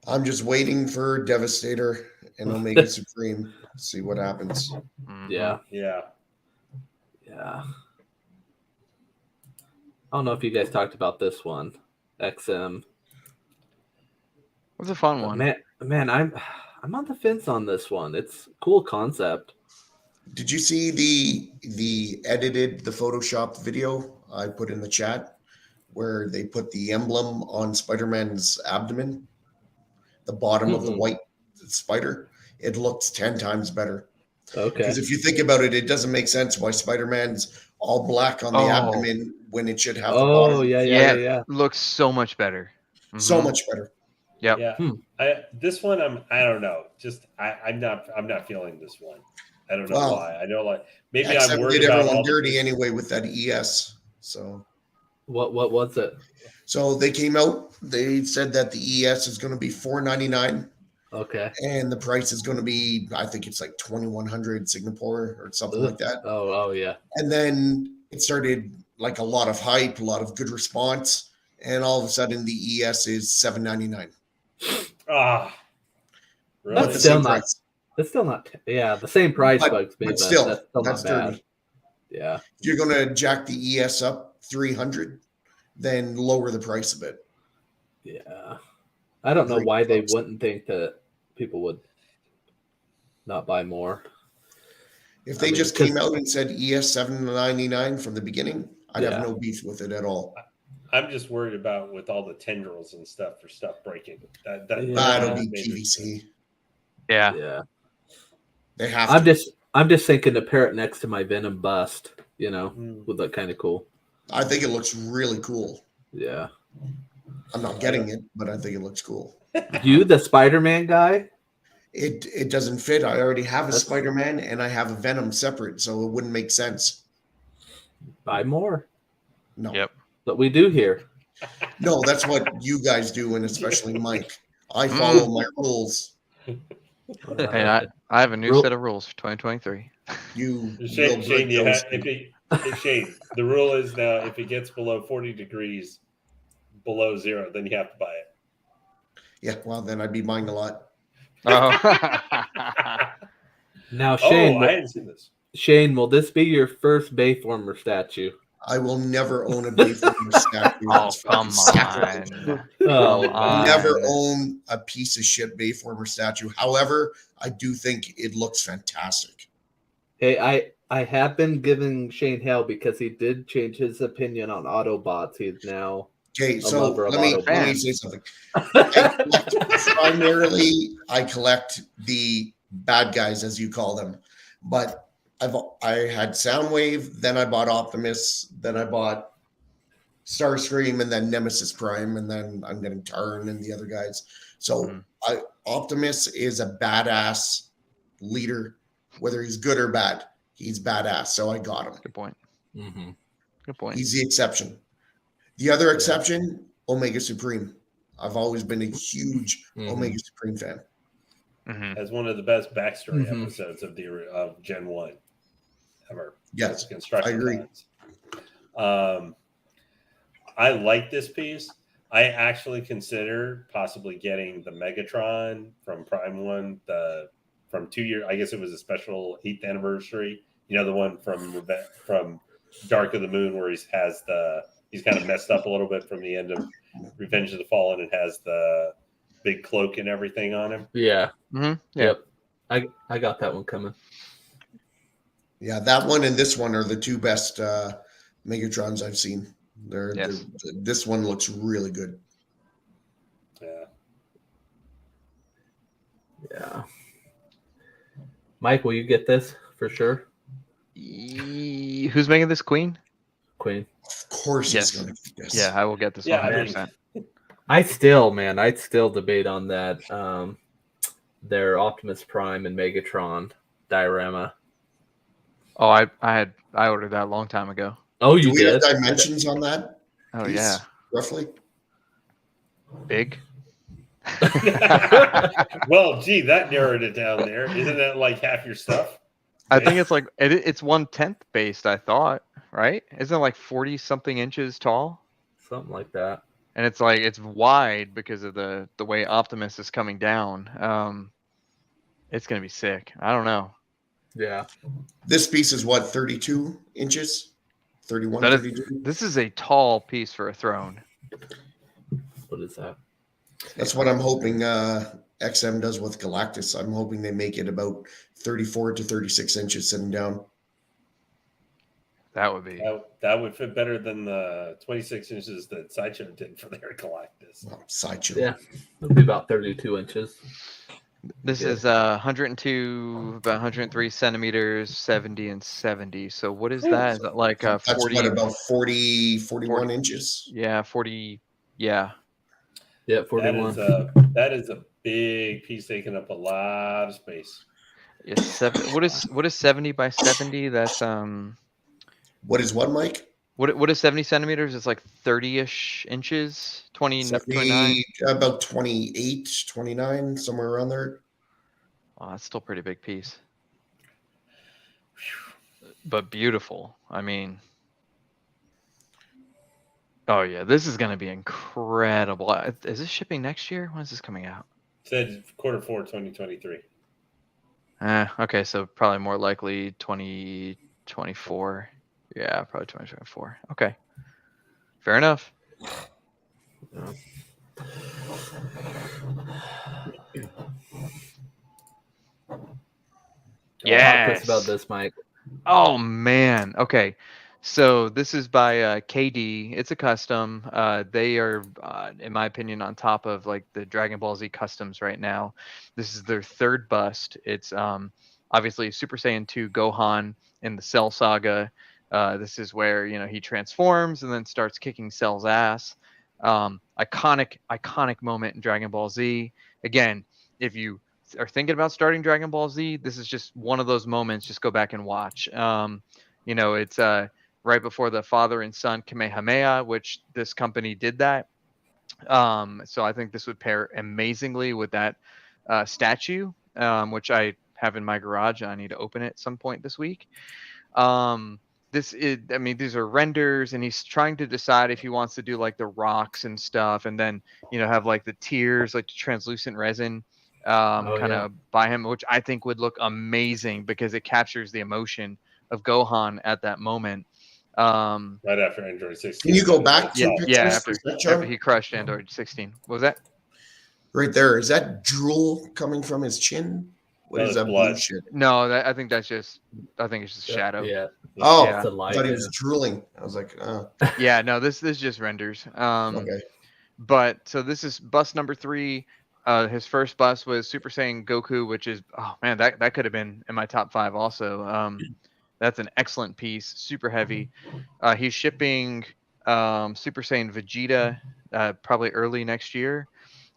I'm just waiting for Devastator and Omega Supreme. See what happens. Yeah. Yeah. Yeah. I don't know if you guys talked about this one, XM. It's a fun one. Man, I'm on the fence on this one. It's a cool concept. Did you see the Photoshopped video I put in the chat where they put the emblem on Spider-Man's abdomen, the bottom of the white spider? It looks 10 times better. Okay. Because if you think about it, it doesn't make sense why Spider-Man's all black on the abdomen when it should have the bottom. Oh, yeah. Looks so much better. So much better. Yep. Yeah. This one, I don't know. Just I'm not feeling this one. I don't know why. I know, like, maybe I'm worried about everyone dirty anyway with that ES. So what was it? So they came out. They said that the ES is going to be $499. Okay. And the price is going to be, I think it's like 2,100 Singapore or something like that. Oh yeah. And then it started like a lot of hype, a lot of good response, and all of a sudden the ES is $799. Really? That's still not. That's still not. Yeah, the same price bugs me, but still, that's not bad. Dirty. Yeah. If you're going to jack the ES up 300, then lower the price a bit. Yeah. I don't know why they wouldn't think that people would not buy more. If they just came out and said ES $799 from the beginning, I'd have no beef with it at all. I'm just worried about with all the tendrils and stuff for stuff breaking. That'll be PVC. Yeah. They have to. I'm just thinking to pair it next to my Venom bust. would look kind of cool. I think it looks really cool. Yeah. I'm not getting it, but I think it looks cool. You, the Spider-Man guy? It doesn't fit. I already have a Spider-Man and I have a Venom separate, so it wouldn't make sense. Buy more. No. Yep. But we do here. No, that's what you guys do, and especially Mike. I follow my rules. Hey, I have a new set of rules for 2023. You Shane, Shane, the rule is now if it gets below 40 degrees below zero, then you have to buy it. Yeah, well, then I'd be buying a lot. Oh. Now, Shane, I hadn't seen this. Shane, will this be your first Bayformer statue? I will never own a Bayformer statue. Oh, come on. I'll never own a piece of shit Bayformer statue. However, I do think it looks fantastic. Hey, I have been giving Shane hell because he did change his opinion on Autobots. He's now Okay, a so lover of let me Autobots. say something. Primarily, I collect the bad guys, as you call them, but I had Soundwave, then I bought Optimus, then I bought Starscream, and then Nemesis Prime, and then I'm getting Tarn and the other guys. So Optimus is a badass leader, whether he's good or bad. He's badass, so I got him. Good point. Mm-hmm. Good point. He's the exception. The other exception, Omega Supreme. I've always been a huge Omega Supreme fan. Mm-hmm. As one of the best backstory episodes of Gen 1 ever. Yes, Construction I agree. I like this piece. I actually consider possibly getting the Megatron from Prime 1, from 2 years. I guess it was a special 8th anniversary. You know, the one from Dark of the Moon where he's kind of messed up a little bit from the end of Revenge of the Fallen and has the big cloak and everything on him. Yeah. Mm-hmm. Yep. I got that one coming. Yeah, that one and this one are the two best Megatrons I've seen. This one looks really good. Yeah. Yeah. Mike, will you get this for sure? Who's making this? Queen? Of course he's going to get this. Yeah, I will get this 100%. I still debate on that. Their Optimus Prime and Megatron diorama. Oh, I ordered that a long time ago. Oh, you Do we did? have dimensions on that? Oh, piece, yeah. Roughly? Big. Well, gee, that narrowed it down there. Isn't that like half your stuff? I think it's like it's 1/10 based, I thought, right? Isn't it like 40 something inches tall? Something like that. And it's like it's wide because of the way Optimus is coming down. It's gonna be sick. I don't know. Yeah. This piece is what, 32 inches? 31, 32? This is a tall piece for a throne. What is that? That's what I'm hoping XM does with Galactus. I'm hoping they make it about 34 to 36 inches sitting down. That would be. That would fit better than the 26 inches that Sideshow did for their Galactus. Well, Sideshow. Yeah. It'll be about 32 inches. This is 102, about 103 centimeters, 70 and 70. So what is that? Is that like 40? That's what, about 41 inches? Yeah, 40. Yeah. Yeah, 41. That is a big piece taking up a lot of space. Yeah, what is 70 by 70? That's What is what, Mike? What is 70 centimeters? It's like 30-ish inches, 29. About 28, 29, somewhere around there. Oh, that's still a pretty big piece. But beautiful. I mean, oh yeah, this is going to be incredible. Is this shipping next year? When is this coming out? Said Q4 2023. Okay, so probably more likely 2024. Yeah, probably 2024. Okay. Fair enough. Yeah. Yes. Talk about this, Mike. Oh man. Okay. So this is by KD. It's a custom. They are, in my opinion, on top of like the Dragon Ball Z customs right now. This is their third bust. It's obviously Super Saiyan 2 Gohan in the Cell Saga. This is where he transforms and then starts kicking Cell's ass. Iconic moment in Dragon Ball Z. Again, if you are thinking about starting Dragon Ball Z, this is just one of those moments. Just go back and watch. It's right before the father and son Kamehameha, which this company did that. So I think this would pair amazingly with that statue, which I have in my garage. I need to open it at some point this week. These are renders, and he's trying to decide if he wants to do like the rocks and stuff, and then have like the tears, like the translucent resin kind of by him, which I think would look amazing because it captures the emotion of Gohan at that moment. Right after Android 16. Can you go back Yeah, two pictures? after he crushed Android 16. What was that? Right there. Is that drool coming from his chin? What is that blue shit? No, I think it's just shadow. Yeah. Oh, Yeah. I thought he was drooling. I was like, Yeah, no, this just renders. okay. But so this is bus number 3. His first bus was Super Saiyan Goku, which is, oh man, that could have been in my top 5 also. That's an excellent piece, super heavy. He's shipping Super Saiyan Vegeta probably early next year.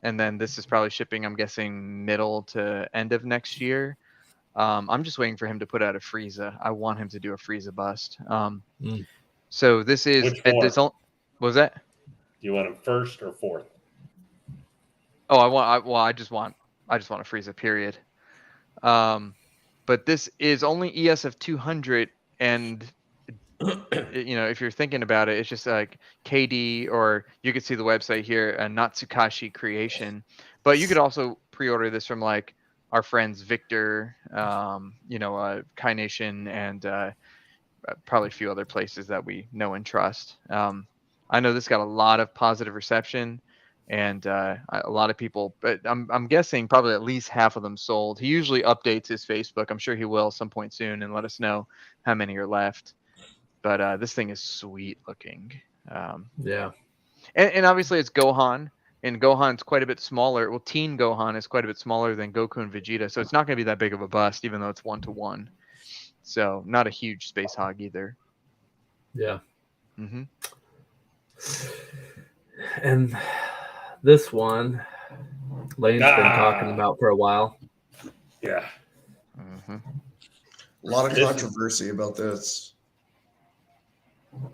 And then this is probably shipping, I'm guessing, middle to end of next year. I'm just waiting for him to put out a Frieza. I want him to do a Frieza bust. So this is Which at this. form? What was that? Do you want him first or fourth? Oh, I just want a Frieza. Period. But this is only ES of 200, and if you're thinking about it, it's just like KD, or you could see the website here, Natsukashi Creation. But you could also pre-order this from like our friends Victor, Kai Nation, and probably a few other places that we know and trust. I know this got a lot of positive reception, and a lot of people, but I'm guessing probably at least half of them sold. He usually updates his Facebook. I'm sure he will some point soon and let us know how many are left. But this thing is sweet looking. Yeah. And obviously it's Gohan, and Gohan's quite a bit smaller. Well, teen Gohan is quite a bit smaller than Goku and Vegeta, so it's not going to be that big of a bust, even though it's 1-to-1. So not a huge space hog either. Yeah. Mm-hmm. And this one, Lane's been talking about for a while. Yeah. Mm-hmm. A lot of controversy about this.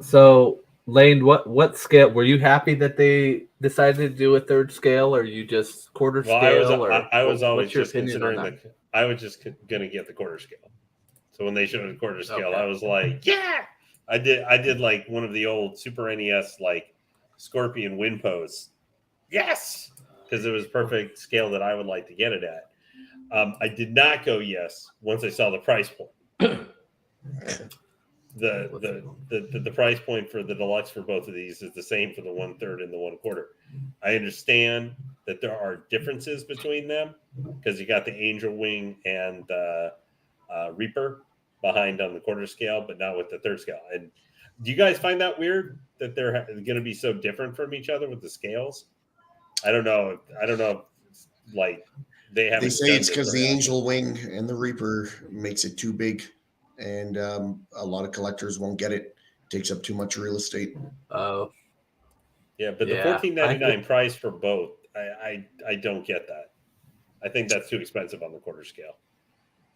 So, Lane, what scale were you happy that they decided to do a third scale, or you just quarter scale? I was always what's your just opinion on considering that? I was just gonna get the quarter scale. So when they showed the quarter scale, Okay. I was like, yeah. I did like one of the old Super NES like Scorpion wind pose. Yes, because it was perfect scale that I would like to get it at. I did not go yes once I saw the price point. The price point for the deluxe for both of these is the same for the 1/3 and the 1/4. I understand that there are differences between them because you got the Angel Wing and the Reaper behind on the quarter scale, but not with the third scale. And do you guys find that weird that they're going to be so different from each other with the scales? I don't know. Like they haven't. They say it's because the Angel Wing and the Reaper makes it too big, and a lot of collectors won't get it. It takes up too much real estate. Oh, yeah, but the Yeah, $14.99 price for both, I don't get that. I think that's too expensive on the quarter scale.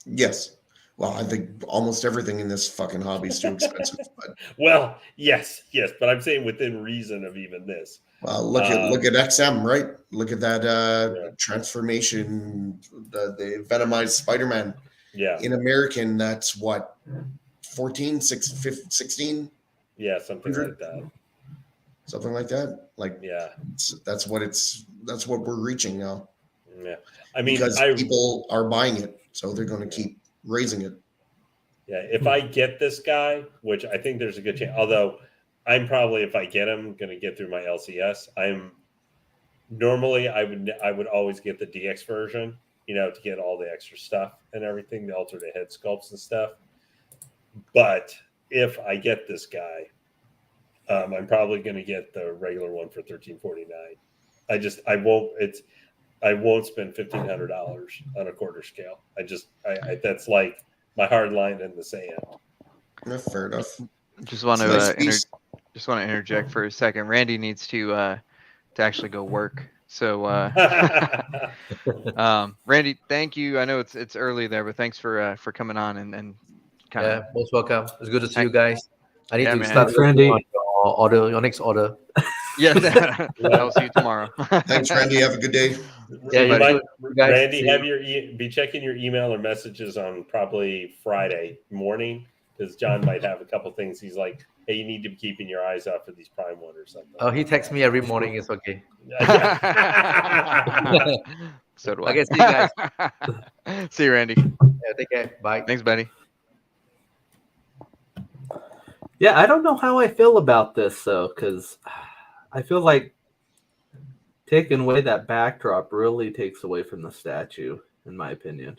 Yes. Well, I think almost everything in this fucking hobby is too expensive. But Well, yes, but I'm saying within reason of even this. well, look at XM, right? Look at that transformation, the Venomized Spider-Man. Yeah. In American, that's what, 14, 16? Yeah, something like that. Something like that. Like, Yeah. That's what we're reaching now. Yeah. I mean, because people are buying it, so they're going to keep raising it. Yeah. If I get this guy, which I think there's a good chance, although I'm probably, if I get him, going to get through my LCS. Normally I would always get the DX version, to get all the extra stuff and everything, the alternate head sculpts and stuff. But if I get this guy, I'm probably going to get the regular one for $13.49. I won't spend $1,500 on a quarter scale. That's like my hard line in the sand. Fair enough. Just want It's a nice to piece. just want to interject for a second. Randy needs to actually go work. So Randy, thank you. I know it's early there, but thanks for coming on and kind of Most welcome. It's good to see you guys. I need Yeah, to man. start Thanks, working Randy. on your order, your next order. yeah. I'll see you tomorrow. Thanks, Randy. Have a good day. Yeah, you you might, too. You guys, Randy, see have you. your be checking your email or messages on probably Friday morning because John might have a couple things. He's like, "Hey, you need to be keeping your eyes out for these Prime One or something." Oh, he texts me every morning. It's okay. Yeah. So do I. Okay, see you guys. See you, Randy. Yeah, take care. Bye. Thanks, buddy. Yeah, I don't know how I feel about this though, because I feel like taking away that backdrop really takes away from the statue, in my opinion.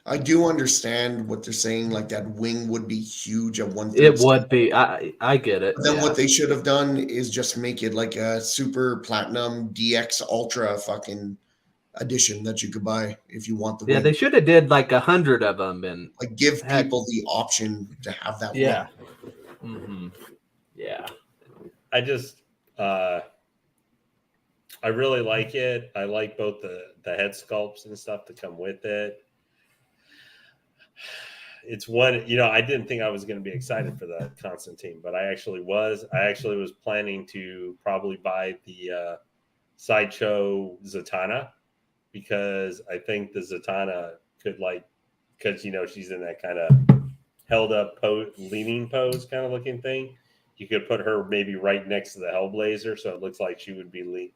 I do understand what they're saying. Like that wing would be huge at one. It would be. I get it. But then Yeah. what they should have done is just make it like a super platinum DX Ultra fucking edition that you could buy if you want the Yeah, wing. they should have did like 100 of them and Like give Heck. people the option to have that yeah. wing. Mm-hmm. Yeah. I just I really like it. I like both the head sculpts and stuff that come with it. It's one, I didn't think I was going to be excited for the Constantine, but I actually was. I actually was planning to probably buy the Sideshow Zatanna because I think the Zatanna could because she's in that kind of held up leaning pose kind of looking thing. You could put her maybe right next to the Hellblazer, so it looks like she would be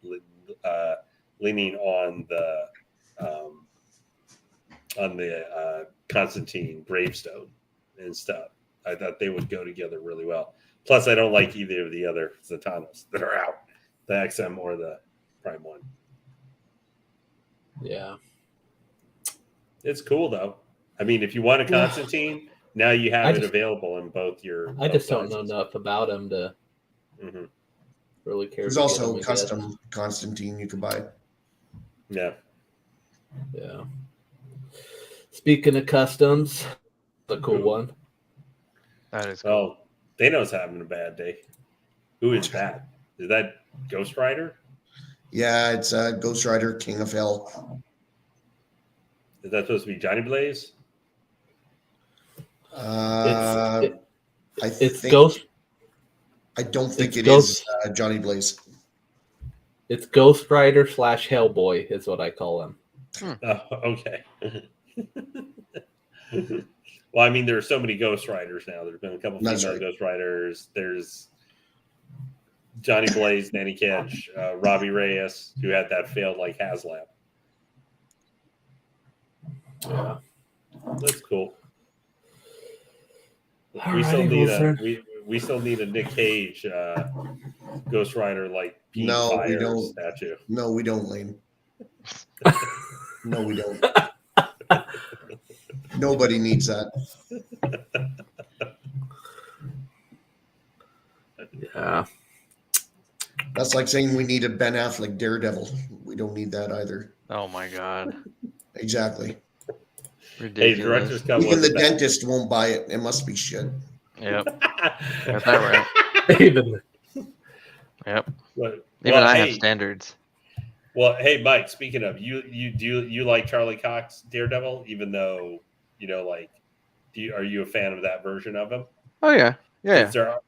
leaning on the Constantine gravestone and stuff. I thought they would go together really well. Plus, I don't like either of the other Zatannas that are out, the XM or the Prime One. Yeah. It's cool though. I mean, if you want a Constantine, now you have it available in both your. I just don't know enough about him to really care. There's also custom Constantine you could buy. Yeah. Yeah. Speaking of customs, a cool one. That is cool. Oh, Thanos having a bad day. Who is that? Is that Ghost Rider? Yeah, it's Ghost Rider, King of Hell. Is that supposed to be Johnny Blaze? It's Ghost. I don't think it Ghost, is Johnny Blaze. It's Ghost Rider / Hellboy is what I call him. Oh, okay. Well, I mean, there are so many Ghost Riders now. There's been a couple female Ghost Riders. There's Johnny Blaze, Nanny Ketch, Robbie Reyes, who had that failed like HasLab. Yeah, that's cool. We still need a Nick Cage Ghost Rider like Pete Fire statue. No, we don't, Lane. No, we don't. Nobody needs that. Yeah. That's like saying we need a Ben Affleck Daredevil. We don't need that either. Oh my God. Exactly. Ridiculous. Hey, even the dentist won't buy it. It must be shit. Yep. Got that right. Yep. Even I have standards. Well, hey, Mike, speaking of, you like Charlie Cox Daredevil, even though, are you a fan of that version of him? Oh, yeah. Yeah. So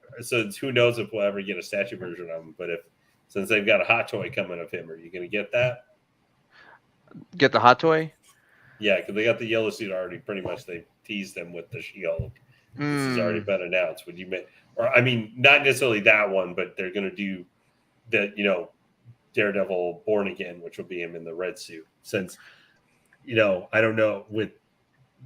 who knows if we'll ever get a statue version of him, but since they've got a hot toy coming of him, are you going to get that? Get the hot toy? Yeah, because they got the yellow suit already. Pretty much they teased them with the She-Hulk. This has already been announced. Would you not necessarily that one, but they're going to do that, Daredevil Born Again, which will be him in the red suit. Since, I don't know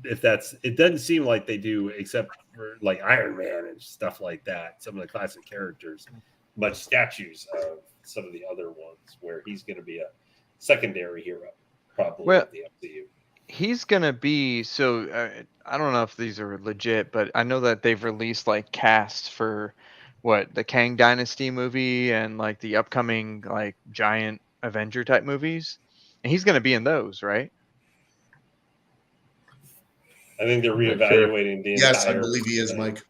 it doesn't seem like they do, except for like Iron Man and stuff like that. Some of the classic characters, much statues of some of the other ones where he's going to be a secondary hero, probably with the MCU. He's going to be, I don't know if these are legit, but I know that they've released like casts for the Kang Dynasty movie and like the upcoming like giant Avenger type movies. And he's going to be in those, right? I think they're I'm not reevaluating the Yes, I entire believe he is, thing. Mike.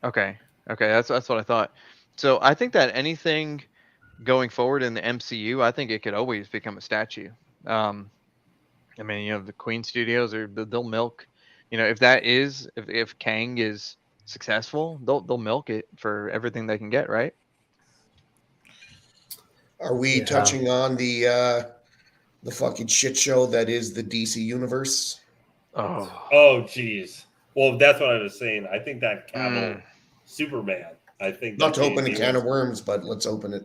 Okay. Okay, that's what I thought. So I think that anything going forward in the MCU, I think it could always become a statue. I mean, the Queen Studios they'll milk. If Kang is successful, they'll milk it for everything they can get, right? Are we Yeah. touching on the fucking shit show that is the DC universe? Oh. Oh, geez. Well, that's what I was saying. I think that Cavill Mm. Superman. I think Not that to open a he can was- of worms, but let's open it.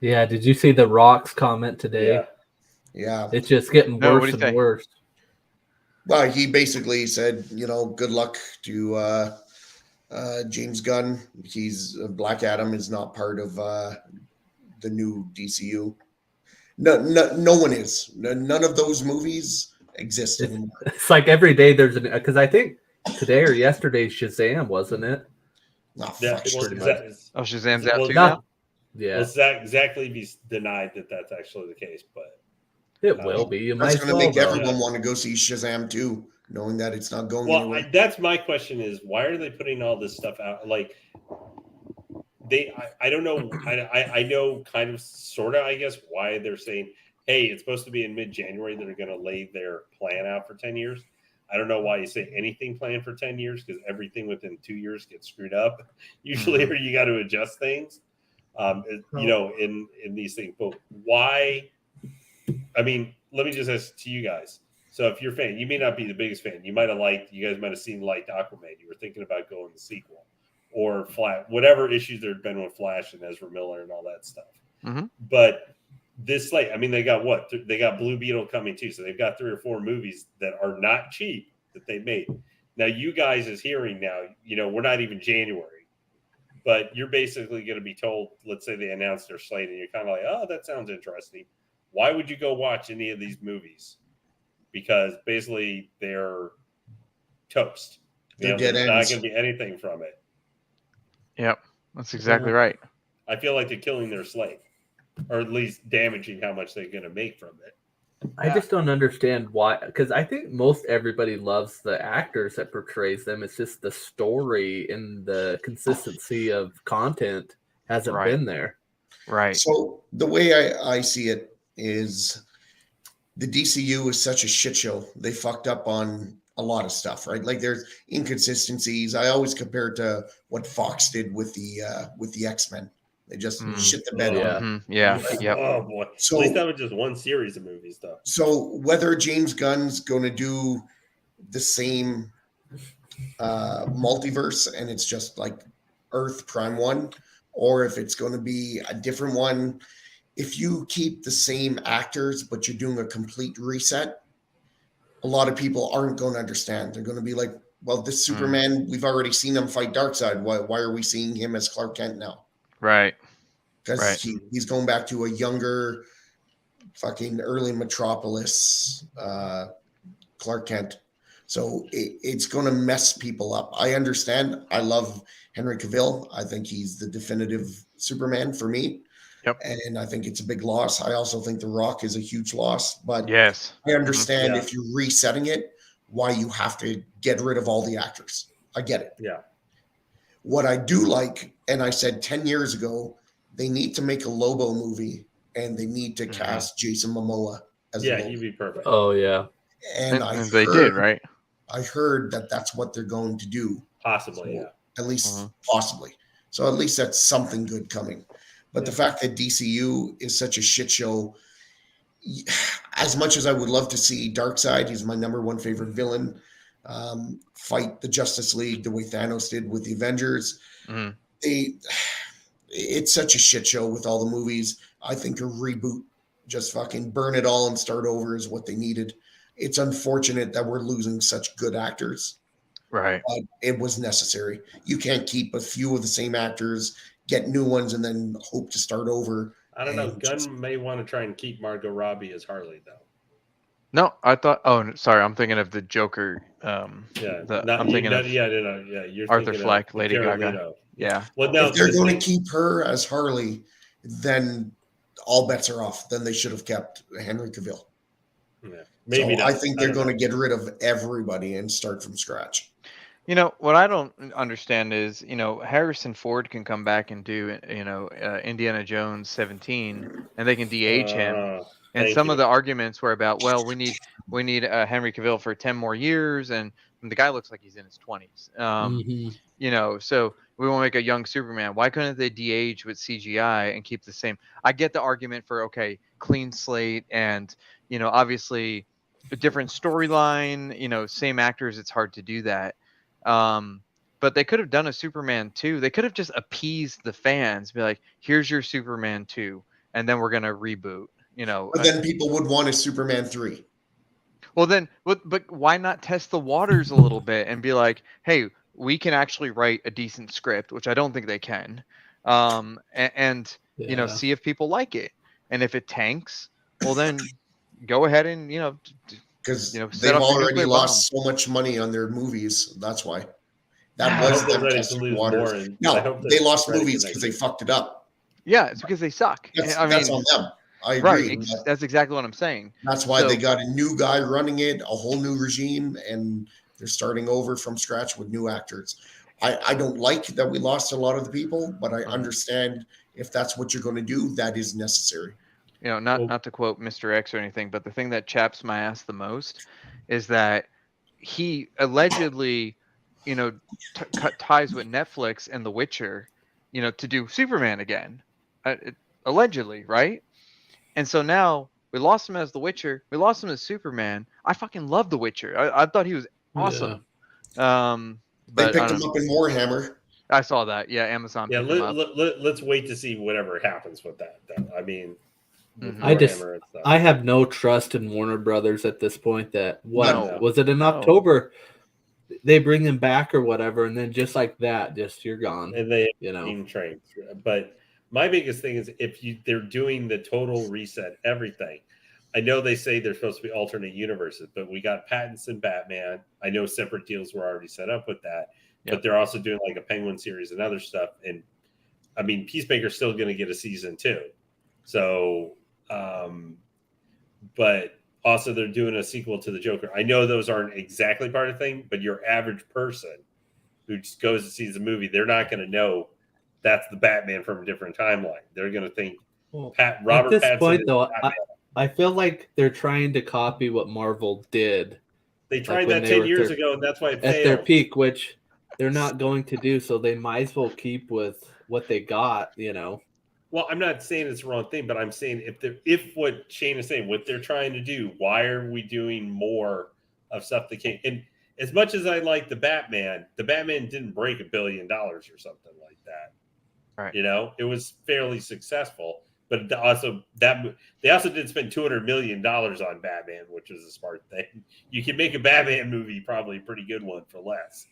Yeah, did you see the Rock's comment today? yeah. Yeah. It's just getting No, worse what'd he and say? worse. Well, he basically said, good luck to James Gunn. He's Black Adam is not part of the new DCU. No one is. None of those movies exist It's, anymore. it's like every day there's an because I think today or yesterday Shazam, wasn't it? Oh, Yeah. fuck Well, Shazam. Oh, Shazam's out well, too Not- now. Yeah, Well, exactly be denied that that's actually the case, but it will be. You That's might going as to well. make Though. everyone want to go see Shazam too, knowing that it's not going well, anywhere. that's my question: is why are they putting all this stuff out? Like, I don't know. I know kind of, sort of, I guess, why they're saying, hey, it's supposed to be in mid-January. They're going to lay their plan out for 10 years. I don't know why you say anything planned for 10 years, because everything within 2 years gets screwed up usually, or you got to adjust things. In these things. But why? I mean, let me just ask to you guys. So if you're a fan, you may not be the biggest fan. You guys might have seen Aquaman. You were thinking about going the sequel or Flash, whatever issues there had been with Flash and Ezra Miller and all that stuff. Mm-hmm. But this slate, I mean, they got what? They got Blue Beetle coming too. So they've got 3 or 4 movies that are not cheap that they made. Now, you guys is hearing now, we're not even January, but you're basically going to be told, let's say they announced their slate and you're kind of like, oh, that sounds interesting. Why would you go watch any of these movies? Because basically they're toast. They're dead there's not ends. going to be anything from it. Yep, that's exactly right. I feel like they're killing their slate, or at least damaging how much they're going to make from it. I just don't understand why, because I think most everybody loves the actors that portrays them. It's just the story and the consistency of content hasn't Right. been there. Right. So the way I see it is the DCU is such a shit show. They fucked up on a lot of stuff, right? Like there's inconsistencies. I always compare it to what Fox did with the X-Men. They just shit the bed Yeah. on it. Yeah. Yep. Oh boy! So- at least that was just one series of movies, though. So whether James Gunn's going to do the same multiverse and it's just like Earth Prime 1, or if it's going to be a different one, if you keep the same actors but you're doing a complete reset, a lot of people aren't going to understand. They're going to be like, well, this Superman, we've already seen him fight Darkseid. Why are we seeing him as Clark Kent now? Right. Because Right. he's going back to a younger, fucking early Metropolis Clark Kent. So it's going to mess people up. I understand. I love Henry Cavill. I think he's the definitive Superman for me. Yep. And I think it's a big loss. I also think The Rock is a huge loss. But Yes. I understand Yeah. if you're resetting it, why you have to get rid of all the actors. I get it. Yeah. What I do like, and I said 10 years ago, they need to make a Lobo movie and they need to cast Jason Momoa as Yeah, Lobo. he'd be perfect. Oh yeah, And And they did, right? I heard that that's what they're going to do. Possibly, So, yeah. At least possibly. So at least that's something good coming. But the fact that DCU is such a shit show, as much as I would love to see Darkseid, he's my number one favorite villain, fight the Justice League the way Thanos did with the Avengers. Mhm. It's such a shit show with all the movies. I think a reboot, just fucking burn it all and start over is what they needed. It's unfortunate that we're losing such good actors. Right. But it was necessary. You can't keep a few of the same actors, get new ones, and then hope to start over. I don't know. And Gunn may want to try and keep Margot Robbie as Harley, though. No, I thought. Oh, sorry. I'm thinking of the Joker. Yeah, I'm thinking of you're Arthur thinking Fleck, of Lady Jared Gaga. Leto. Yeah. Well, no, if they're the going thing- to keep her as Harley, then all bets are off. Then they should have kept Henry Cavill. Yeah. Maybe so not. I think they're don't know. going to get rid of everybody and start from scratch. You know, what I don't understand is, Harrison Ford can come back and do, Indiana Jones 17, and they can DH him. And Thank some you. of the arguments were about, well, we need Henry Cavill for 10 more years, and the guy looks like he's in his 20s. So we want to make a young Superman. Why couldn't they de-age with CGI and keep the same? I get the argument for, okay, clean slate and, obviously a different storyline, same actors, it's hard to do that. But they could have done a Superman 2. They could have just appeased the fans, be like, here's your Superman 2, and then we're going to reboot. But then people would want a Superman 3. Well, then, but why not test the waters a little bit and be like, hey, we can actually write a decent script, which I don't think they can, and see if people like it. And if it tanks, well, then go ahead and Because set they've off your already nuclear lost so much money on their movies. That's why. That I was hope they're them ready to testing lose waters. more. And I No, hope they they're lost ready movies for because next they fucked it up. Yeah, it's because they suck. That's I mean, on them. I right? agree. but That's exactly what I'm saying. that's why they So- got a new guy running it, a whole new regime, and they're starting over from scratch with new actors. I don't like that we lost a lot of the people, but I understand if that's what you're going to do, that is necessary. Not to quote Mr. X or anything, but the thing that chaps my ass the most is that he allegedly, cut ties with Netflix and The Witcher, to do Superman again, allegedly, right? And so now we lost him as The Witcher, we lost him as Superman. I fucking love The Witcher. I thought he was awesome. They But picked him up in Warhammer. I saw that. Yeah, Amazon Yeah, picked him up. let's wait to see whatever happens with that. I mean, with Mhm. Warhammer and stuff. I have no trust in Warner Brothers at this point. That No. was it in No. October? They bring him back or whatever, and then just like that, just you're gone. And they You trained. But my biggest thing is if they're doing the total reset, everything. I know they say they're supposed to be alternate universes, but we got Pattinson Batman. I know separate deals were already set up with that, but they're also doing like a Penguin series and other stuff. And I mean, Peacemaker's still going to get a season 2. So, but also they're doing a sequel to the Joker. I know those aren't exactly part of the thing, but your average person who just goes to see the movie, they're not going to know that's the Batman from a different timeline. They're going to think Robert at this Pattinson point, is though, Batman. I feel like they're trying to copy what Marvel did. They tried when that they 10 were years ago, and that's why it at failed. their peak, which they're not going to do. So they might as well keep with what they got. Well, I'm not saying it's the wrong thing, but I'm saying if what Shane is saying, what they're trying to do, why are we doing more of stuff that can't? And as much as I like the Batman didn't break $1 billion or something like that. Right. It was fairly successful, but they also did spend $200 million on Batman, which was a smart thing. You can make a Batman movie, probably a pretty good one, for less.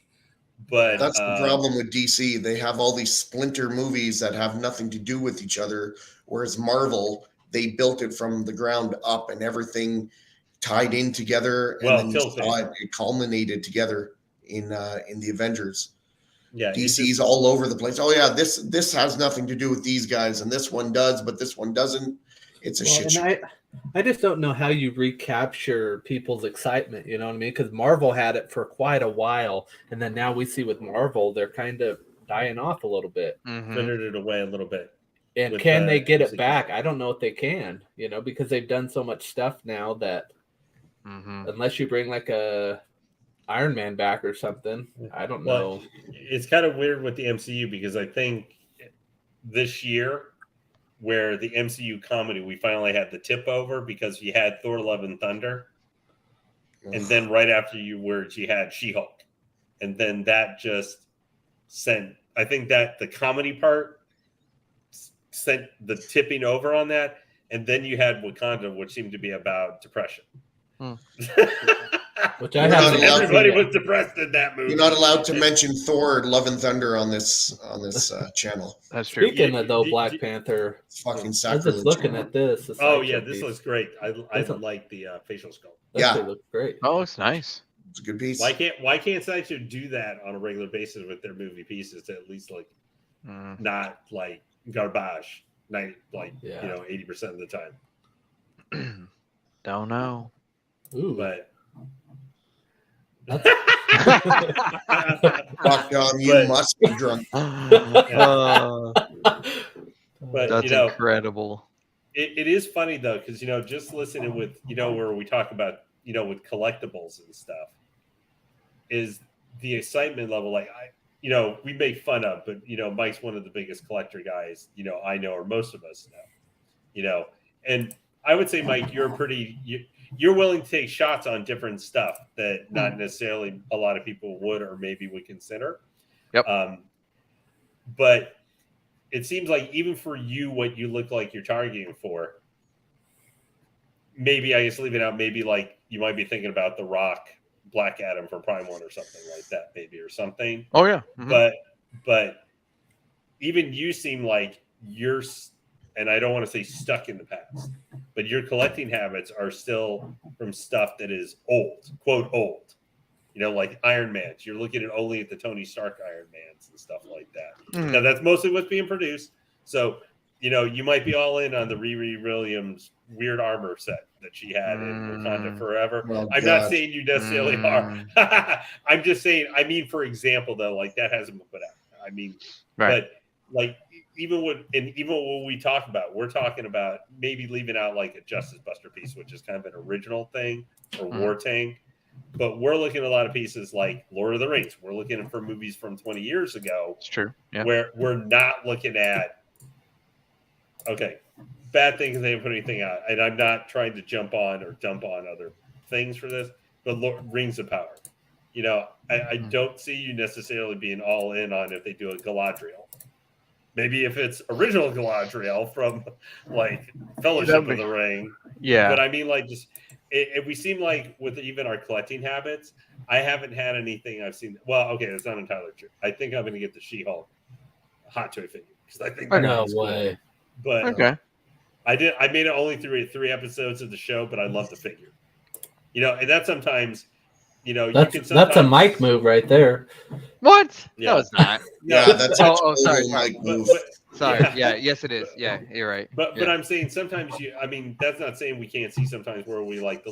But That's the problem with DC. They have all these splinter movies that have nothing to do with each other, whereas Marvel, they built it from the ground up and everything tied in together, and then you saw it culminated together in the Avengers. Yeah, DC's all over the place. Oh yeah, this has nothing to do with these guys, and this one does, but this one doesn't. It's a shit show. I just don't know how you recapture people's excitement. You know what I mean? Because Marvel had it for quite a while, and then now we see with Marvel they're kind of dying off a little bit. Frittered it away a little bit. And can they get it back? I don't know if they can. Because they've done so much stuff now that unless you bring like a Iron Man back or something, I don't know. It's kind of weird with the MCU because I think this year, where the MCU comedy, we finally had the tip over because you had Thor: Love and Thunder, and then right after you had She-Hulk, and then that just sent. I think that the comedy part sent the tipping over on that, and then you had Wakanda, which seemed to be about depression. Which everybody was depressed in that movie. You're not allowed to mention Thor: Love and Thunder on this channel. That's true. Speaking of Black Panther, it's fucking I was sacrilege. just looking at this. Oh yeah, this looks great. I like the facial sculpt. Yeah, it looks great. Oh, it's nice. It's a good piece. Why can't Sideshow do that on a regular basis with their movie pieces to at least not like garbage, 80% of the time? Don't know. Ooh. But Fuck, Dom, you But- must be drunk. But That's incredible. it is funny though, because just listening with where we talk about with collectibles and stuff, is the excitement level. Like we make fun of, but Mike's one of the biggest collector guys I know, or most of us know. And I would say, Mike, you're willing to take shots on different stuff that not necessarily a lot of people would or maybe would consider. Yep. But it seems like even for you, what you look like you're targeting for, maybe I guess leaving out, maybe like you might be thinking about The Rock, Black Adam from Prime 1 or something like that, maybe, or something. Oh yeah. Mm-hmm. But even you seem like you're, and I don't want to say stuck in the past, but your collecting habits are still from stuff that is old, quote old. Like Iron Mans. You're looking only at the Tony Stark Iron Mans and stuff like that. Mhm. Now that's mostly what's being produced. So, you might be all in on the Riri Williams weird armor set that she had in Wakanda Forever. Oh, I'm God. not saying you necessarily are. I'm just saying, for example, though, like that hasn't been put out. Right. But like even when we talk about, we're talking about maybe leaving out like a Justice Buster piece, which is kind of an original thing, or War Tank. But we're looking at a lot of pieces like Lord of the Rings. We're looking for movies from 20 years ago. It's true. Yeah. Where we're not looking at, okay, bad thing is they didn't put anything out. And I'm not trying to jump on or dump on other things for this, but Rings of Power. I don't see you necessarily being all in on if they do a Galadriel. Maybe if it's original Galadriel from like Fellowship of the Ring. Yeah. But just we seem like with even our collecting habits, I haven't had anything I've seen. Well, okay, that's not entirely true. I think I'm going to get the She-Hulk hot toy figure because I think No way. But Okay. I made it only through 3 episodes of the show, but I love the figure. And that sometimes, That's a Mike move right there. What? Yeah. No, it's not. Yeah, that's a Oh, sorry. Mike move. Sorry. Yeah. Yes, it is. Yeah, you're right. But I'm saying sometimes that's not saying we can't see sometimes where we like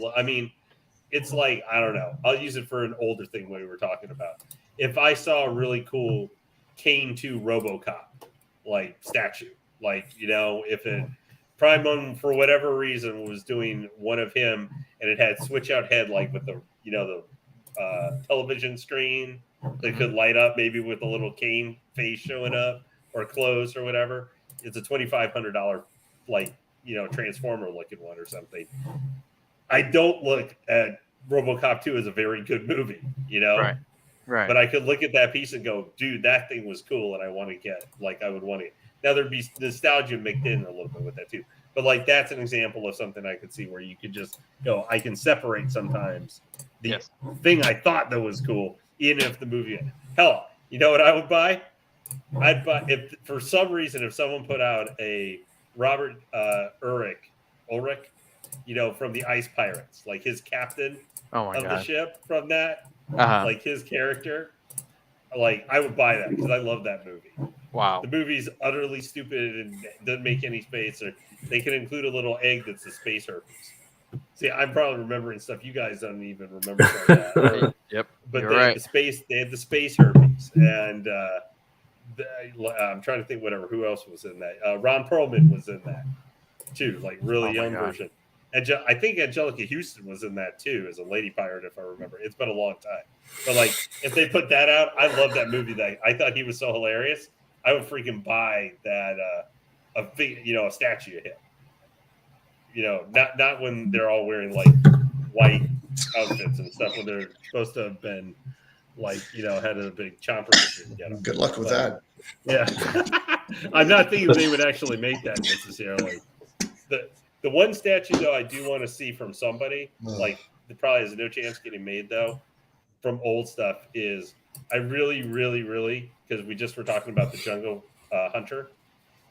it's like, I don't know. I'll use it for an older thing we were talking about. If I saw a really cool Kane 2 RoboCop like statue, like, if it Prime 1 for whatever reason was doing one of him and it had switch out head like with the television screen that could light up maybe with a little Kane face showing up or clothes or whatever. It's a $2,500 like Transformer looking one or something. I don't look at RoboCop 2 as a very good movie, Right. but I could look at that piece and go, dude, that thing was cool and I want to get, like, I would want to. Now there'd be nostalgia mixed in a little bit with that too, but like that's an example of something I could see where you could just go, I can separate sometimes the thing I thought that was cool, even if the movie, hell, you know what I would buy? I'd buy, if for some reason, if someone put out a Robert Ulrich, from the Ice Pirates, like his captain the ship from that, like his character, like I would buy that because I love that movie. Wow. The movie's utterly stupid and doesn't make any space, or they can include a little egg that's the space herpes. See, I'm probably remembering stuff you guys don't even remember from that. Yep. But You're they right. had the space herpes, and I'm trying to think who else was in that. Ron Perlman was in that too, like really young version. And I think Angelica Houston was in that too as a lady pirate, if I remember. It's been a long time, but like if they put that out, I love that movie. That I thought he was so hilarious. I would freaking buy that a statue of him. Not when they're all wearing like white outfits and stuff when they're supposed to have been like, had a big chomper. Good luck with that. Yeah. I'm not thinking they would actually make that necessarily. The one statue though I do want to see from somebody, like it probably has no chance getting made though, from old stuff is I really, really, really, because we just were talking about the Jungle Hunter,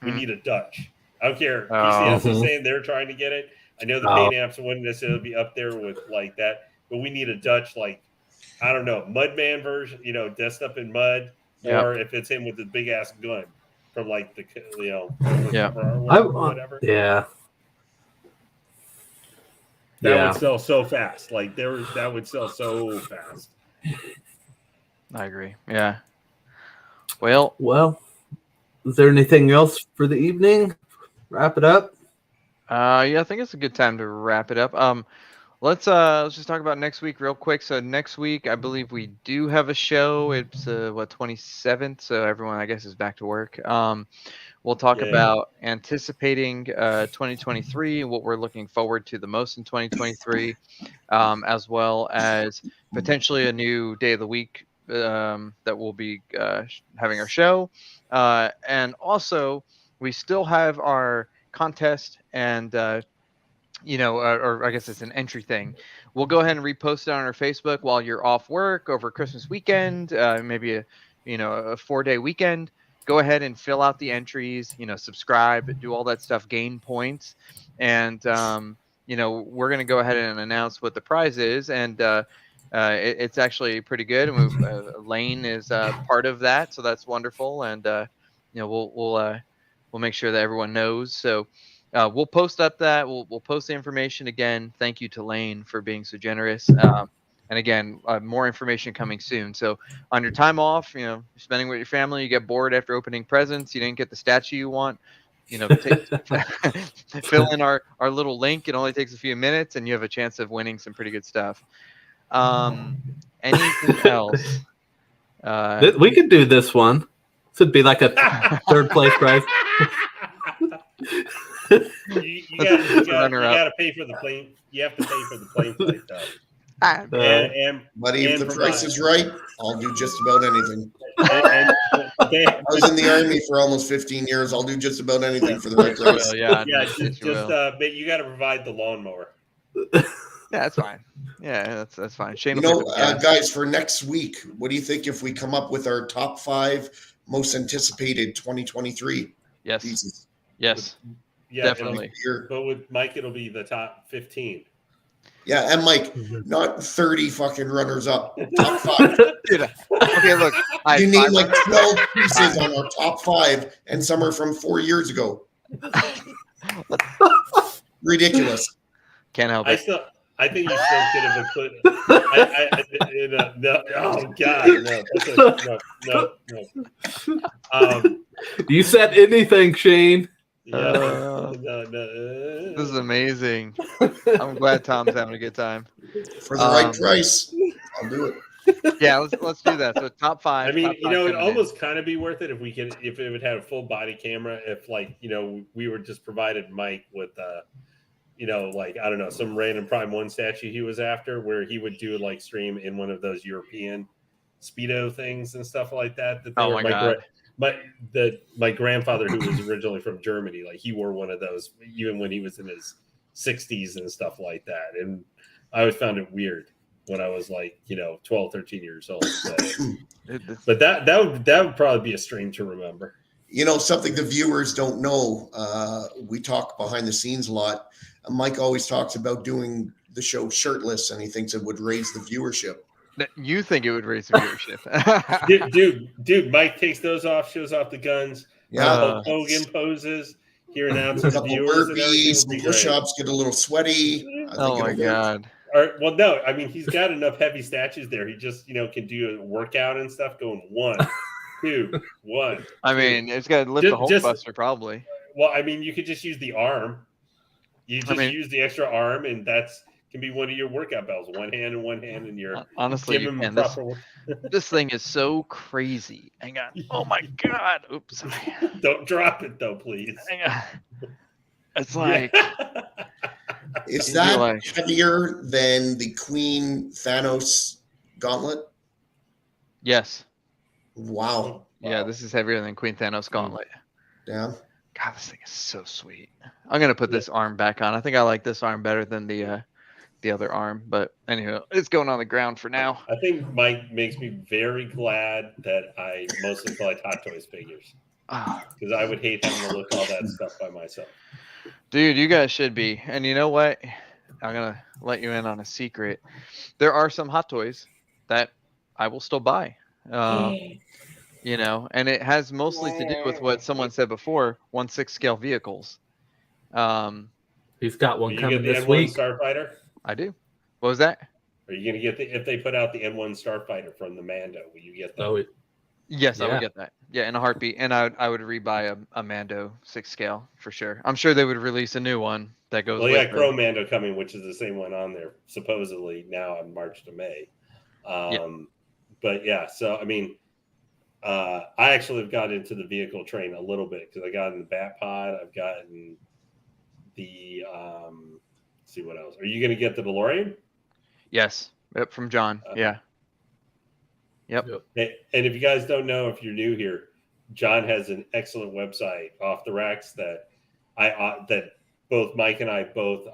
we need a Dutch. I don't care. PCS is saying they're trying to get it. I know the paint apps wouldn't necessarily be up there with like that, but we need a Dutch, like, I don't know, Mudman version, dressed up in mud, or if it's him with the big ass gun from like the, or whatever. Yeah. That would sell so fast. Like that would sell so fast. I agree. Yeah. Well, is there anything else for the evening? Wrap it up. yeah, I think it's a good time to wrap it up. Let's just talk about next week real quick. So next week, I believe we do have a show. It's 27th, so everyone I guess is back to work. We'll talk about anticipating 2023 and what we're looking forward to the most in 2023, as well as potentially a new day of the week that we'll be having our show. And also, we still have our contest and or I guess it's an entry thing. We'll go ahead and repost it on our Facebook while you're off work over Christmas weekend, maybe a 4-day weekend. Go ahead and fill out the entries, subscribe, do all that stuff, gain points. And, we're going to go ahead and announce what the prize is. And it's actually pretty good. And Lane is part of that. So that's wonderful. And, we'll make sure that everyone knows. So we'll post up that. We'll post the information again. Thank you to Lane for being so generous. And again, more information coming soon. So on your time off, spending with your family, you get bored after opening presents, you didn't get the statue you want, fill in our little link. It only takes a few minutes and you have a chance of winning some pretty good stuff. Anything else? We could do this one. This would be like a third place prize. You gotta pay for the plane. You have to pay for the plane flight though. Buddy, if the price is right, I'll do just about anything. I was in the Army for almost 15 years. I'll do just about anything for the right price. But you got to provide the lawnmower. Yeah, that's fine. Yeah, that's fine. Shane, guys, for next week, what do you think if we come up with our top 5 most anticipated 2023 pieces? Yes. Yeah, definitely. But with Mike, it'll be the top 15. Yeah, and Mike, not 30 fucking runners up. Top 5. Okay, look. You need like 12 pieces on our top 5, and some are from 4 years ago. Ridiculous. Can't help it. I think you still could have included. Oh God, no. You said anything, Shane. No. This is amazing. I'm glad Tom's having a good time. For the right price, I'll do it. Yeah, let's do that. So top 5. I mean, it'd almost kind of be worth it if it would have a full body camera. If we were just provided Mike with I don't know, some random Prime 1 statue he was after, where he would do stream in one of those European Speedo things and stuff like that. Oh my God. My grandfather, who was originally from Germany, he wore one of those even when he was in his 60s and stuff like that. And I always found it weird when I was 12, 13 years old. But that would probably be a stream to remember. Something the viewers don't know. We talk behind the scenes a lot. Mike always talks about doing the show shirtless, and he thinks it would raise the viewership. You think it would raise the viewership? dude, Mike takes those off, shows off the guns. Yeah, Hogan poses. Here announces a couple viewers burpees, push-ups, get a little sweaty. Oh my God! Well, no, I mean he's got enough heavy statues there. He just can do a workout and stuff, going 1, 2, 1. I mean, it's got to lift the Hulkbuster probably. Well, I mean, you could just use the arm. You use the extra arm, and can be one of your workout bells. One hand, and you're honestly, you can. This thing is so crazy. Hang on. Oh my God! Oops. Don't drop it though, please. Hang on. It's like. Is that heavier than the Queen Thanos gauntlet? Yes. Wow. Yeah, this is heavier than Queen Thanos gauntlet. Yeah. God, this thing is so sweet. I'm gonna put this arm back on. I think I like this arm better than the other arm. But anyway, it's going on the ground for now. I think Mike makes me very glad that I mostly collect Hot Toys figures, because I would hate having to look all that stuff by myself. Dude, you guys should be. And you know what? I'm gonna let you in on a secret. There are some Hot Toys that I will still buy. And it has mostly to do with what someone said before, 1/6 scale vehicles. He's got one coming this M1 week. Starfighter? I do. What was that? Are you going to get if they put out the M1 Starfighter from the Mando? Will you get that? Oh, Yes, I would Yeah. get that. Yeah, in a heartbeat. And I would rebuy a Mando 6 scale for sure. I'm sure they would release a new one that goes Well, with yeah, Chrome Mando coming, which is the same one on there, supposedly now on March to May. But yeah, so I mean, I actually have got into the vehicle train a little bit because I got in the Bat Pod. I've gotten the let's see what else. Are you going to get the DeLorean? Yes. Yep, from John. Yeah. Yep. And if you guys don't know, if you're new here, John has an excellent website, Off the Racks, that that both Mike and I both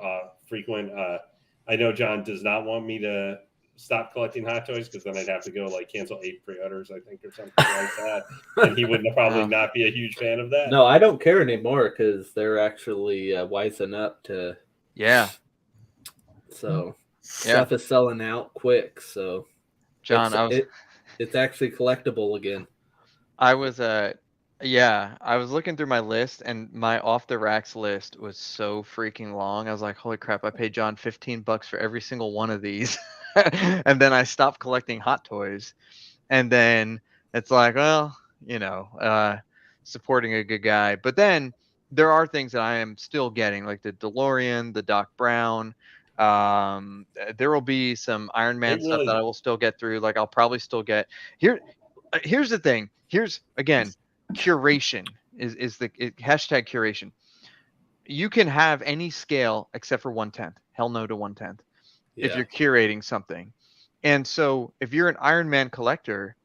frequent. I know John does not want me to stop collecting Hot Toys because then I'd have to go like cancel 8 pre-orders, I think, or something like that, and he would probably not be a huge fan of that. No, I don't care anymore because they're actually wising up to. Yeah. So stuff is selling out quick. So John, it's actually collectible again. I was looking through my list and my off the racks list was so freaking long. I was like, holy crap, I paid John $15 for every single one of these. And then I stopped collecting Hot Toys. And then it's like, well, supporting a good guy. But then there are things that I am still getting, like the DeLorean, the Doc Brown. There will be some Iron Man stuff that I will still get through. Like I'll probably still get here. Here's the thing. Here's again, curation is the hashtag curation. You can have any scale except for 1/10. Hell no to 1/10 if you're curating something. And so if you're an Iron Man collector,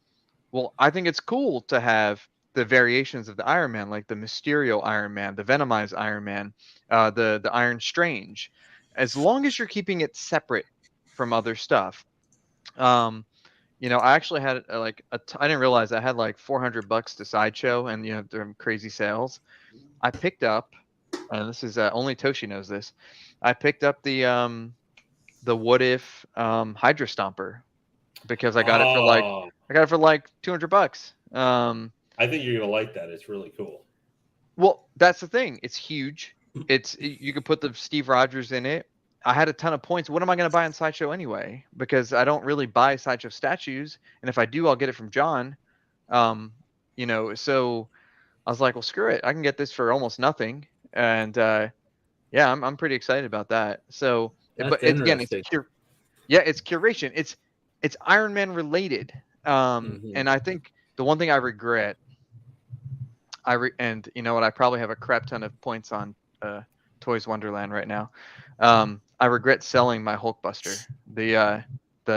well, I think it's cool to have the variations of the Iron Man, like the Mysterio Iron Man, the Venomized Iron Man, the Iron Strange, as long as you're keeping it separate from other stuff. I actually had I didn't realize I had like $400 to Sideshow, and they're crazy sales. I picked up, and this is only Toshi knows this. I picked up the What If Hydra Stomper because I got it for like $200. I think you're gonna like that. It's really cool. Well, that's the thing. It's huge. You could put the Steve Rogers in it. I had a ton of points. What am I going to buy on Sideshow anyway? Because I don't really buy Sideshow statues, and if I do, I'll get it from John. So I was like, well, screw it. I can get this for almost nothing, and I'm pretty excited about that. So, but again, it's curation. It's Iron Man related, and I think the one thing I regret, and you know what, I probably have a crap ton of points on Toys Wonderland right now. I regret selling my Hulkbuster, the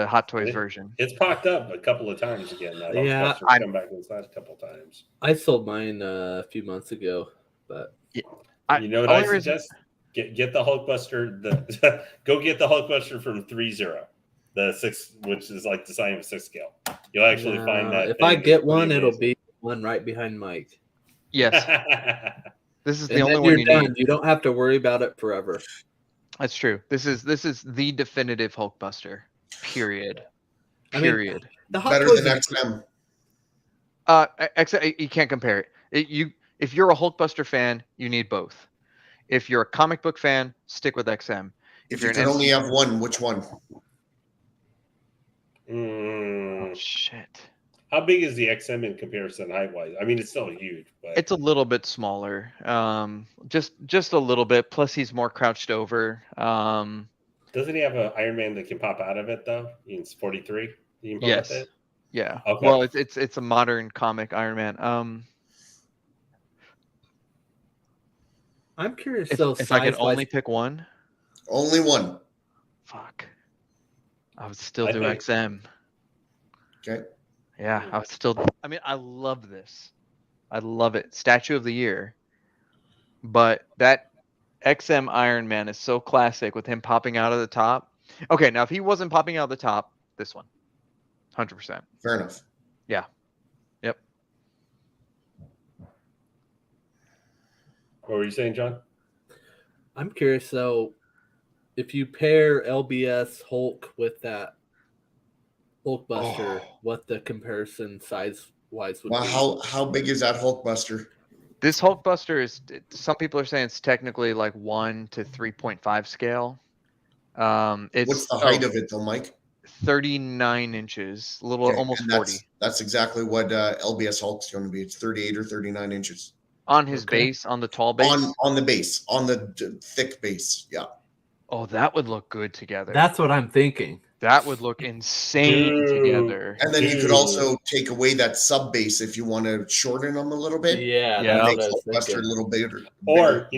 Hot Toys version. It's popped up a couple of times again. Yeah, I've come back this last couple of times. I sold mine a few months ago, but you know what I suggest? Get the Hulkbuster. Go get the Hulkbuster from 3-0, the 6, which is like the sign of a 6 scale. You'll actually find that. If I get one, it'll be one right behind Mike. Yes. This is the and only then one you're you done. need. You don't have to worry about it forever. That's true. This is the definitive Hulkbuster. Period. I mean, Period. The Hot Better Toys than XM. You can't compare it. If you're a Hulkbuster fan, you need both. If you're a comic book fan, stick with XM. If you can only have one, which one? Oh, shit. How big is the XM in comparison height-wise? I mean, it's still huge, but it's a little bit smaller. Just a little bit. Plus, he's more crouched over. Doesn't he have an Iron Man that can pop out of it though? It's 43. Yes. Yeah. Okay. Well, it's a modern comic Iron Man. I'm curious. If I could only pick one. Only one. Fuck. I would still do XM. Okay. Yeah, I would still. I mean, I love this. I love it. Statue of the Year. But that XM Iron Man is so classic with him popping out of the top. Okay, now if he wasn't popping out of the top, this one. 100%. Fair enough. Yeah. Yep. What were you saying, John? I'm curious though, if you pair LBS Hulk with that Hulkbuster, what the comparison size wise would be? How big is that Hulkbuster? This Hulkbuster is, some people are saying it's technically like 1 to 3.5 scale. It's What's the height of it though, Mike? 39 inches, a little Okay, almost and 40 That's exactly what LBS Hulk's going to be. It's 38 or 39 inches on his Okay. base, on the tall base. on the base, on the thick base. Yeah. Oh, that would look good together. That's what I'm thinking. That would look insane Dude. together. And then you could Dude. also take away that sub base if you want to shorten them a little bit. Yeah, Yeah. that's Make what I was Hulkbuster a thinking. little bigger. Or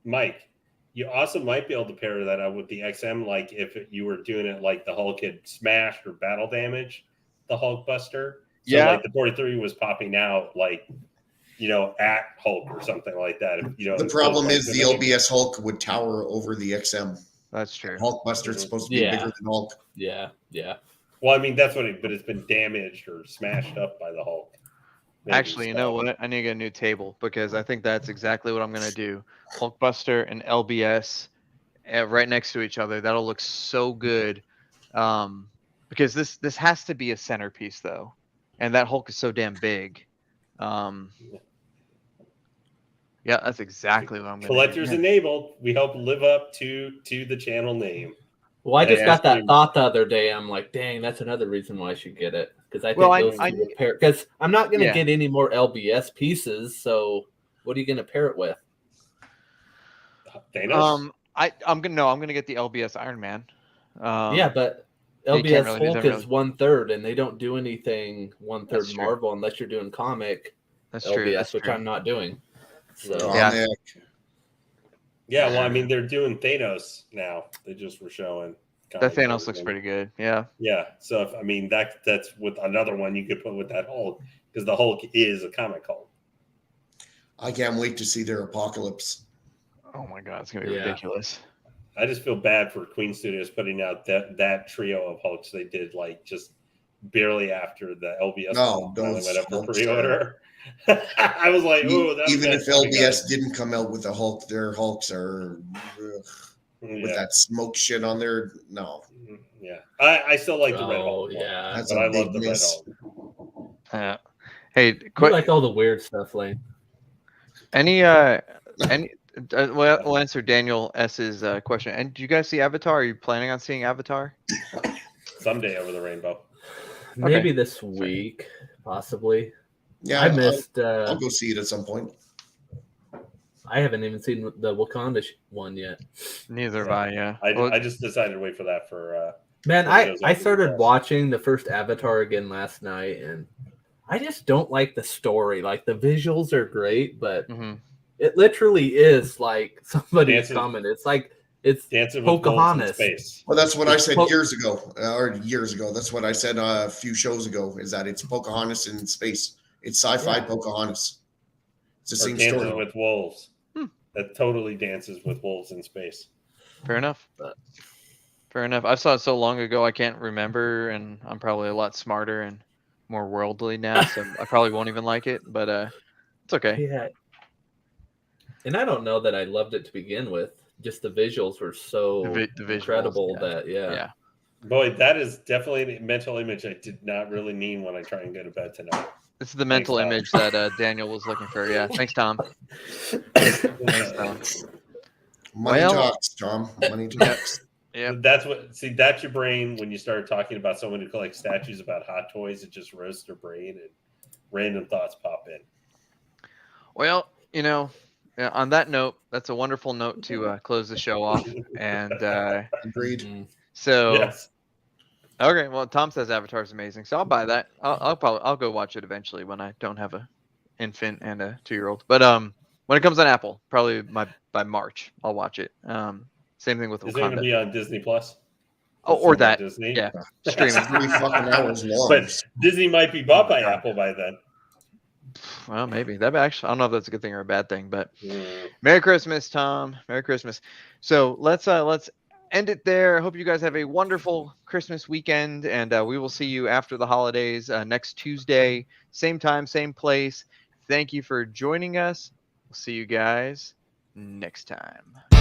Mike, you also might be able to pair that up with the XM. Like if you were doing it like the Hulk had smashed or battle damage the Hulkbuster. So Yeah. like the 43 was popping out like at Hulk or something like that. The problem is the LBS Hulk would tower over the XM. That's true. Hulkbuster is supposed to be bigger than Hulk. Yeah. Well, I mean that's but it's been damaged or smashed up by the Hulk. Maybe, Actually, you know what? I need to get a new table because I think that's exactly what I'm going to do. Hulkbuster and LBS right next to each other. That'll look so good. Because this has to be a centerpiece though. And that Hulk is so damn big. Yeah, that's exactly what I'm going to do. Collectors Enabled. We help live up to the channel name. Well, I just got that you- thought the other day. I'm like, dang, that's another reason why I should get it. Because I think Well, those two would pair. Because I'm not going to get any more LBS pieces. So what are you going to pair it with? Thanos? I'm gonna get the LBS Iron Man. Yeah, but you can't LBS really do Hulk that, is 1/3, and they don't do anything 1/3 That's true. Marvel unless you're doing comic That's LBS, true. That's which true. I'm not doing. So Yeah. Yeah, well, I mean, they're doing Thanos now. They just were showing. That Thanos looks pretty good. Yeah. Yeah. So, that's with another one you could put with that Hulk because the Hulk is a comic Hulk. I can't wait to see their Apocalypse. Oh my God, it's gonna be ridiculous. I just feel bad for Queen Studios putting out that trio of Hulks they did like just barely after the LBS finally went up for pre-order. I was like, oh, that's even if LBS didn't come out with a Hulk, their Hulks are with that smoke shit on there. No. Yeah, I still like the Red Hulk. Yeah, that's but a I big love the miss. Red Hulk. Hey, I like all the weird stuff, Lane. We'll answer Daniel S's question. And do you guys see Avatar? Are you planning on seeing Avatar? Someday over the rainbow. Maybe this week, possibly. Yeah, I missed. I'll go see it at some point. I haven't even seen the Wakanda one yet. Neither have I. Yeah. I just decided to wait for that for. Man, I started watching the first Avatar again last night, and I just don't like the story. Like the visuals are great, but it literally is like somebody's comment. It's like it's Dancing Pocahontas. With space. Well, that's what I said years ago. That's what I said a few shows ago. Is that it's Pocahontas in space? It's sci-fi Pocahontas. It's the same story. With wolves. That totally dances with wolves in space. Fair enough. Fair enough. I saw it so long ago I can't remember, and I'm probably a lot smarter and more worldly now, so I probably won't even like it. But it's okay. Yeah. And I don't know that I loved it to begin with. Just the visuals were so the incredible visuals, that Boy, that is definitely a mental image I did not really mean when I try and go to bed tonight. This is the mental image that Daniel was looking for. Yeah. Thanks, Tom. Thanks, Tom. Money talks, Tom. Money talks. Yeah. That's your brain when you start talking about someone who collects statues about hot toys. It just roasts their brain and random thoughts pop in. Well, on that note, that's a wonderful note to close the show off. And agreed. So, yes. Okay. Well, Tom says Avatar is amazing, so I'll buy that. I'll go watch it eventually when I don't have a infant and a 2-year-old. But when it comes on Apple, probably by March, I'll watch it. Same thing with Wakanda. Is it going to be on Disney Plus? Or that. Disney? Yeah. Streaming. 3 fucking hours long. But Disney might be bought by Apple by then. Well, maybe. I don't know if that's a good thing or a bad thing, but Merry Christmas, Tom. Merry Christmas. So let's end it there. I hope you guys have a wonderful Christmas weekend, and we will see you after the holidays next Tuesday, same time, same place. Thank you for joining us. We'll see you guys next time.